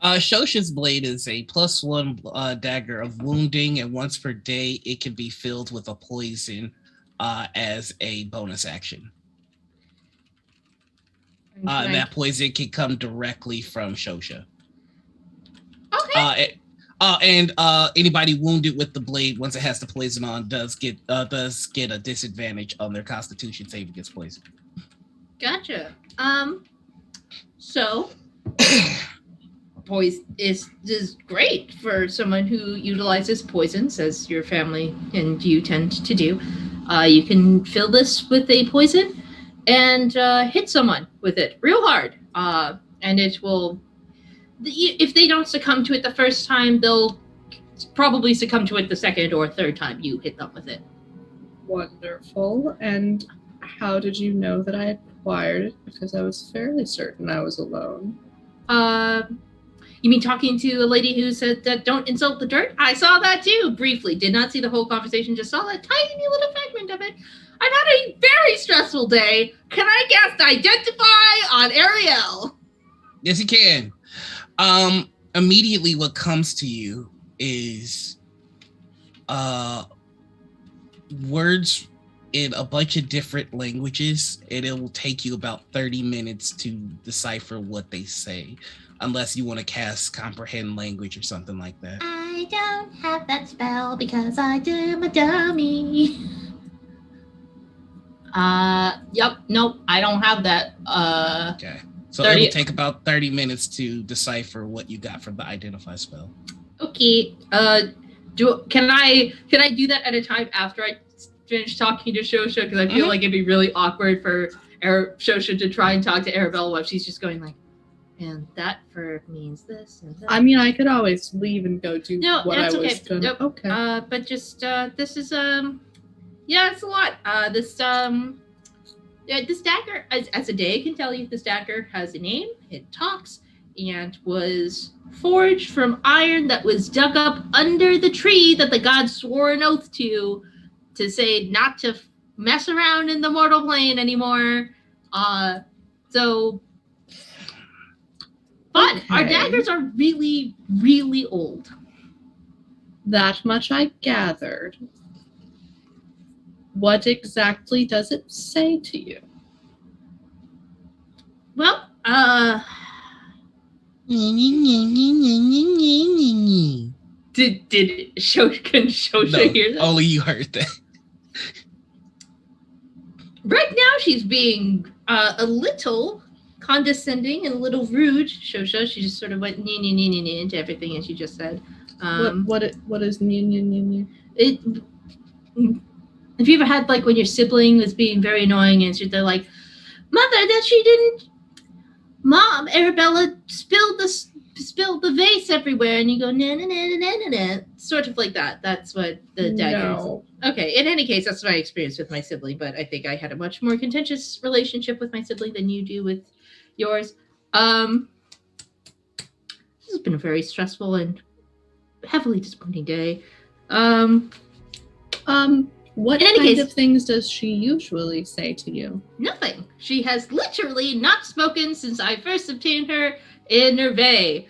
Shosha's blade is a +1 dagger of wounding, and once per day it can be filled with a poison as a bonus action. That poison can come directly from Shosha. Okay. And anybody wounded with the blade, once it has the poison on, does get a disadvantage on their Constitution save against poison. Gotcha. So poison is great for someone who utilizes poisons, as your family and you tend to do. You can fill this with a poison and hit someone with it real hard, and it will. If they don't succumb to it the first time, they'll probably succumb to it the second or third time you hit them with it. Wonderful. And how did you know that I acquired it? Because I was fairly certain I was alone. You mean talking to a lady who said that don't insult the dirt? I saw that too, briefly. Did not see the whole conversation, just saw that tiny little fragment of it. I've had a very stressful day. Can I cast Identify on Ariel? Yes, you can. Immediately what comes to you is words in a bunch of different languages, and it will take you about 30 minutes to decipher what they say, unless you want to cast Comprehend Language or something like that. I don't have that spell because I do a dummy. Yep, nope, I don't have that. Okay. So 30 it'll take about 30 minutes to decipher what you got from the Identify spell. Okay. Can I do that at a time after I finish talking to Shosha? Because I feel like it'd be really awkward for Shosha to try and talk to Arabella while she's just going like, and that verb means this and that. I mean, I could always leave and go do what I was okay. gonna. Nope. Okay. But just this is yeah, it's a lot. This dagger, as a day can tell you, this dagger has a name. It talks and was forged from iron that was dug up under the tree that the gods swore an oath to say not to mess around in the mortal plane anymore. So fun. Our Okay. daggers are really, really old. That much I gathered. What exactly does it say to you? Well, did Shosha hear that? only you heard that. Right now she's being a little condescending and a little rude. Shosha, she just sort of went into everything as you just said. What is new? It, have you ever had like when your sibling was being very annoying and they're like, "Mother, that she didn't. Mom, Arabella spilled the vase everywhere," and you go na, sort of like that. That's what the dagger is. No. Okay, in any case, that's my experience with my sibling, but I think I had a much more contentious relationship with my sibling than you do with yours. This has been a very stressful and heavily disappointing day. What In any kind case- of things does she usually say to you? Nothing. She has literally not spoken since I first obtained her in Nervay.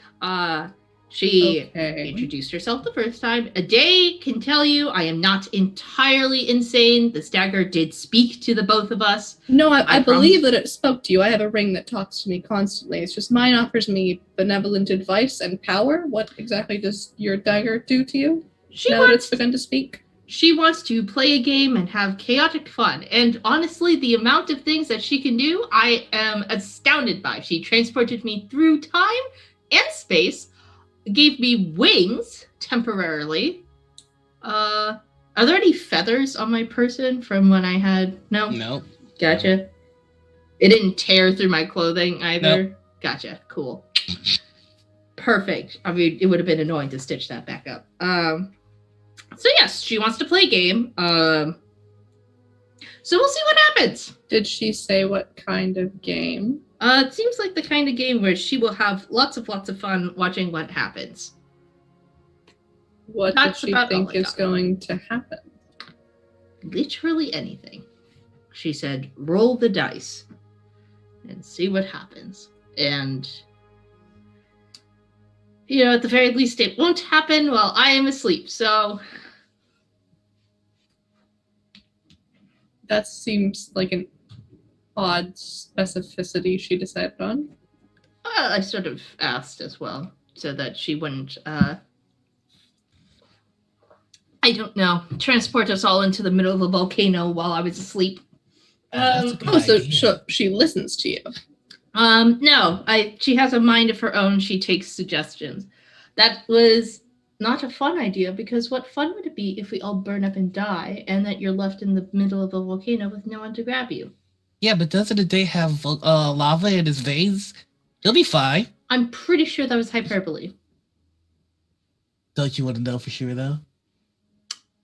She Okay. introduced herself the first time. A day can tell you I am not entirely insane. The dagger did speak to the both of us. No, I I believe promise. that it spoke to you. I have a ring that talks to me constantly. It's just mine offers me benevolent advice and power. What exactly does your dagger do to you? She now that wants it's begun to speak? She wants to play a game and have chaotic fun. And honestly, the amount of things that she can do, I am astounded by. She transported me through time and space, gave me wings temporarily. Are there any feathers on my person from when I had... No? Nope. Gotcha. It didn't tear through my clothing either? Nope. Gotcha. Cool. Perfect. I mean, it would have been annoying to stitch that back up. So yes, she wants to play a game. So we'll see what happens. Did she say what kind of game? It seems like the kind of game where she will have lots of fun watching what happens. What That's does she about all think I is got. going to happen? Literally anything. She said, roll the dice and see what happens. And, at the very least, it won't happen while I am asleep. So That seems like an odd specificity she decided on. I sort of asked as well, so that she wouldn't, I don't know, transport us all into the middle of a volcano while I was asleep. That's a good Oh, so idea. she listens to you. No, she has a mind of her own. She takes suggestions. That was not a fun idea, because what fun would it be if we all burn up and die and that you're left in the middle of a volcano with no one to grab you? Yeah, but doesn't the day have lava in his veins? He'll be fine. I'm pretty sure that was hyperbole. Don't you want to know for sure, though?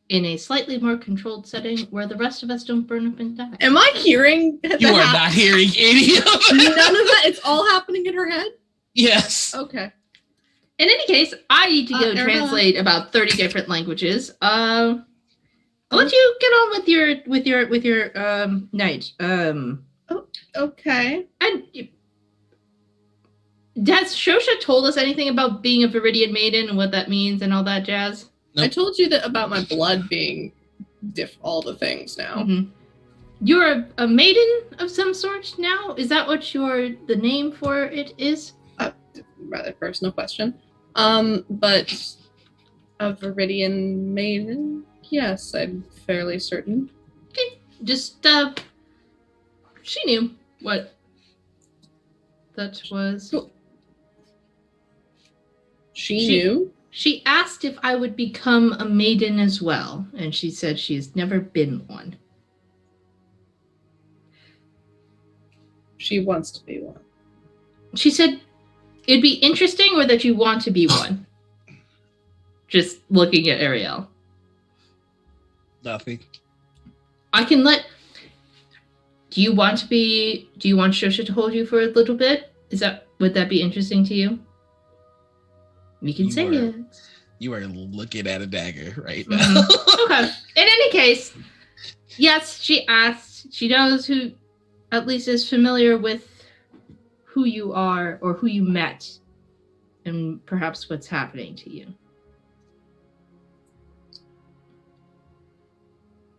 In a slightly more controlled setting where the rest of us don't burn up and die. Am I hearing You are not hearing any of it. None of that? It's all happening in her head? Yes. Okay. In any case, I need to go Arabella. translate about 30 different languages. I'll let you get on with your night. Okay. And has Shosha told us anything about being a Viridian maiden and what that means and all that jazz? I Nope. told you that about my blood being all the things now. Mhm. You're a maiden of some sort now? Is that what the name for it is? Rather personal question. But a Viridian maiden? Yes, I'm fairly certain. Just, she knew what that was. She She- knew? She asked if I would become a maiden as well, and she said she's never been one. She wants to be one. She said it'd be interesting, or that you want to be one. Just looking at Ariel. Nothing. I can let. Do you want Shosha to hold you for a little bit? Would that be interesting to you? We can You say are- it. You are looking at a dagger right Mhm. now. Okay. In any case, yes, she asked. She knows who, at least is familiar with who you are or who you met and perhaps what's happening to you.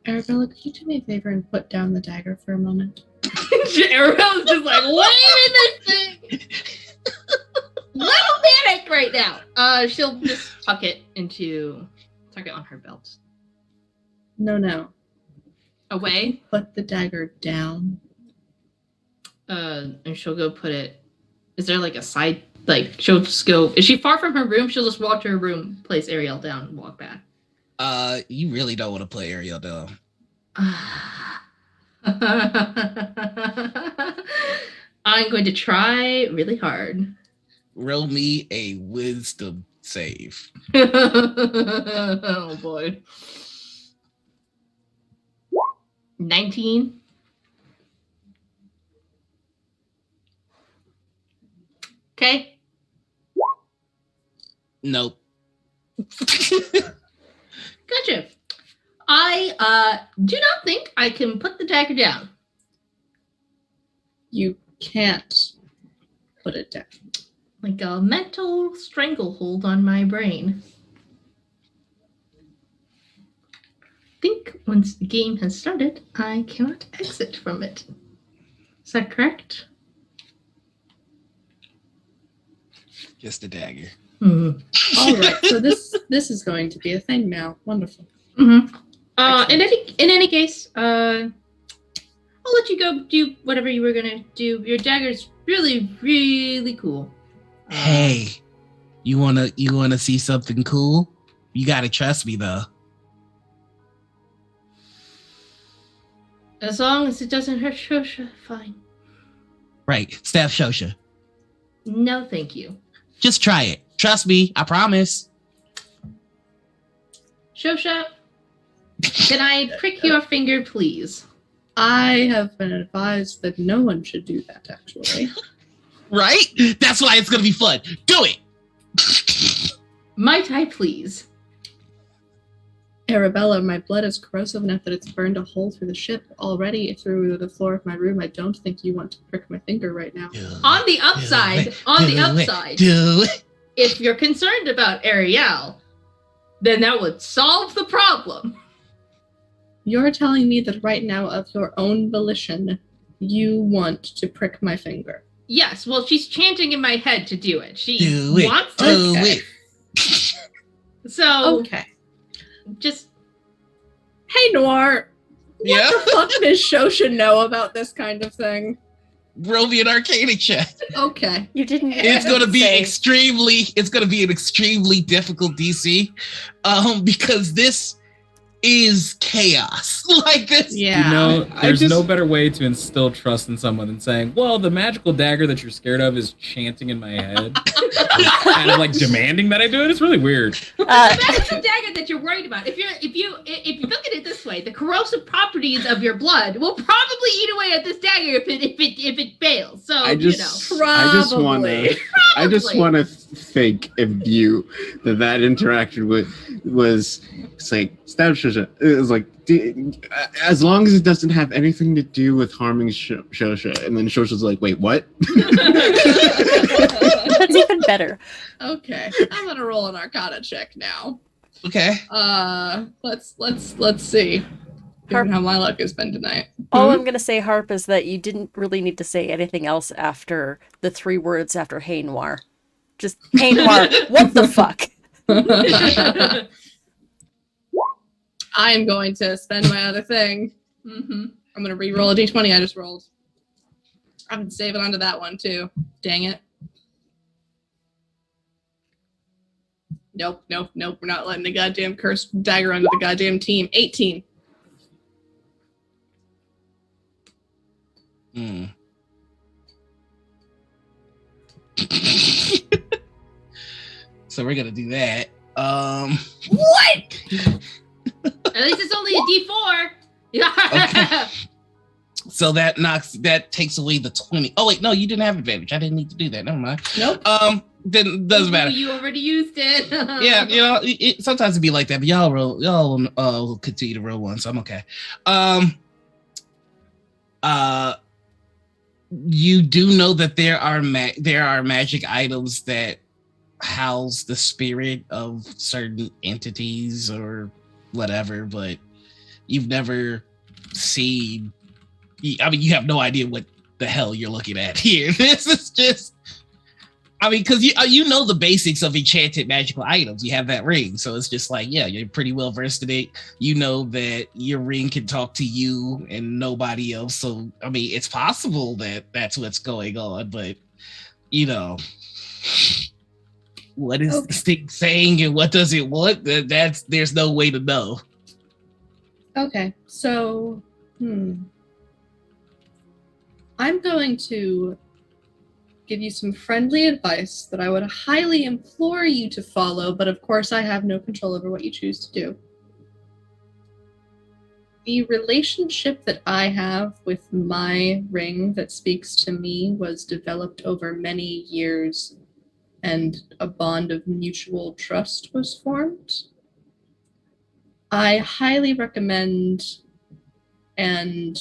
Arabella, could you do me a favor and put down the dagger for a moment? Arabella's just like, what is this thing? Little panic right now. She'll just tuck it on her belt. No. Away. Put the dagger down. And she'll go put it. Is there like a side? Like she'll just go. Is she far from her room? She'll just walk to her room, place Ariel down, and walk back. You really don't want to play Ariel down. I'm going to try really hard. Roll me a wisdom save. Oh boy. 19. Okay. Nope. Gotcha. I do not think I can put the dagger down. You can't put it down. Like a mental stranglehold on my brain. I think once the game has started, I cannot exit from it. Is that correct? Just a dagger. Mm-hmm. All right, so this is going to be a thing now. Wonderful. Mm-hmm. In any case, I'll let you go do whatever you were gonna do. Your dagger's really, really cool. Hey, you wanna see something cool? You gotta trust me though. As long as it doesn't hurt Shosha, fine. Right, stab Shosha. No, thank you. Just try it. Trust me, I promise. Shosha, can I prick your finger, please? I have been advised that no one should do that, actually. Right? That's why it's gonna be fun. Do it! Might I please? Arabella, my blood is corrosive enough that it's burned a hole through the ship already through the floor of my room. I don't think you want to prick my finger right now. On the upside, do it. If you're concerned about Ariel, then that would solve the problem. You're telling me that right now, of your own volition, you want to prick my finger. Yes, well, she's chanting in my head to do it. She Do it. wants to. Do Okay. it. So, Okay. just Hey, Noir. Yeah? What the fuck does Shosha know about this kind of thing? Roll me an Arcana check. Okay. You didn't. It's gonna be say. it's gonna be an extremely difficult DC. Because this is chaos. Like this. Yeah. You know, I there's just- no better way to instill trust in someone than saying, well, the magical dagger that you're scared of is chanting in my head. Kind of like demanding that I do it. It's really weird. the magical dagger that you're worried about. If you look at it this way, the corrosive properties of your blood will probably eat away at this dagger if it fails. So I just Probably. I just want to think and view that interaction was it's like stab Shosha. It was like as long as it doesn't have anything to do with harming Shosha, and then Shosha's like, wait, what? That's even better. Okay. I'm gonna roll an Arcana check now. Okay. Let's see. Given how my luck has been tonight. All I'm gonna say, Harp, is that you didn't really need to say anything else after the 3 words after Hey Noir. Just Hey Noir. What the fuck? I am going to spend my other thing. Mm-hmm. I'm gonna re-roll a d20 I just rolled. I'm gonna save it onto that one too. Dang it. Nope. We're not letting the goddamn cursed dagger onto the goddamn team. 18. Hmm. So we're gonna do that. What? At least it's only a D4. Okay. So that takes away the 20. Oh wait, no, you didn't have advantage. I didn't need to do that. Never mind. Nope. Then doesn't matter. You already used it. Yeah, you know, sometimes it'd be like that, but y'all will continue to roll one, so I'm okay. You do know that there are magic items that house the spirit of certain entities or whatever, but you've never seen. I mean, you have no idea what the hell you're looking at here. This is just. I mean, because you know the basics of enchanted magical items. You have that ring, so it's just like, yeah, you're pretty well versed in it. You know that your ring can talk to you and nobody else. So, I mean, it's possible that that's what's going on, but you know, what is this thing saying and what does it want? There's no way to know. Okay, so, I'm going to give you some friendly advice that I would highly implore you to follow, but of course I have no control over what you choose to do. The relationship that I have with my ring that speaks to me was developed over many years, and a bond of mutual trust was formed. I highly recommend and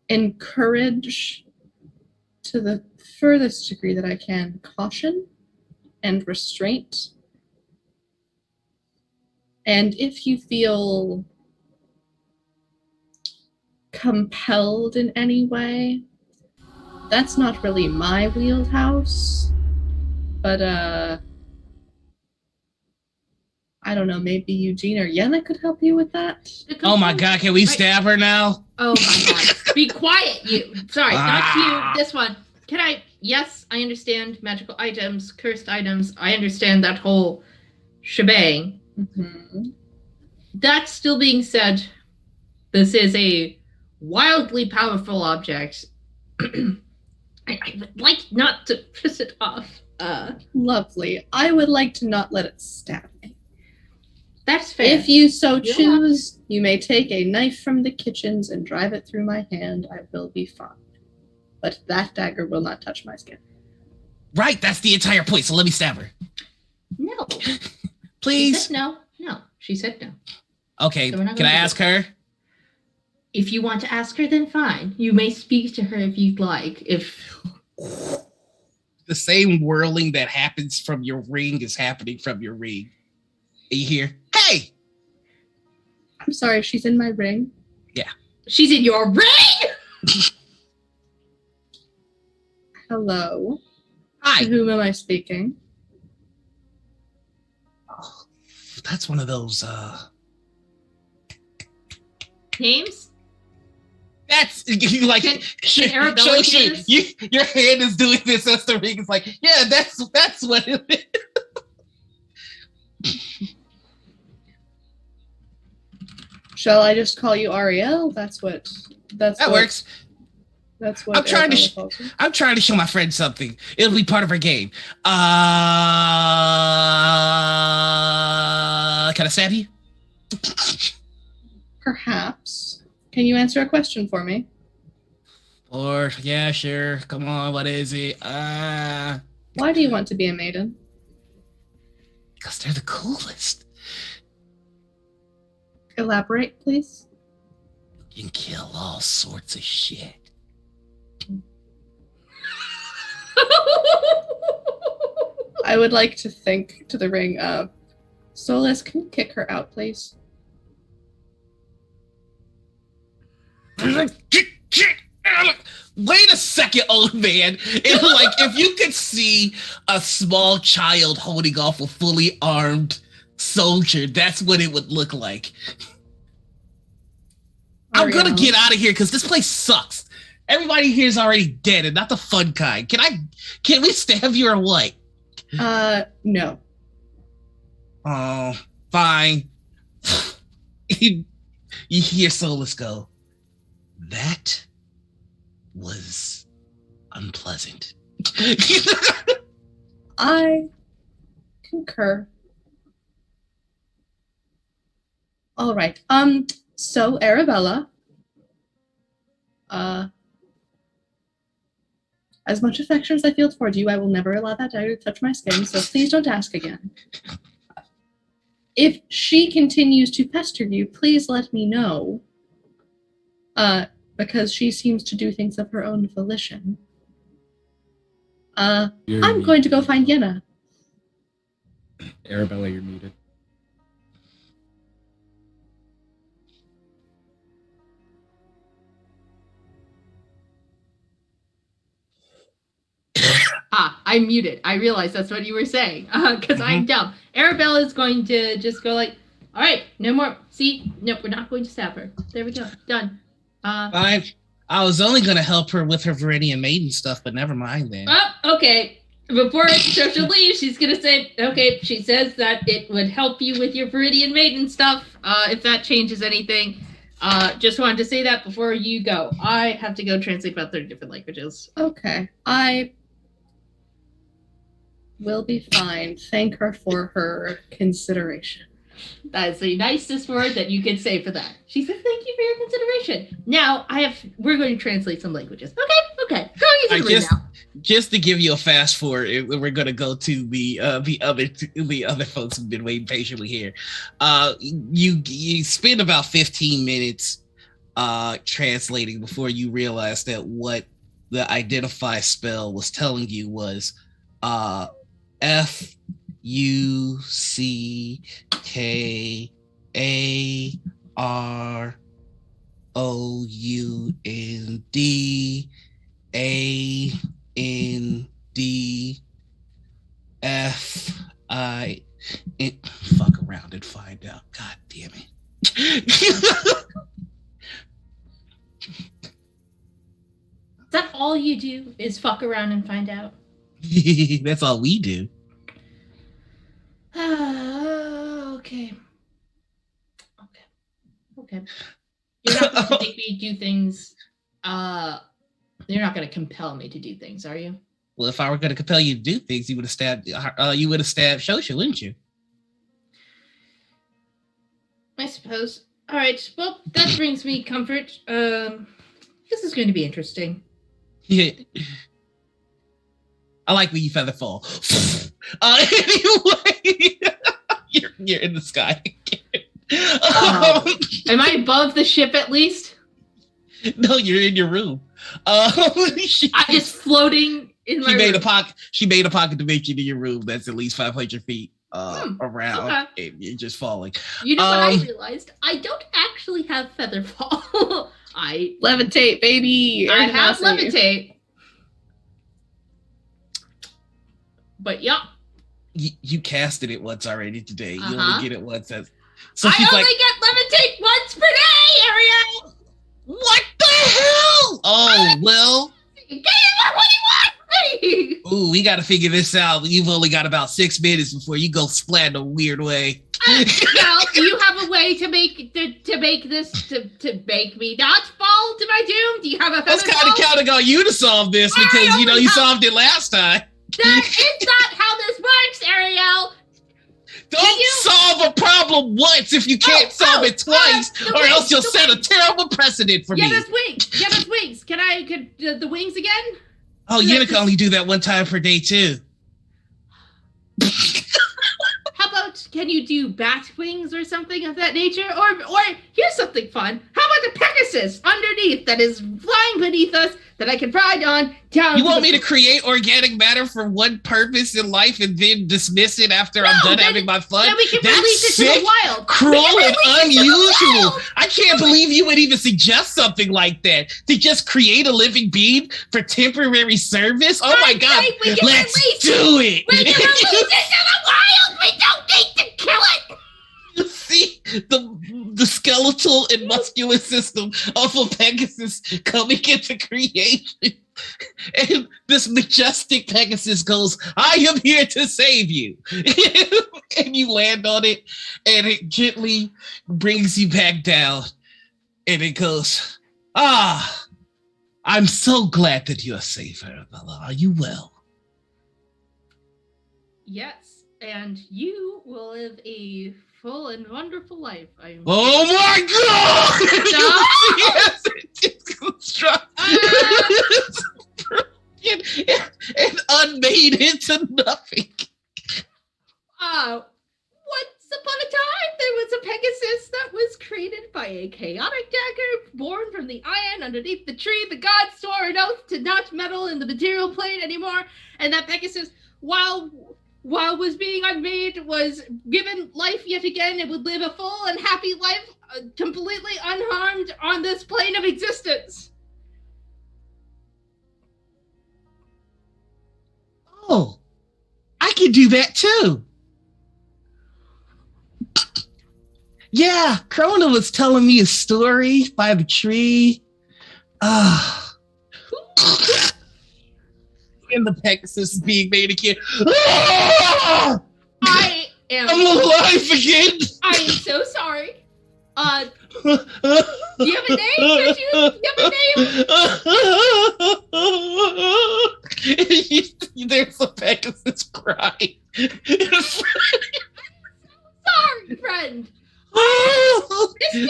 encourage, to the furthest degree that I can, caution and restraint. And if you feel compelled in any way, that's not really my wheelhouse, but I don't know, maybe Eugene or Yenna could help you with that. Oh my god, can we stab her now? Oh my god. Be quiet, you. Sorry, not you. This one. Can I? Yes, I understand magical items, cursed items. I understand that whole shebang. Mm-hmm. That still being said, this is a wildly powerful object. I would like not to piss it off. Lovely. I would like to not let it stab me. That's fair. If you so choose, you may take a knife from the kitchens and drive it through my hand. I will be fine. But that dagger will not touch my skin. Right, that's the entire point. So let me stab her. No. Please. She said no. No. She said no. Okay, So can I ask her? If you want to ask her, then fine. You may speak to her if you'd like. If the same whirling that happens from your ring is happening from your ring. Are you hear? Hey! I'm sorry, she's in my ring. Yeah. She's in your ring! Hello. Hi. To whom am I speaking? Oh, that's one of those, Names? That's you like can Arabella do this? Your hand is doing this as the ring is like, yeah, that's what it is. Shall I just call you Ariel? That works. That's what I'm trying to show my friend something. It'll be part of her game. Can I stab you? Perhaps. Can you answer a question for me? Or yeah, sure. Come on, what is it? Why do you want to be a maiden? Because they're the coolest. Elaborate, please. You can kill all sorts of shit. I would like to think to the ring of Solus, can you kick her out, please? Wait a second, old man. If you could see a small child holding off a fully armed soldier, that's what it would look like. I'm gonna get out of here because this place sucks. Everybody here is already dead and not the fun kind. Can we stab you or what? No. Oh, fine. You hear Solus go, that was unpleasant. I concur. All right. So Arabella, as much affection as I feel towards you, I will never allow that dagger to touch my skin, so please don't ask again. If she continues to pester you, please let me know. But because she seems to do things of her own volition. You're I'm going to go muted. find Yenna. Arabella, you're muted. I'm muted. I realized that's what you were saying because I'm dumb. Arabella is going to just go like, all right, no more. See, nope, we're not going to stab her. There we go. Done. I was only gonna help her with her Viridian Maiden stuff, but never mind then. Oh, okay. Before she'll leave, she's gonna say, okay, she says that it would help you with your Viridian Maiden stuff, if that changes anything. Just wanted to say that before you go. I have to go translate about 30 different languages. Okay, I will be fine. Thank her for her consideration. That's the nicest word that you can say for that. She said, thank you for your consideration. Now, we're going to translate some languages. Okay. Going into the room now. Just to give you a fast forward, we're gonna go to the other folks who've been waiting patiently here. You spend about 15 minutes translating before you realize that what the identify spell was telling you was FUCKAROUNDFIN. Fuck around and find out. God damn it. Is that all you do is fuck around and find out? That's all we do. Okay. You're not going to make me do things. You're not going to compel me to do things, are you? Well, if I were going to compel you to do things, you would have stabbed. You would have stabbed Shosha, wouldn't you? I suppose. All right. Well, that brings me comfort. This is going to be interesting. Yeah. I like when you feather fall. Anyway, you're in the sky. Am I above the ship at least? No, you're in your room. I'm just floating in my room. She made a pocket dimension in your room that's at least 500 feet around, okay. and you're just falling. You know what I realized? I don't actually have feather fall. I Levitate, baby. I have levitate. But yeah. You casted it once already today. You Uh-huh. only get it once. So I she's only like, get levitate once per day, Ariel! what the hell? Oh, well. Get it what you want from me! Ooh, we got to figure this out. You've only got about 6 minutes before you go splat in a weird way. Well, you have a way to make me not fall to my doom? Do you have a I was feather kind of fall? counting on you to solve this because, you solved it last time. That is not how this works, Ariel! Don't solve a problem once if you can't solve it twice, or else you'll set a terrible precedent for me. Yenna's wings. Can the wings again? Oh, Yenna can only do that one time per day, too. How about, can you do bat wings or something of that nature? Or here's something fun. How about a Pegasus underneath that is flying beneath us that I can ride on down? You want me to create organic matter for one purpose in life and then dismiss it after I'm done having my fun? Then we can That's release it sick, to the wild. cruel, and unusual. I can't Oh believe you would even suggest something like that. To just create a living being for temporary service? Oh my God. Let's do it. We can release it to the wild. We don't need to kill it. You see the skeletal and muscular system of a Pegasus coming into creation. And this majestic Pegasus goes, I am here to save you. And you land on it, and it gently brings you back down. And it goes, I'm so glad that you're safe, Arabella. Are you well? Yes, and you will live a full and wonderful life. Oh my God! Yes, it's constructed and unmade into nothing. Once upon a time, there was a Pegasus that was created by by a chaotic dagger born from the iron underneath the tree. The gods swore an oath to not meddle in the material plane anymore, and that Pegasus, while was being unmade, was given life yet again and would live a full and happy life, completely unharmed on this plane of existence. Oh, I can do that too. Yeah, Krona was telling me a story by the tree. And the Pegasus is being made again. I'm alive again. I am so sorry. Do you have a name? Do you have a name? There's a Pegasus crying. Sorry, friend. Mr.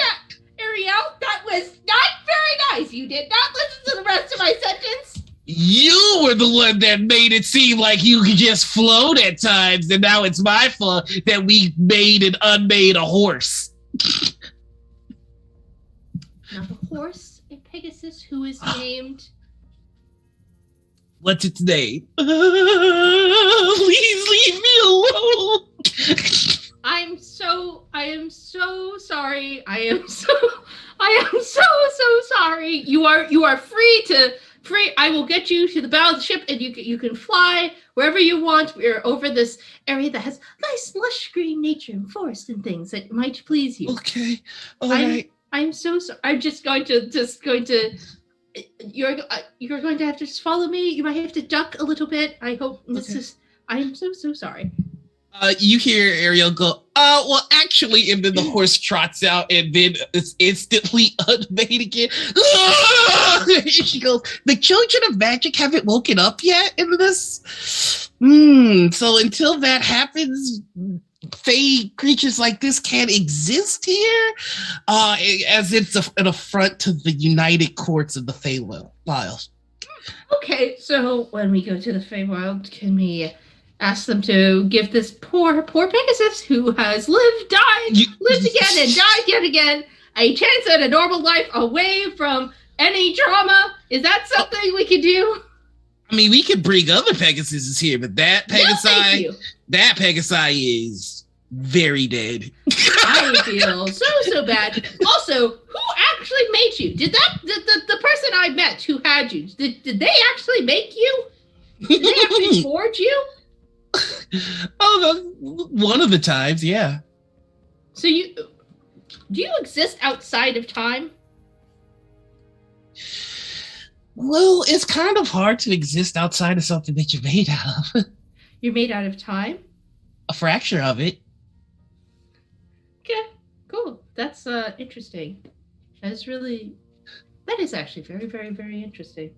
Ariel, that was not very nice. You did not listen to the rest of my sentence. You were the one that made it seem like you could just float at times, and now it's my fault that we made and unmade a horse. Not a horse, a Pegasus who is named... What's its name? Please leave me alone. I am so sorry. I am so sorry. You are free. I will get you to the bow of the ship, and you can fly wherever you want. We're over this area that has nice lush green nature and forest and things that might please you. Okay. All right. I'm so sorry. I'm just going to you're going to have to just follow me. You might have to duck a little bit. I hope I'm so sorry. You hear Ariel go, well, actually, and then the horse trots out, and then it's instantly unmade again. She goes, the children of magic haven't woken up yet in this? So until that happens, Fey creatures like this can't exist here, as it's an affront to the united courts of the Feywild. Okay, so when we go to the Feywild, can we ask them to give this poor Pegasus, who has lived again and died yet again, a chance at a normal life away from any trauma? Is that something we could do? I mean, we could bring other Pegasuses here, but that Pegasi is very dead. I feel so bad. Also, who actually made you? Did the person I met who had you, did they actually make you? Did they actually forge you? Oh, one of the times, yeah. So do you exist outside of time? Well, it's kind of hard to exist outside of something that you're made out of. You're made out of time? A fracture of it. Okay, cool. That's interesting. That is actually very, very, very interesting.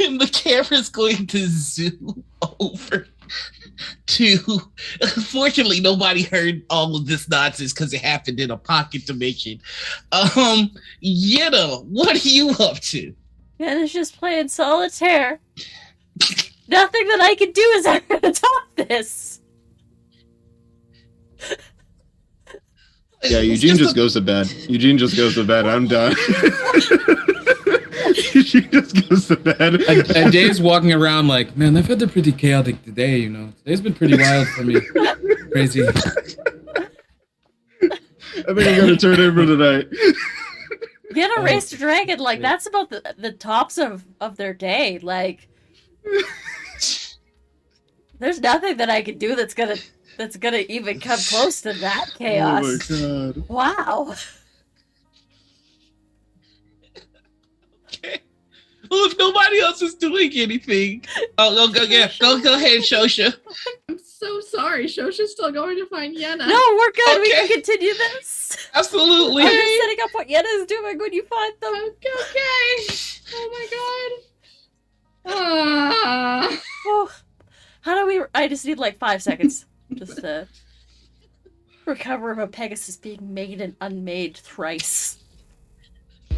And the camera's going to zoom over to, fortunately nobody heard all of this nonsense because it happened in a pocket dimension. Yenna, what are you up to? Yenna's just playing solitaire. Nothing that I can do is ever gonna top this. Yeah, Eugene just goes to bed. I'm done. She just goes to bed. And Dave's walking around like, man, I've had a pretty chaotic day, you know. Today's been pretty wild for me. Crazy. I think I'm gonna turn over tonight. Get a race to dragon, like that's about the tops of their day. Like there's nothing that I can do that's gonna even come close to that chaos. Oh my god. Wow. Okay. Well, if nobody else is doing anything, go ahead, Shosha. I'm so sorry. Shosha's still going to find Yenna. No, we're good. We Okay. can continue this. Absolutely. I'm just setting up what Yenna's doing when you find them. Okay. Oh my god. Oh, how do we? I just need like 5 seconds just to recover from a Pegasus being made and unmade thrice.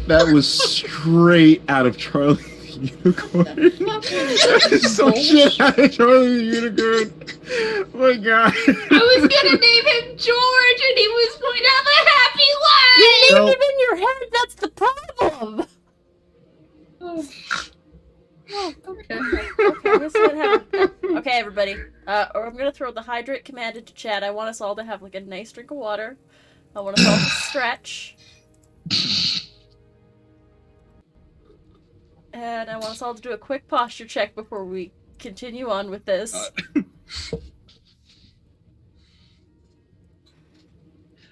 That was straight out of Charlie unicorn. That is so shit out of Charlie the Unicorn. Oh my god. I was gonna name him George, and he was going to have a happy You life. named No. him in your head. That's the problem. Oh. Oh, okay. Okay, this is what happened. Okay, everybody. Or I'm gonna throw the hydrate command into chat. I want us all to have like a nice drink of water. I want us all to stretch. And I want us all to do a quick posture check before we continue on with this.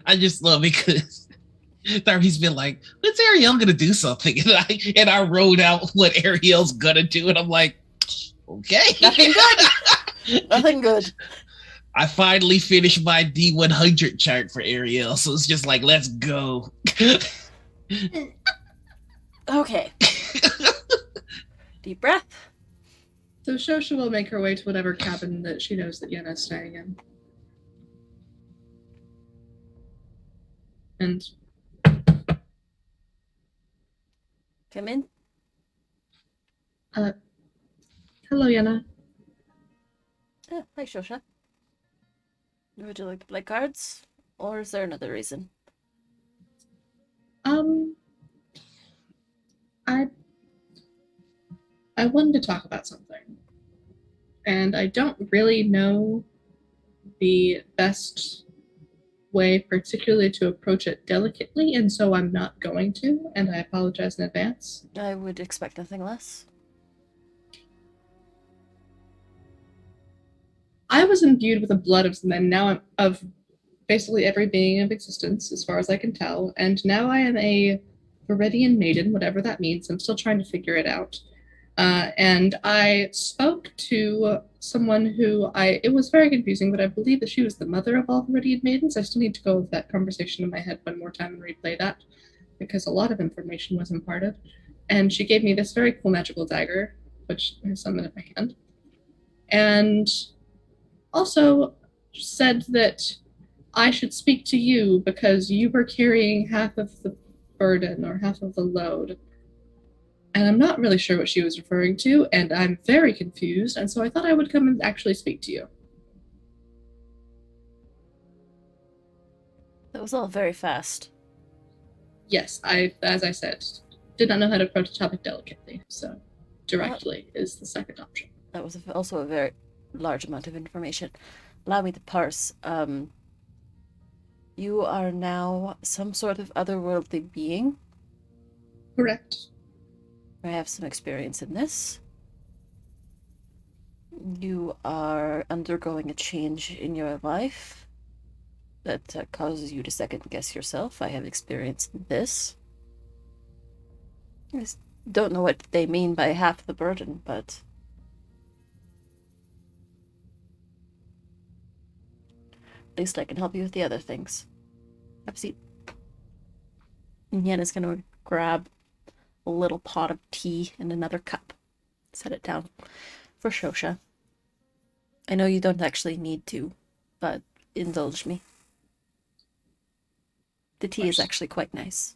I just love it because Darby's been like, when's Ariel gonna do something? And I wrote out what Ariel's gonna do, and I'm like, okay. Nothing good. Nothing good. I finally finished my D100 chart for Ariel, so it's just like, let's go. Okay. Deep breath. So Shosha will make her way to whatever cabin that she knows that Yenna's staying in. And Come in. hello, Yenna. Hi, Shosha. Would you like to play cards? Or is there another reason? I wanted to talk about something. And I don't really know the best way particularly to approach it delicately, and so I'm not going to, and I apologize in advance. I would expect nothing less. I was imbued with the blood of men, now I'm of basically every being of existence, as far as I can tell, and now I am a Viridian maiden, whatever that means. I'm still trying to figure it out. And I spoke to someone who it was very confusing, but I believe that she was the mother of all Viridian maidens. I still need to go over that conversation in my head one more time and replay that, because a lot of information was imparted. And she gave me this very cool magical dagger, which I summoned in my hand. And also said that I should speak to you because you were carrying half of the burden or half of the load. And I'm not really sure what she was referring to, and I'm very confused, and so I thought I would come and actually speak to you. That was all very fast. Yes, as I said, did not know how to approach the topic delicately, so directly is the second option. That was also a very large amount of information. Allow me to parse. You are now some sort of otherworldly being. Correct. I have some experience in this. You are undergoing a change in your life that causes you to second guess yourself. I have experience in this. I just don't know what they mean by half the burden, but at least I can help you with the other things. Have a seat. And Yenna's gonna grab a little pot of tea and another cup. Set it down for Shosha. I know you don't actually need to, but indulge me. The tea is actually quite nice.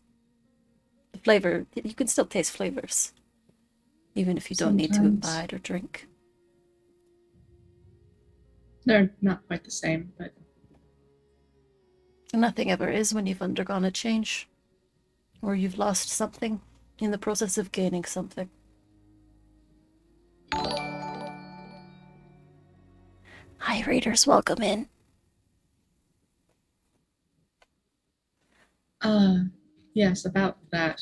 The flavor, you can still taste flavors, even if you don't need to Sometimes. imbibe or drink. They're not quite the same, but Nothing ever is when you've undergone a change, or you've lost something in the process of gaining something. Hi, readers, welcome in. yes, about that.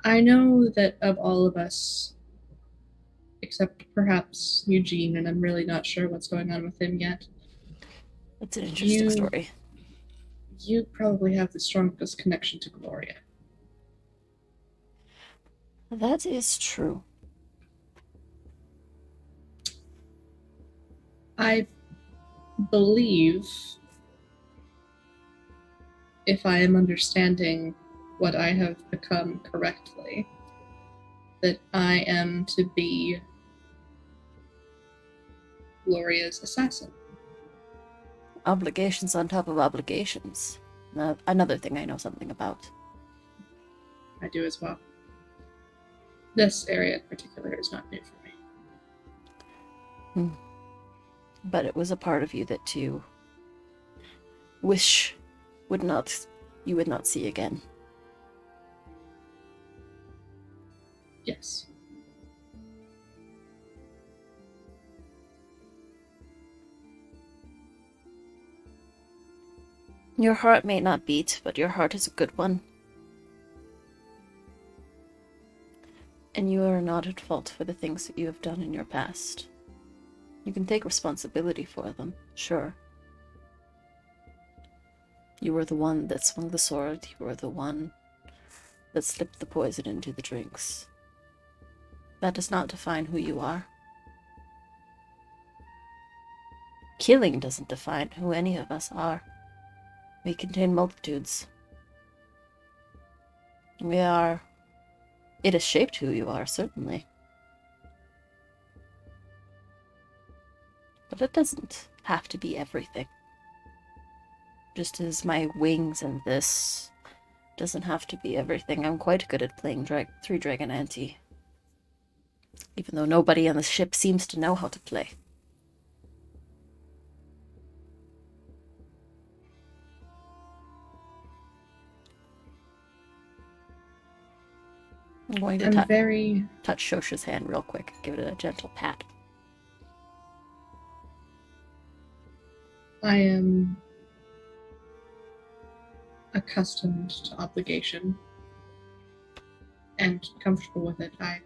I know that of all of us, except perhaps Eugene, and I'm really not sure what's going on with him yet, It's an interesting story. you probably have the strongest connection to Gloria. That is true. I believe, if I am understanding what I have become correctly, that I am to be Gloria's assassin. Obligations on top of obligations. Another thing I know something about. I do as well. This area in particular is not new for me. But it was a part of you that you wish you would not see again. Yes. Your heart may not beat, but your heart is a good one. And you are not at fault for the things that you have done in your past. You can take responsibility for them, sure. You were the one that swung the sword, you were the one that slipped the poison into the drinks. That does not define who you are. Killing doesn't define who any of us are. We contain multitudes. It has shaped who you are, certainly. But it doesn't have to be everything. Just as my wings and this doesn't have to be everything. I'm quite good at playing 3-Dragon Ante. Even though nobody on the ship seems to know how to play. I'm going to touch Shosha's hand real quick. Give it a gentle pat. I am accustomed to obligation and comfortable with it. I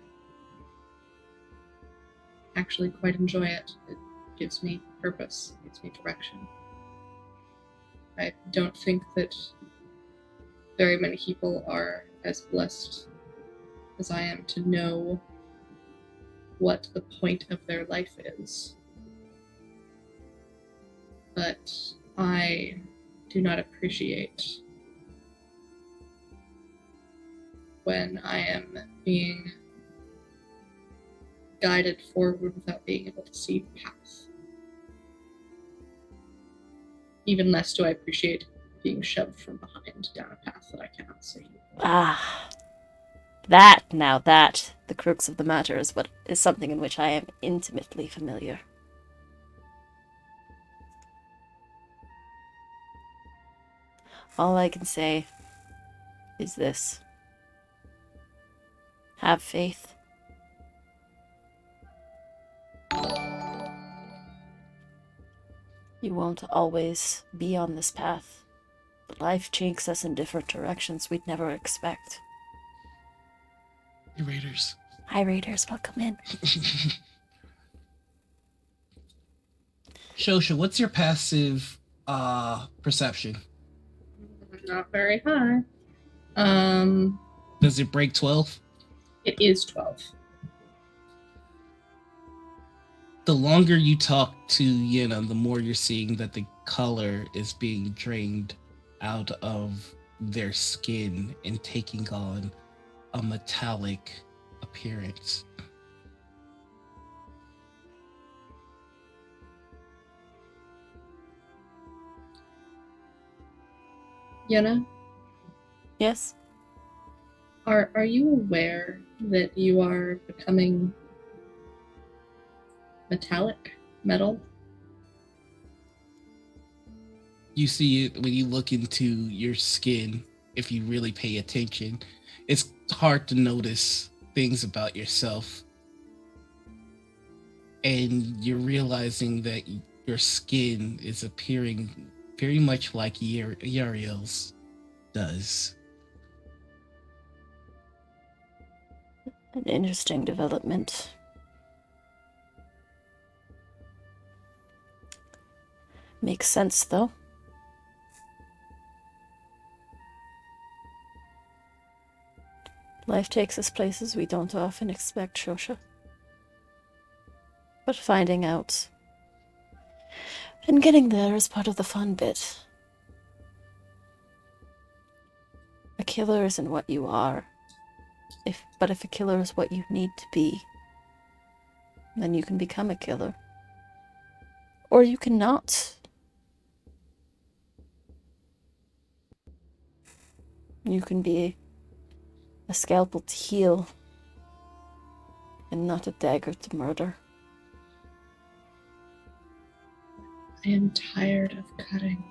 actually quite enjoy it. It gives me purpose, gives me direction. I don't think that very many people are as blessed as I am to know what the point of their life is. But I do not appreciate when I am being guided forward without being able to see the path. Even less do I appreciate being shoved from behind down a path that I cannot see. The crux of the matter is something in which I am intimately familiar. All I can say is this. Have faith. You won't always be on this path. But life takes us in different directions we'd never expect. Hey, Raiders. Hi, Raiders. Welcome in. Shosha, what's your passive perception? Not very high. Does it break 12? It is 12. The longer you talk to Yenna, the more you're seeing that the color is being drained out of their skin and taking on a metallic appearance. Yenna? Yes? Are you aware that you are becoming metal? You see it when you look into your skin. If you really pay attention, it's hard to notice things about yourself. And you're realizing that your skin is appearing very much like Yariel's does. An interesting development. Makes sense, though. Life takes us places we don't often expect, Shosha. But finding out and getting there is part of the fun bit. A killer isn't what you are. But if a killer is what you need to be, then you can become a killer. Or you cannot. You can be a scalpel to heal, and not a dagger to murder. I am tired of cutting.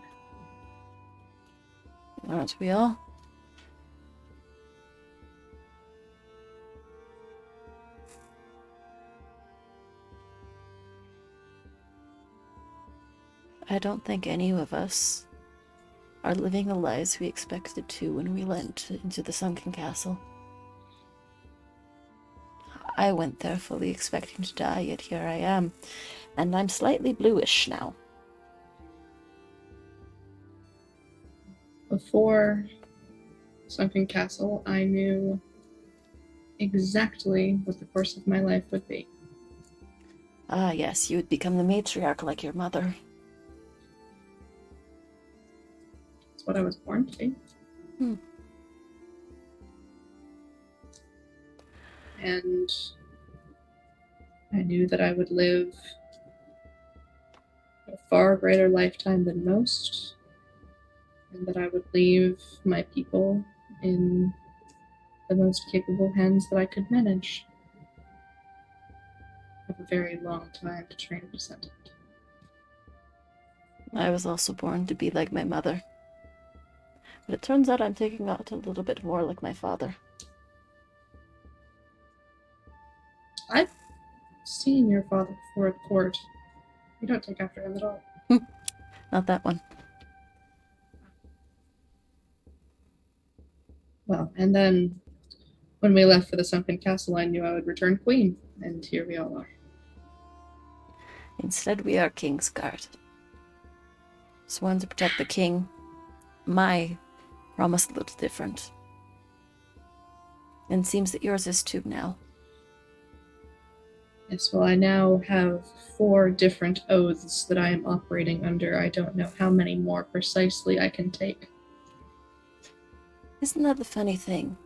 Aren't we all? I don't think any of us are living the lives we expected to when we went into the sunken castle. I went there fully expecting to die, yet here I am, and I'm slightly bluish now. Before Sunken Castle, I knew exactly what the course of my life would be. Ah, yes, you would become the matriarch like your mother. It's what I was born to be. And I knew that I would live a far greater lifetime than most, and that I would leave my people in the most capable hands that I could manage. I have a very long time to train a descendant. I was also born to be like my mother. But it turns out I'm taking out a little bit more like my father. I've seen your father before at court. You don't take after him at all. Not that one. Well, and then when we left for the Sunken Castle, I knew I would return queen, and here we all are. Instead, we are KingsGuard. Sworn to protect the king. My promise a little different. And seems that yours is too now. Yes, well, I now have 4 different oaths that I am operating under. I don't know how many more precisely I can take. Isn't that the funny thing?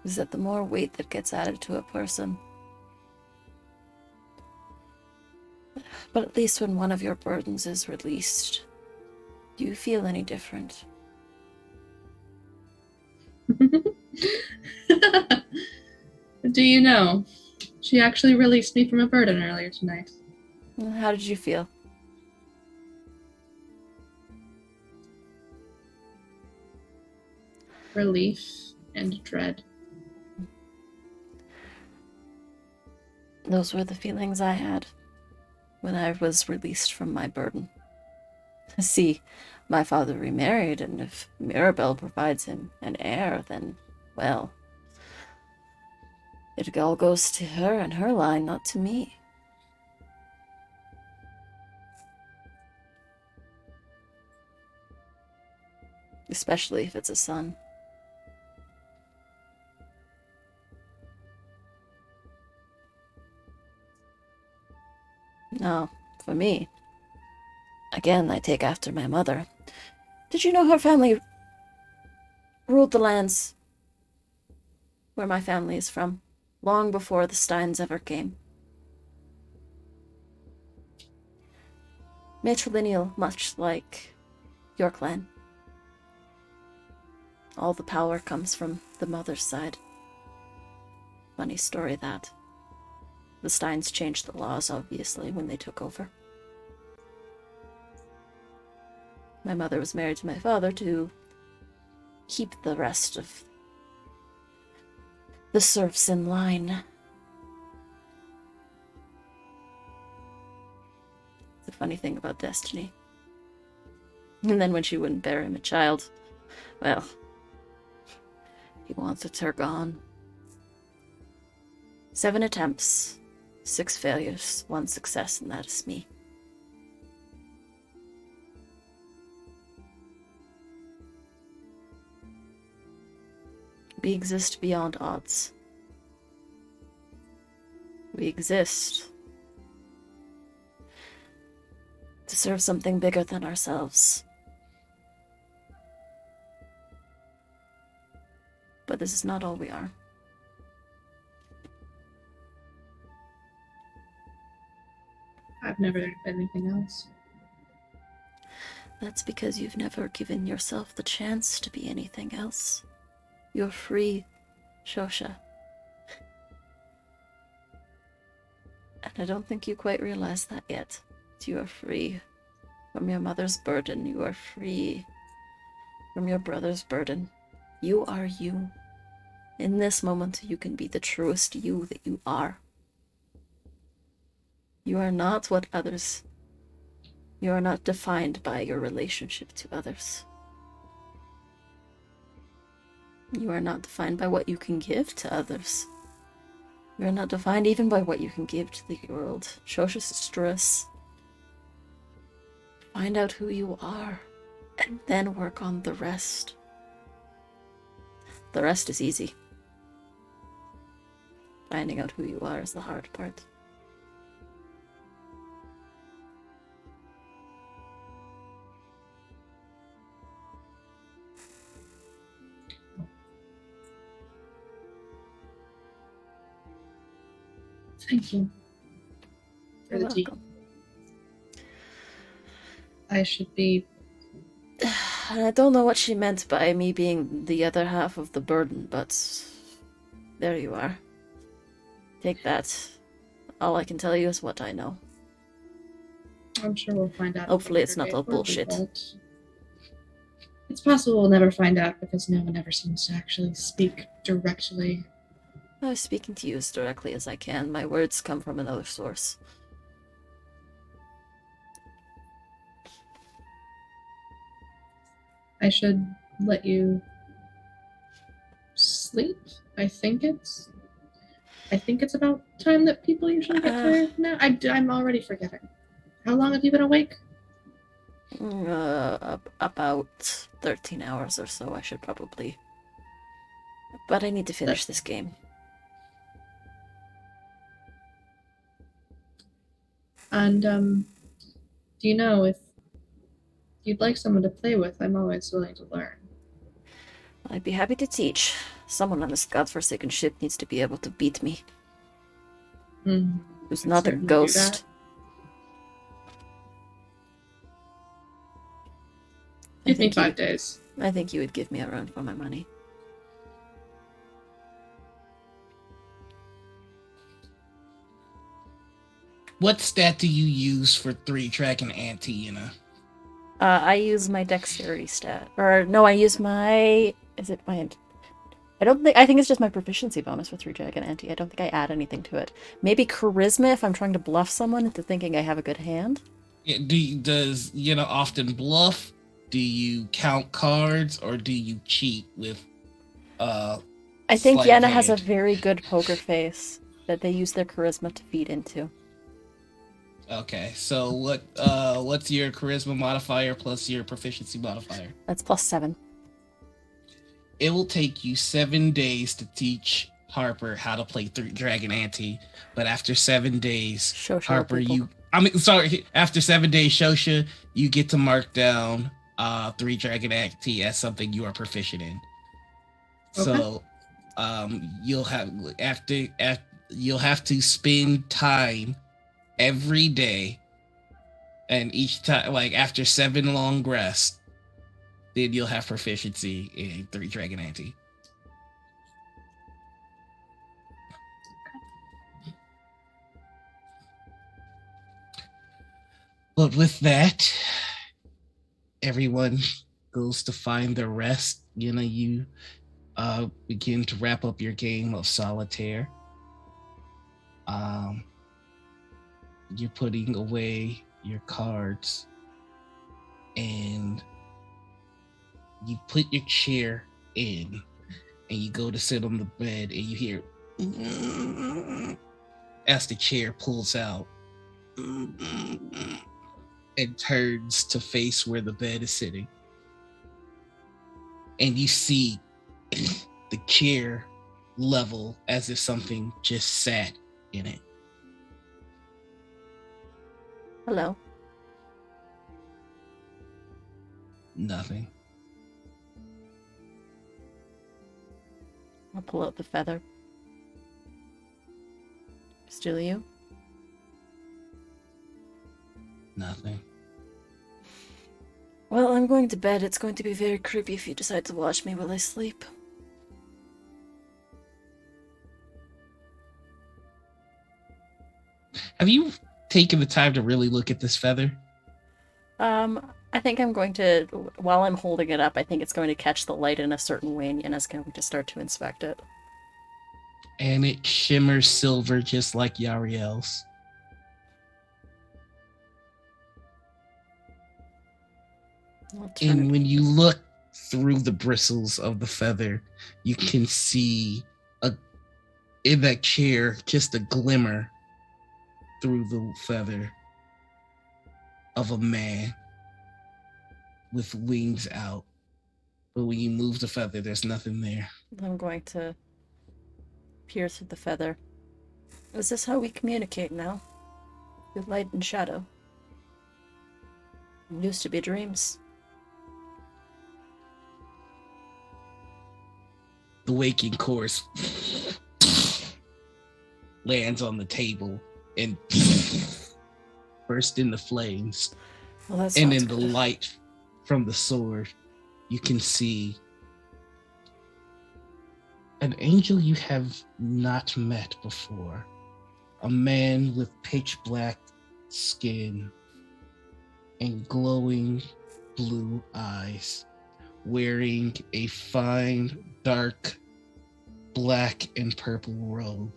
Is that the more weight that gets added to a person. But at least when one of your burdens is released, do you feel any different? Do you know? She actually released me from a burden earlier tonight. How did you feel? Relief and dread. Those were the feelings I had when I was released from my burden. See, my father remarried, and if Mirabelle provides him an heir, then, well, it all goes to her and her line, not to me. Especially if it's a son. No, for me. Again, I take after my mother. Did you know her family ruled the lands where my family is from, long before the Steins ever came? Matrilineal, much like your clan. All the power comes from the mother's side. Funny story, that. The Steins changed the laws, obviously, when they took over. My mother was married to my father to keep the rest of the serfs in line. It's a funny thing about destiny. And then when she wouldn't bear him a child, well, he wanted her gone. 7 attempts, 6 failures, 1 success, and that is me. We exist beyond odds. We exist to serve something bigger than ourselves. But this is not all we are. I've never done anything else. That's because you've never given yourself the chance to be anything else. You're free, Shosha. And I don't think you quite realize that yet. You are free from your mother's burden. You are free from your brother's burden. You are you. In this moment, you can be the truest you that you are. You are not what others... You are not defined by your relationship to others. You are not defined by what you can give to others. You are not defined even by what you can give to the world. Shosha stress. Find out who you are, and then work on the rest. The rest is easy. Finding out who you are is the hard part. Thank you. For You're the tea. welcome. I should be. And I don't know what she meant by me being the other half of the burden, but there you are. Take that. All I can tell you is what I know. I'm sure we'll find out. Hopefully it's not all Or we bullshit. won't. It's possible we'll never find out because no one ever seems to actually speak directly. I was speaking to you as directly as I can. My words come from another source. I should let you sleep. I think it's about time that people usually get tired now. I'm already forgetting. How long have you been awake? About 13 hours or so, I should probably. But I need to finish this game. And do you know if you'd like someone to play with? I'm always willing to learn. I'd be happy to teach. Someone on this godforsaken ship needs to be able to beat me. Who's not a Certainly do ghost. that. Give me 5 days. I think you would give me a run for my money. What stat do you use for 3 Dragon Ante, I use my dexterity stat. Or, no, I use my... Is it my... I think it's just my proficiency bonus for 3 Dragon Ante. I don't think I add anything to it. Maybe charisma if I'm trying to bluff someone into thinking I have a good hand. Yeah, does often bluff? Do you count cards, or do you cheat with I think sleight of Yenna has a hand? very good poker face that they use their charisma to feed into. Okay, so what's your charisma modifier plus your proficiency modifier? That's +7. It will take you 7 days to teach Harper how to play 3 Dragon Ante, but after 7 days, Shosha Harper, people. after 7 days, Shosha, you get to mark down 3 Dragon Ante as something you are proficient in. Okay. So, you'll have to spend time every day, and each time, like after 7 long rests, then you'll have proficiency in 3 Dragon Ante. But with that, everyone goes to find their rest. You begin to wrap up your game of solitaire. You're putting away your cards, and you put your chair in, and you go to sit on the bed, and you hear as the chair pulls out and turns to face where the bed is sitting. And you see the chair level as if something just sat in it. Hello. Nothing. I'll pull out the feather. Still you? Nothing. Well, I'm going to bed. It's going to be very creepy if you decide to watch me while I sleep. Have you taken the time to really look at this feather? I think I'm going to, while I'm holding it up, I think it's going to catch the light in a certain way, and Yenna's going to start to inspect it. And it shimmers silver just like Yariel's. I'll turn And it. when you look through the bristles of the feather, you can see in that chair just a glimmer through the feather of a man with wings out. But when you move the feather, there's nothing there. I'm going to peer through the feather. Is this how we communicate now? With light and shadow? It used to be dreams. The waking corpse lands on the table and burst into flames. Well, that's And not in the good. light from the sword, you can see an angel you have not met before. A man with pitch black skin and glowing blue eyes, wearing a fine, dark, black and purple robe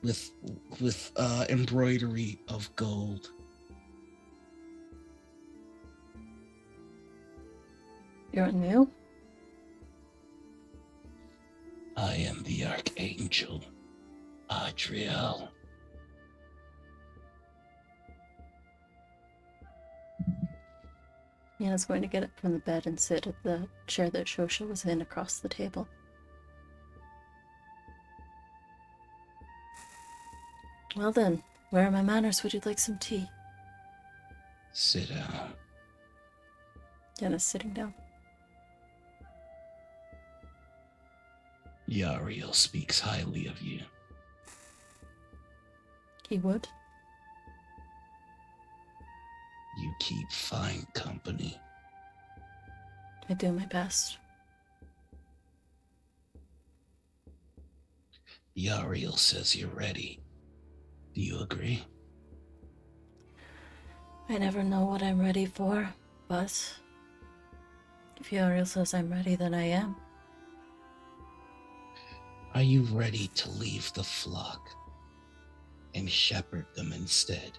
with embroidery of gold. You're new? I am the Archangel, Adriel. Yenna's going to get up from the bed and sit at the chair that Shosha was in across the table. Well then, where are my manners? Would you like some tea? Sit down. Yenna's sitting down. Yariel speaks highly of you. He would? You keep fine company. I do my best. Yariel says you're ready. Do you agree? I never know what I'm ready for, but if Yariel says I'm ready, then I am. Are you ready to leave the flock and shepherd them instead?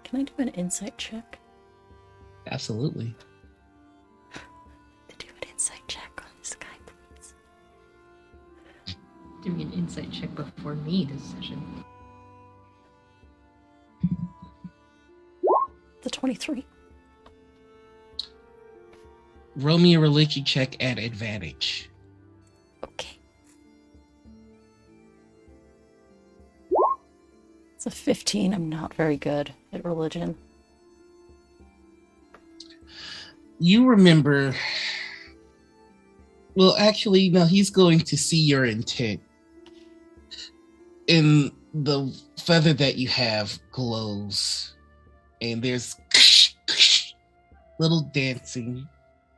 Can I do an insight check? Absolutely. To do an insight check on this guy, please. Doing an insight check before me this session. The 23. Roll me a religion check at advantage. Okay. It's a 15. I'm not very good at religion. You remember... Well, actually, no, he's going to see your intent. In the feather that you have glows, and there's little dancing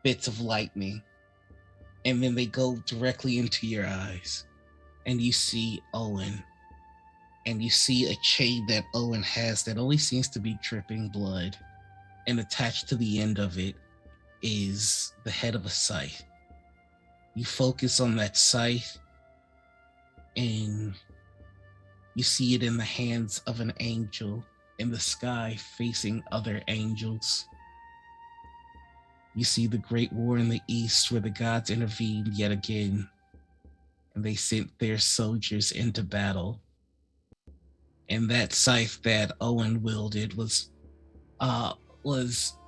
bits of lightning, and then they go directly into your eyes, and you see Owen, and you see a chain that Owen has that only seems to be dripping blood, and attached to the end of it is the head of a scythe. You focus on that scythe, and you see it in the hands of an angel in the sky facing other angels. You see the great war in the east where the gods intervened yet again, and they sent their soldiers into battle. And that scythe that Owen wielded was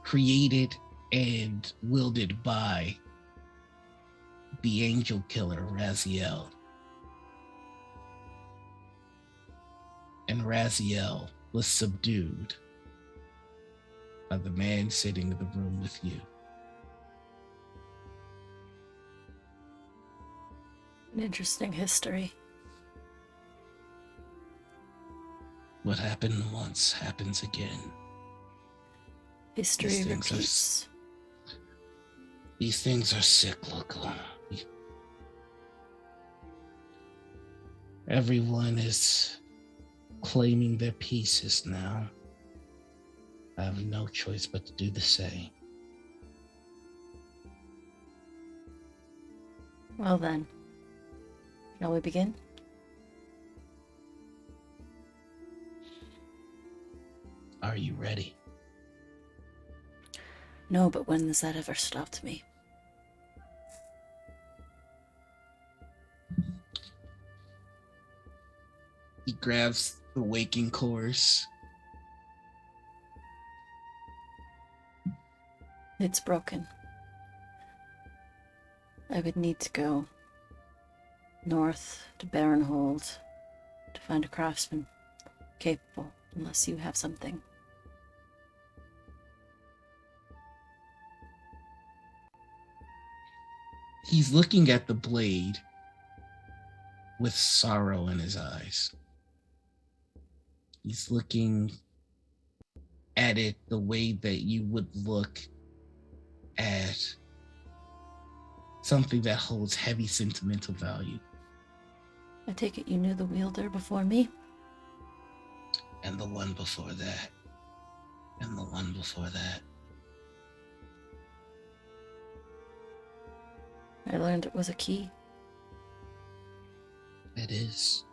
created and wielded by the angel killer Raziel. And Raziel was subdued by the man sitting in the room with you. An interesting history. What happened once happens again. History These things are repeats. These things are cyclical. Everyone is claiming their pieces now. I have no choice but to do the same. Well then, shall we begin? Are you ready? No, but when has that ever stopped me? He grabs the waking chorus. It's broken. I would need to go north to Baronhold to find a craftsman capable, unless you have something. He's looking at the blade with sorrow in his eyes. He's looking at it the way that you would look at something that holds heavy sentimental value. I take it you knew the wielder before me? And the one before that. And the one before that. I learned it was a key. It is.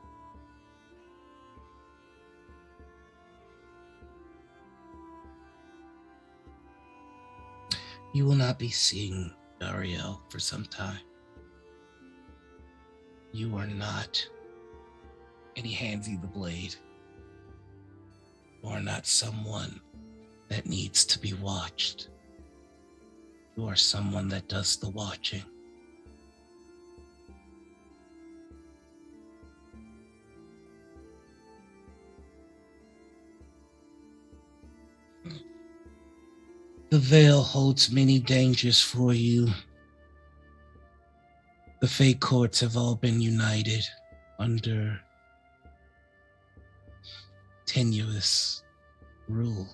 You will not be seeing Dariel for some time. You are not. And he hands you the blade. You are not someone that needs to be watched. You are someone that does the watching. The veil holds many dangers for you. The Fate Courts have all been united under tenuous rule.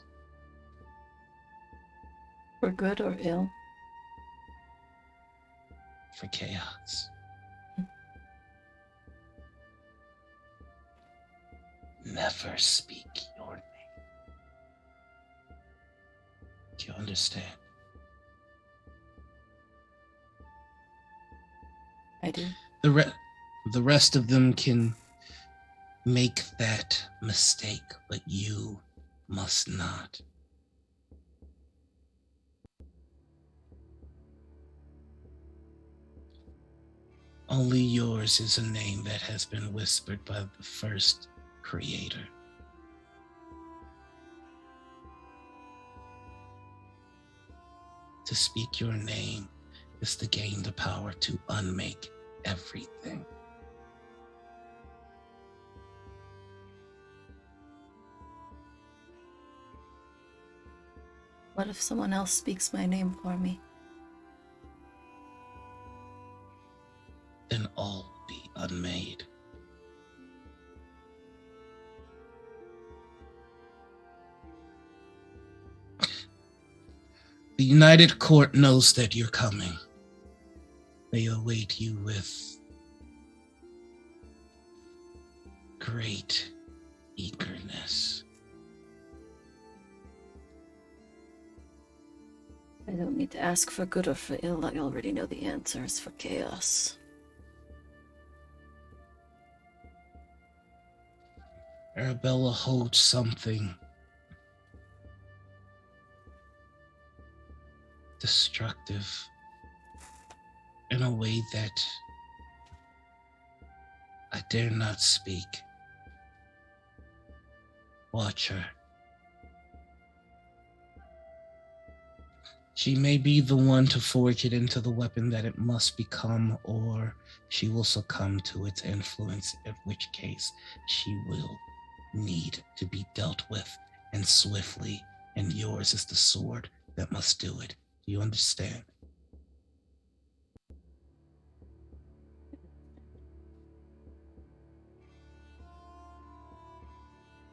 For good or ill? For chaos. Never speak your name. Do you understand? I do. The rest of them can make that mistake, but you must not. Only yours is a name that has been whispered by the first creator. To speak your name is to gain the power to unmake everything. What if someone else speaks my name for me? Then all will be unmade. The United Court knows that you're coming. They await you with great eagerness. I don't need to ask for good or for ill. I already know the answers for chaos. Arabella holds something destructive in a way that I dare not speak. Watch her. She may be the one to forge it into the weapon that it must become, or she will succumb to its influence, in which case she will need to be dealt with, and swiftly, and yours is the sword that must do it. Do you understand?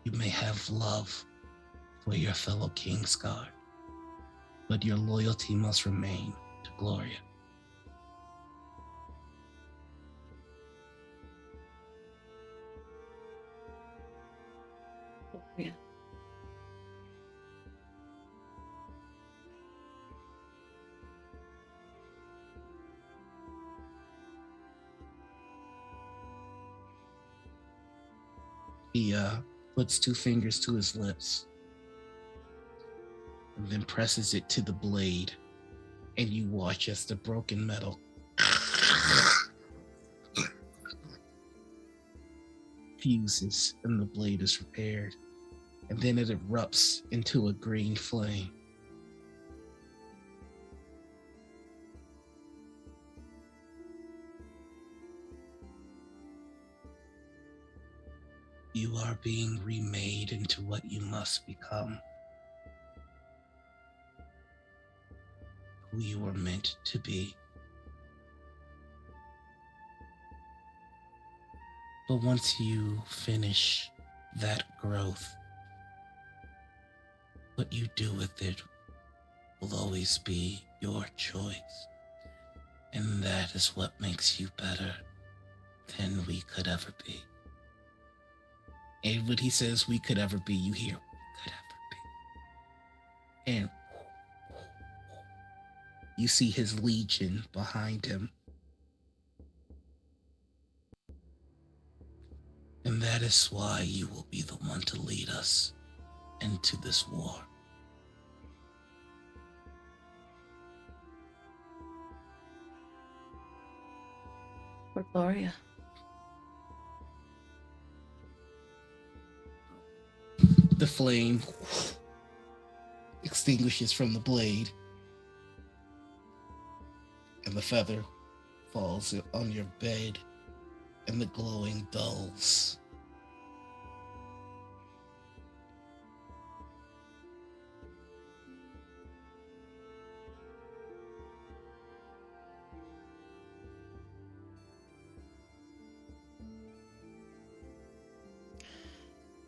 You may have love for your fellow KingsGuard, but your loyalty must remain to Gloria. Yeah. He puts 2 fingers to his lips and then presses it to the blade, and you watch as the broken metal fuses and the blade is repaired, and then it erupts into a green flame. You are being remade into what you must become. Who you were meant to be. But once you finish that growth, what you do with it will always be your choice. And that is what makes you better than we could ever be. And when he says we could ever be, you hear we could ever be. And you see his legion behind him. And that is why you will be the one to lead us into this war. For Gloria. The flame extinguishes from the blade, and the feather falls on your bed, and the glowing dulls.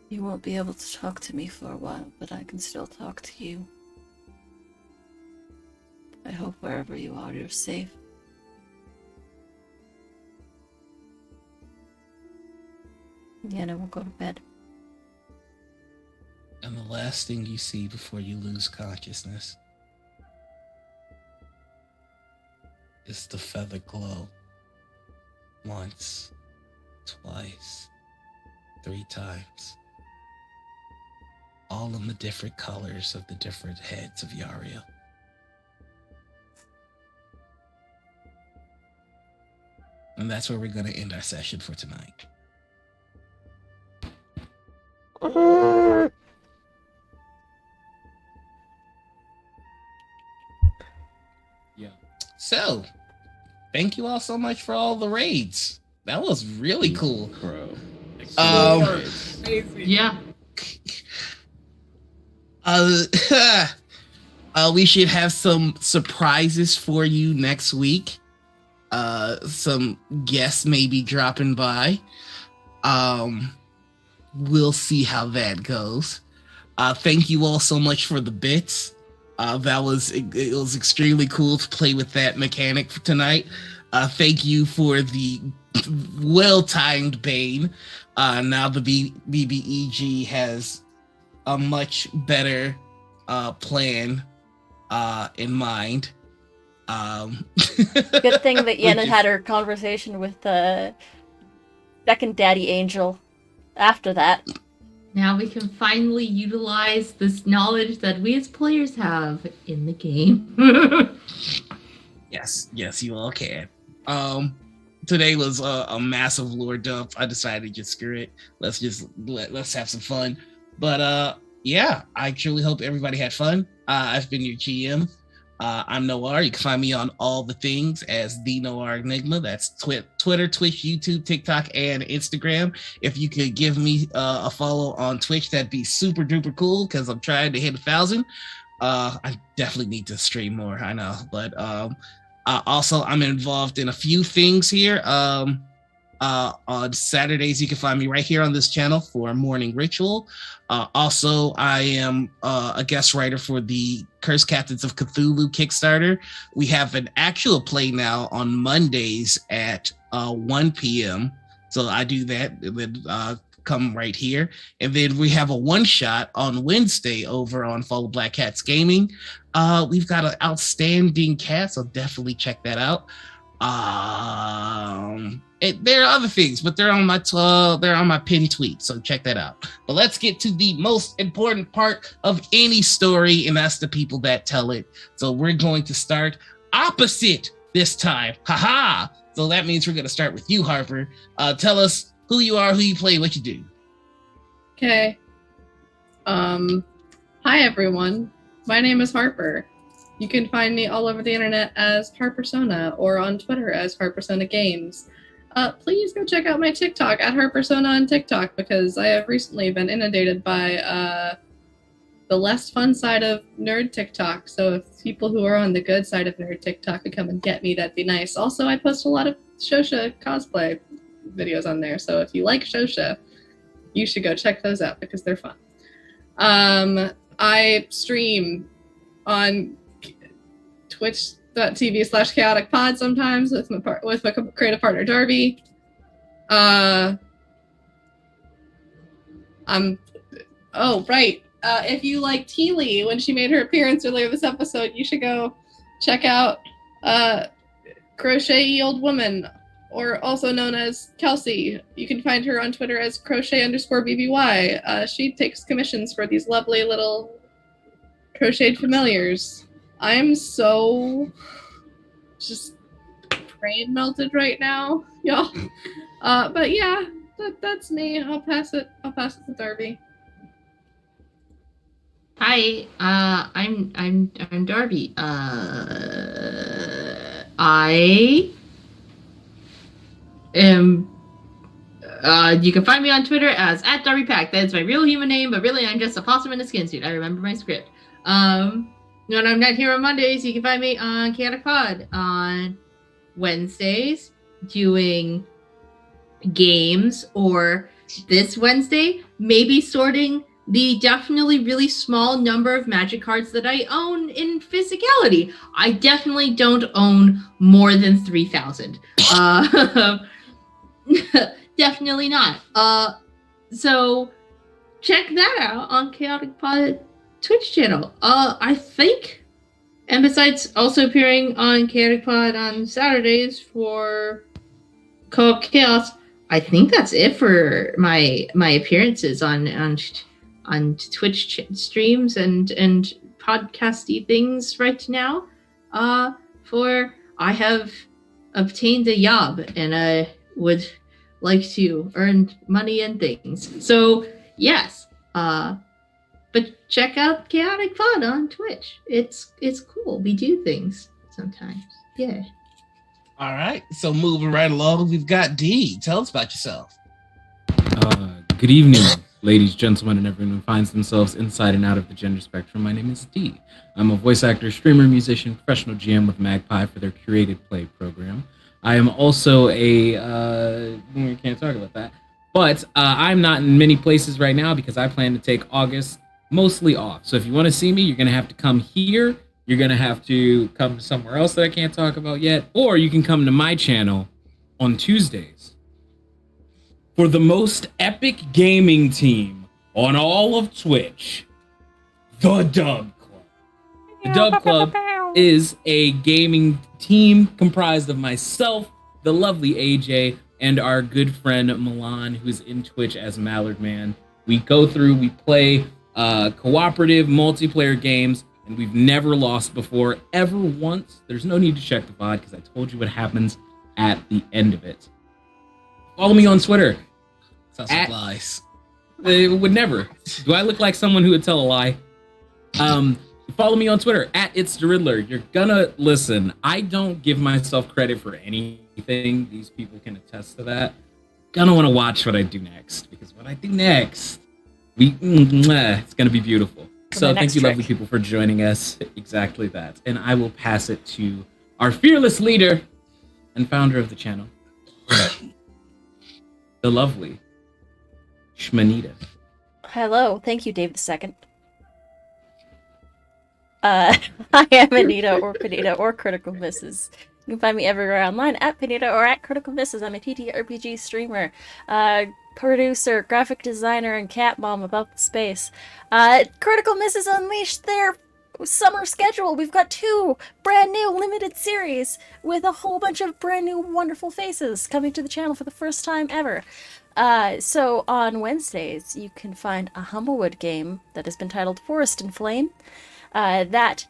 You won't be able to talk to me for a while, but I can still talk to you. I hope wherever you are, you're safe. Yana will go to bed. And the last thing you see before you lose consciousness is the feather glow. Once, twice, 3 times. All in the different colors of the different heads of Yariel. And that's where we're going to end our session for tonight. Yeah. So, thank you all so much for all the raids. That was really cool. Bro. Yeah. We should have some surprises for you next week. Some guests may be dropping by. We'll see how that goes. Thank you all so much for the bits. It was extremely cool to play with that mechanic for tonight. Thank you for the well-timed Bane. Now the BBEG has a much better plan in mind. Good thing that Yana had her conversation with the second daddy angel after that. Now we can finally utilize this knowledge that we as players have in the game. Yes, you all can. Today was a massive lore dump. I decided to just screw it. Let's have some fun. But yeah, I truly hope everybody had fun. I've been your GM. I'm Noir. You can find me on all the things as the Noir Enigma. That's Twitter, Twitch, YouTube, TikTok, and Instagram. If you could give me a follow on Twitch, that'd be super duper cool because I'm trying to hit 1,000. I definitely need to stream more. I know, but also I'm involved in a few things here. On Saturdays, you can find me right here on this channel for Morning Ritual. Also, I am a guest writer for the Curse Captains of Cthulhu Kickstarter. We have an actual play now on Mondays at 1 p.m. So I do that. Come right here. And then we have a one-shot on Wednesday over on Follow Black Cats Gaming. We've got an outstanding cast, so definitely check that out. There are other things, but they're on my pinned tweet, so check that out. But let's get to the most important part of any story, and that's the people that tell it. So we're going to start opposite this time. Haha! So that means we're going to start with you, Harper. Tell us who you are, who you play, what you do. Okay. Hi everyone. My name is Harper. You can find me all over the internet as Harpersona or on Twitter as Harpersona Games. Please go check out my TikTok at Harpersona on TikTok because I have recently been inundated by the less fun side of nerd TikTok. So if people who are on the good side of nerd TikTok could come and get me, that'd be nice. Also, I post a lot of Shosha cosplay videos on there. So if you like Shosha, you should go check those out because they're fun. I stream on twitch.tv/chaoticpod sometimes with my creative partner Darby. If you like Teely when she made her appearance earlier this episode, you should go check out Crochet Old Woman, or also known as Kelsey. You can find her on Twitter as crochet_BBY. She takes commissions for these lovely little crocheted familiars. I'm so just brain melted right now, y'all. But yeah, that's me. I'll pass it to Darby. Hi, I'm Darby. I am. You can find me on Twitter as @DarbyPack. That is my real human name, but really I'm just a possum in a skin suit. I remember my script. When I'm not here on Mondays, you can find me on Chaotic Pod on Wednesdays doing games, or this Wednesday maybe sorting the definitely really small number of magic cards that I own in physicality. I definitely don't own more than 3,000. Definitely not. So check that out on Chaotic Pod Twitch channel. I think, and besides also appearing on Chaotic Pod on Saturdays for Co-op Chaos, I think that's it for my appearances on Twitch streams and podcasty things right now. For I have obtained a job and I would like to earn money and things. So yes, but check out Chaotic Pod on Twitch. It's cool. We do things sometimes. Yeah. All right. So moving right along, we've got D. Tell us about yourself. Good evening, ladies, gentlemen, and everyone who finds themselves inside and out of the gender spectrum. My name is D. I'm a voice actor, streamer, musician, professional GM with Magpie for their curated play program. I am also we can't talk about that, but I'm not in many places right now because I plan to take August mostly off. So if you want to see me, you're going to have to come here. You're going to have to come to somewhere else that I can't talk about yet, or you can come to my channel on Tuesdays for the most epic gaming team on all of Twitch, the Dub Club. The Dub Club is a gaming team comprised of myself, the lovely AJ, and our good friend Milan, who's in Twitch as Mallard Man. We play cooperative multiplayer games, and we've never lost before, ever once. There's no need to check the VOD because I told you what happens at the end of it. Follow me on Twitter. Sounds like lies. It would never. Do I look like someone who would tell a lie? Follow me on Twitter @It's the Riddler. You're gonna listen. I don't give myself credit for anything. These people can attest to that. Gonna want to watch what I do next, because what I do next, it's gonna be beautiful. So thank you, lovely people, for joining us. Exactly that. And I will pass it to our fearless leader and founder of the channel, the lovely Shmanita. Hello, thank you, Dave II. I am Anita or Panita or Critical Misses. You can find me everywhere online at Panita or at Critical Misses. I'm a TTRPG streamer, producer, graphic designer, and cat mom about the space. Critical Misses unleashed their summer schedule. We've got 2 brand new limited series with a whole bunch of brand new wonderful faces coming to the channel for the first time ever. So on Wednesdays, you can find a Humblewood game that has been titled Forest and Flame. That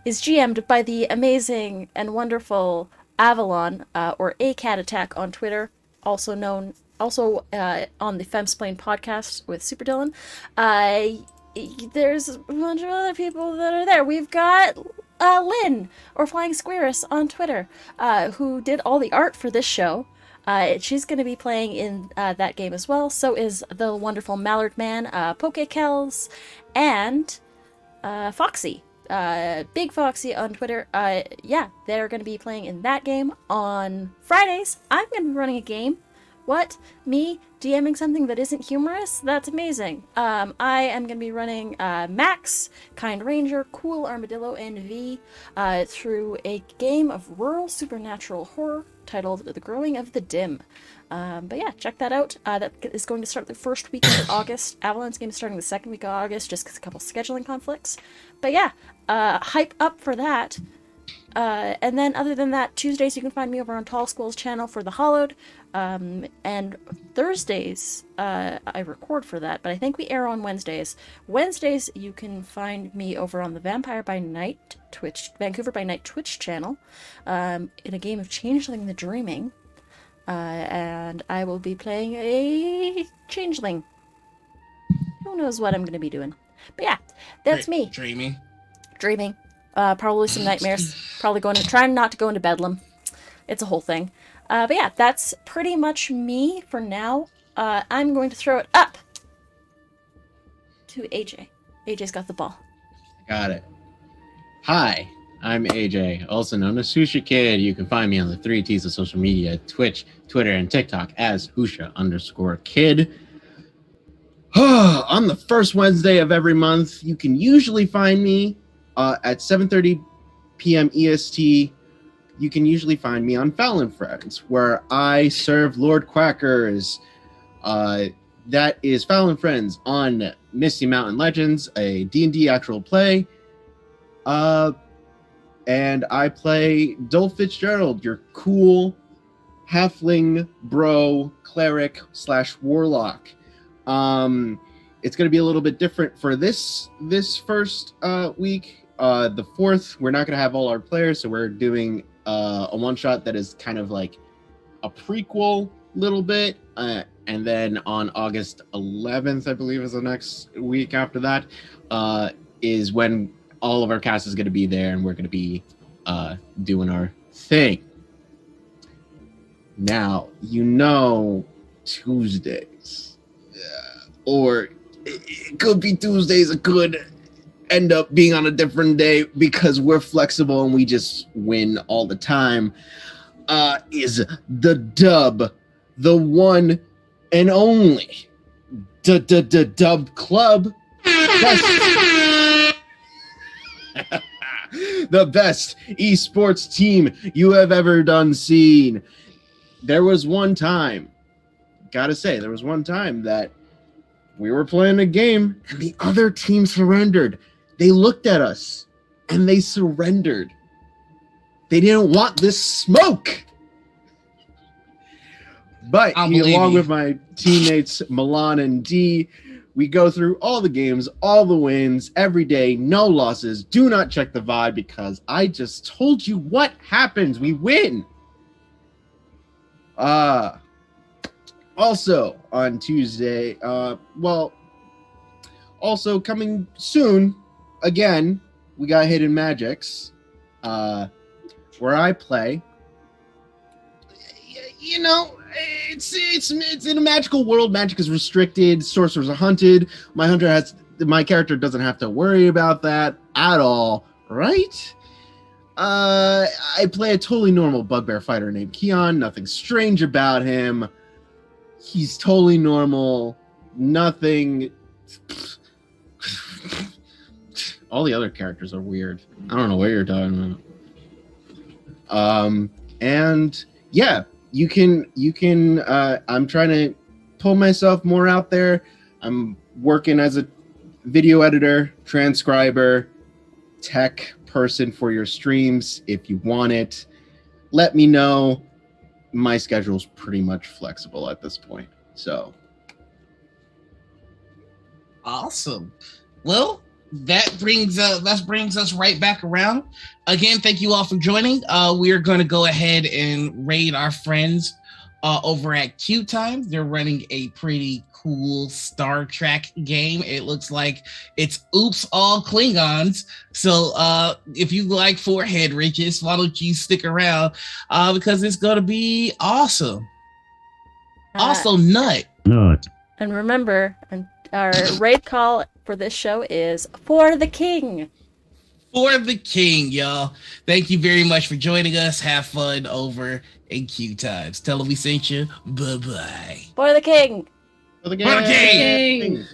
is GM'd by the amazing and wonderful Avalon, or A Cat Attack on Twitter, also on the Femsplain podcast with Super Dylan. There's a bunch of other people that are there. We've got Lynn, or Flying Squirrus on Twitter, who did all the art for this show. She's going to be playing in that game as well. So is the wonderful Mallard Man, Pokekells, and Foxy. Big Foxy on Twitter. Yeah, they're going to be playing in that game on Fridays. I'm going to be running a game. What? Me DMing something that isn't humorous? That's amazing. I am going to be running Max, Kind Ranger, Cool Armadillo, and V through a game of rural supernatural horror titled The Growing of the Dim. But yeah, check that out. That is going to start the first week of August. Avalon's game is starting the second week of August, just because a couple scheduling conflicts. But yeah, hype up for that. And then other than that, Tuesdays you can find me over on Tall School's channel for The Hollowed. And Thursdays, I record for that, but I think we air on Wednesdays. Wednesdays, you can find me over on the Vampire by Night Vancouver by Night Twitch channel, in a game of Changeling the Dreaming. And I will be playing a changeling. Who knows what I'm going to be doing. But yeah, that's me. Dreaming. Probably some nightmares. Probably trying not to go into Bedlam. It's a whole thing. But yeah, that's pretty much me for now. I'm going to throw it up to AJ. AJ's got the ball. Got it. Hi, I'm AJ, also known as Husha Kid. You can find me on the 3 T's of social media, Twitch, Twitter, and TikTok as Husha_Kid. On the first Wednesday of every month, you can usually find me at 7:30 p.m. EST. You can usually find me on Fallon Friends, where I serve Lord Quackers. That is Fallon Friends on Misty Mountain Legends, a D&D actual play. And I play Dole Fitzgerald, your cool halfling bro cleric / warlock. It's going to be a little bit different for this first week. The 4th, we're not going to have all our players, so we're doing a one-shot that is kind of like a prequel little bit. And then on August 11th, I believe is the next week after that, is when all of our cast is going to be there, and we're going to be doing our thing. Now, Tuesdays. Or it could be Tuesdays, it could end up being on a different day because we're flexible and we just win all the time. Is the dub, the one and only Dub Club. The best esports team you have ever seen. There was one time that we were playing a game and the other team surrendered. They looked at us and they surrendered. They didn't want this smoke. But along with my teammates Milan and D, we go through all the games, all the wins, every day, no losses. Do not check the VOD because I just told you what happens. We win. Also on Tuesday, also coming soon, again, we got Hidden Magics, where I play. It's in a magical world. Magic is restricted. Sorcerers are hunted. My character doesn't have to worry about that at all, right? I play a totally normal bugbear fighter named Keon. Nothing strange about him. He's totally normal. Nothing. All the other characters are weird. I don't know what you're talking about. And yeah, you can. I'm trying to pull myself more out there. I'm working as a video editor, transcriber, tech person for your streams. If you want it, let me know. My schedule's pretty much flexible at this point. So awesome. Well, that brings us right back around. Again, thank you all for joining. We're going to go ahead and raid our friends over at Q Time. They're running a pretty cool Star Trek game. It looks like it's Oops All Klingons. So if you like forehead riches, why don't you stick around because it's going to be awesome. Also, nut. And remember, our raid call for this show is For the King. For the King, y'all. Thank you very much for joining us. Have fun over in Q Times. Tell them we sent you. Bye-bye. For the King. for the For the King. King.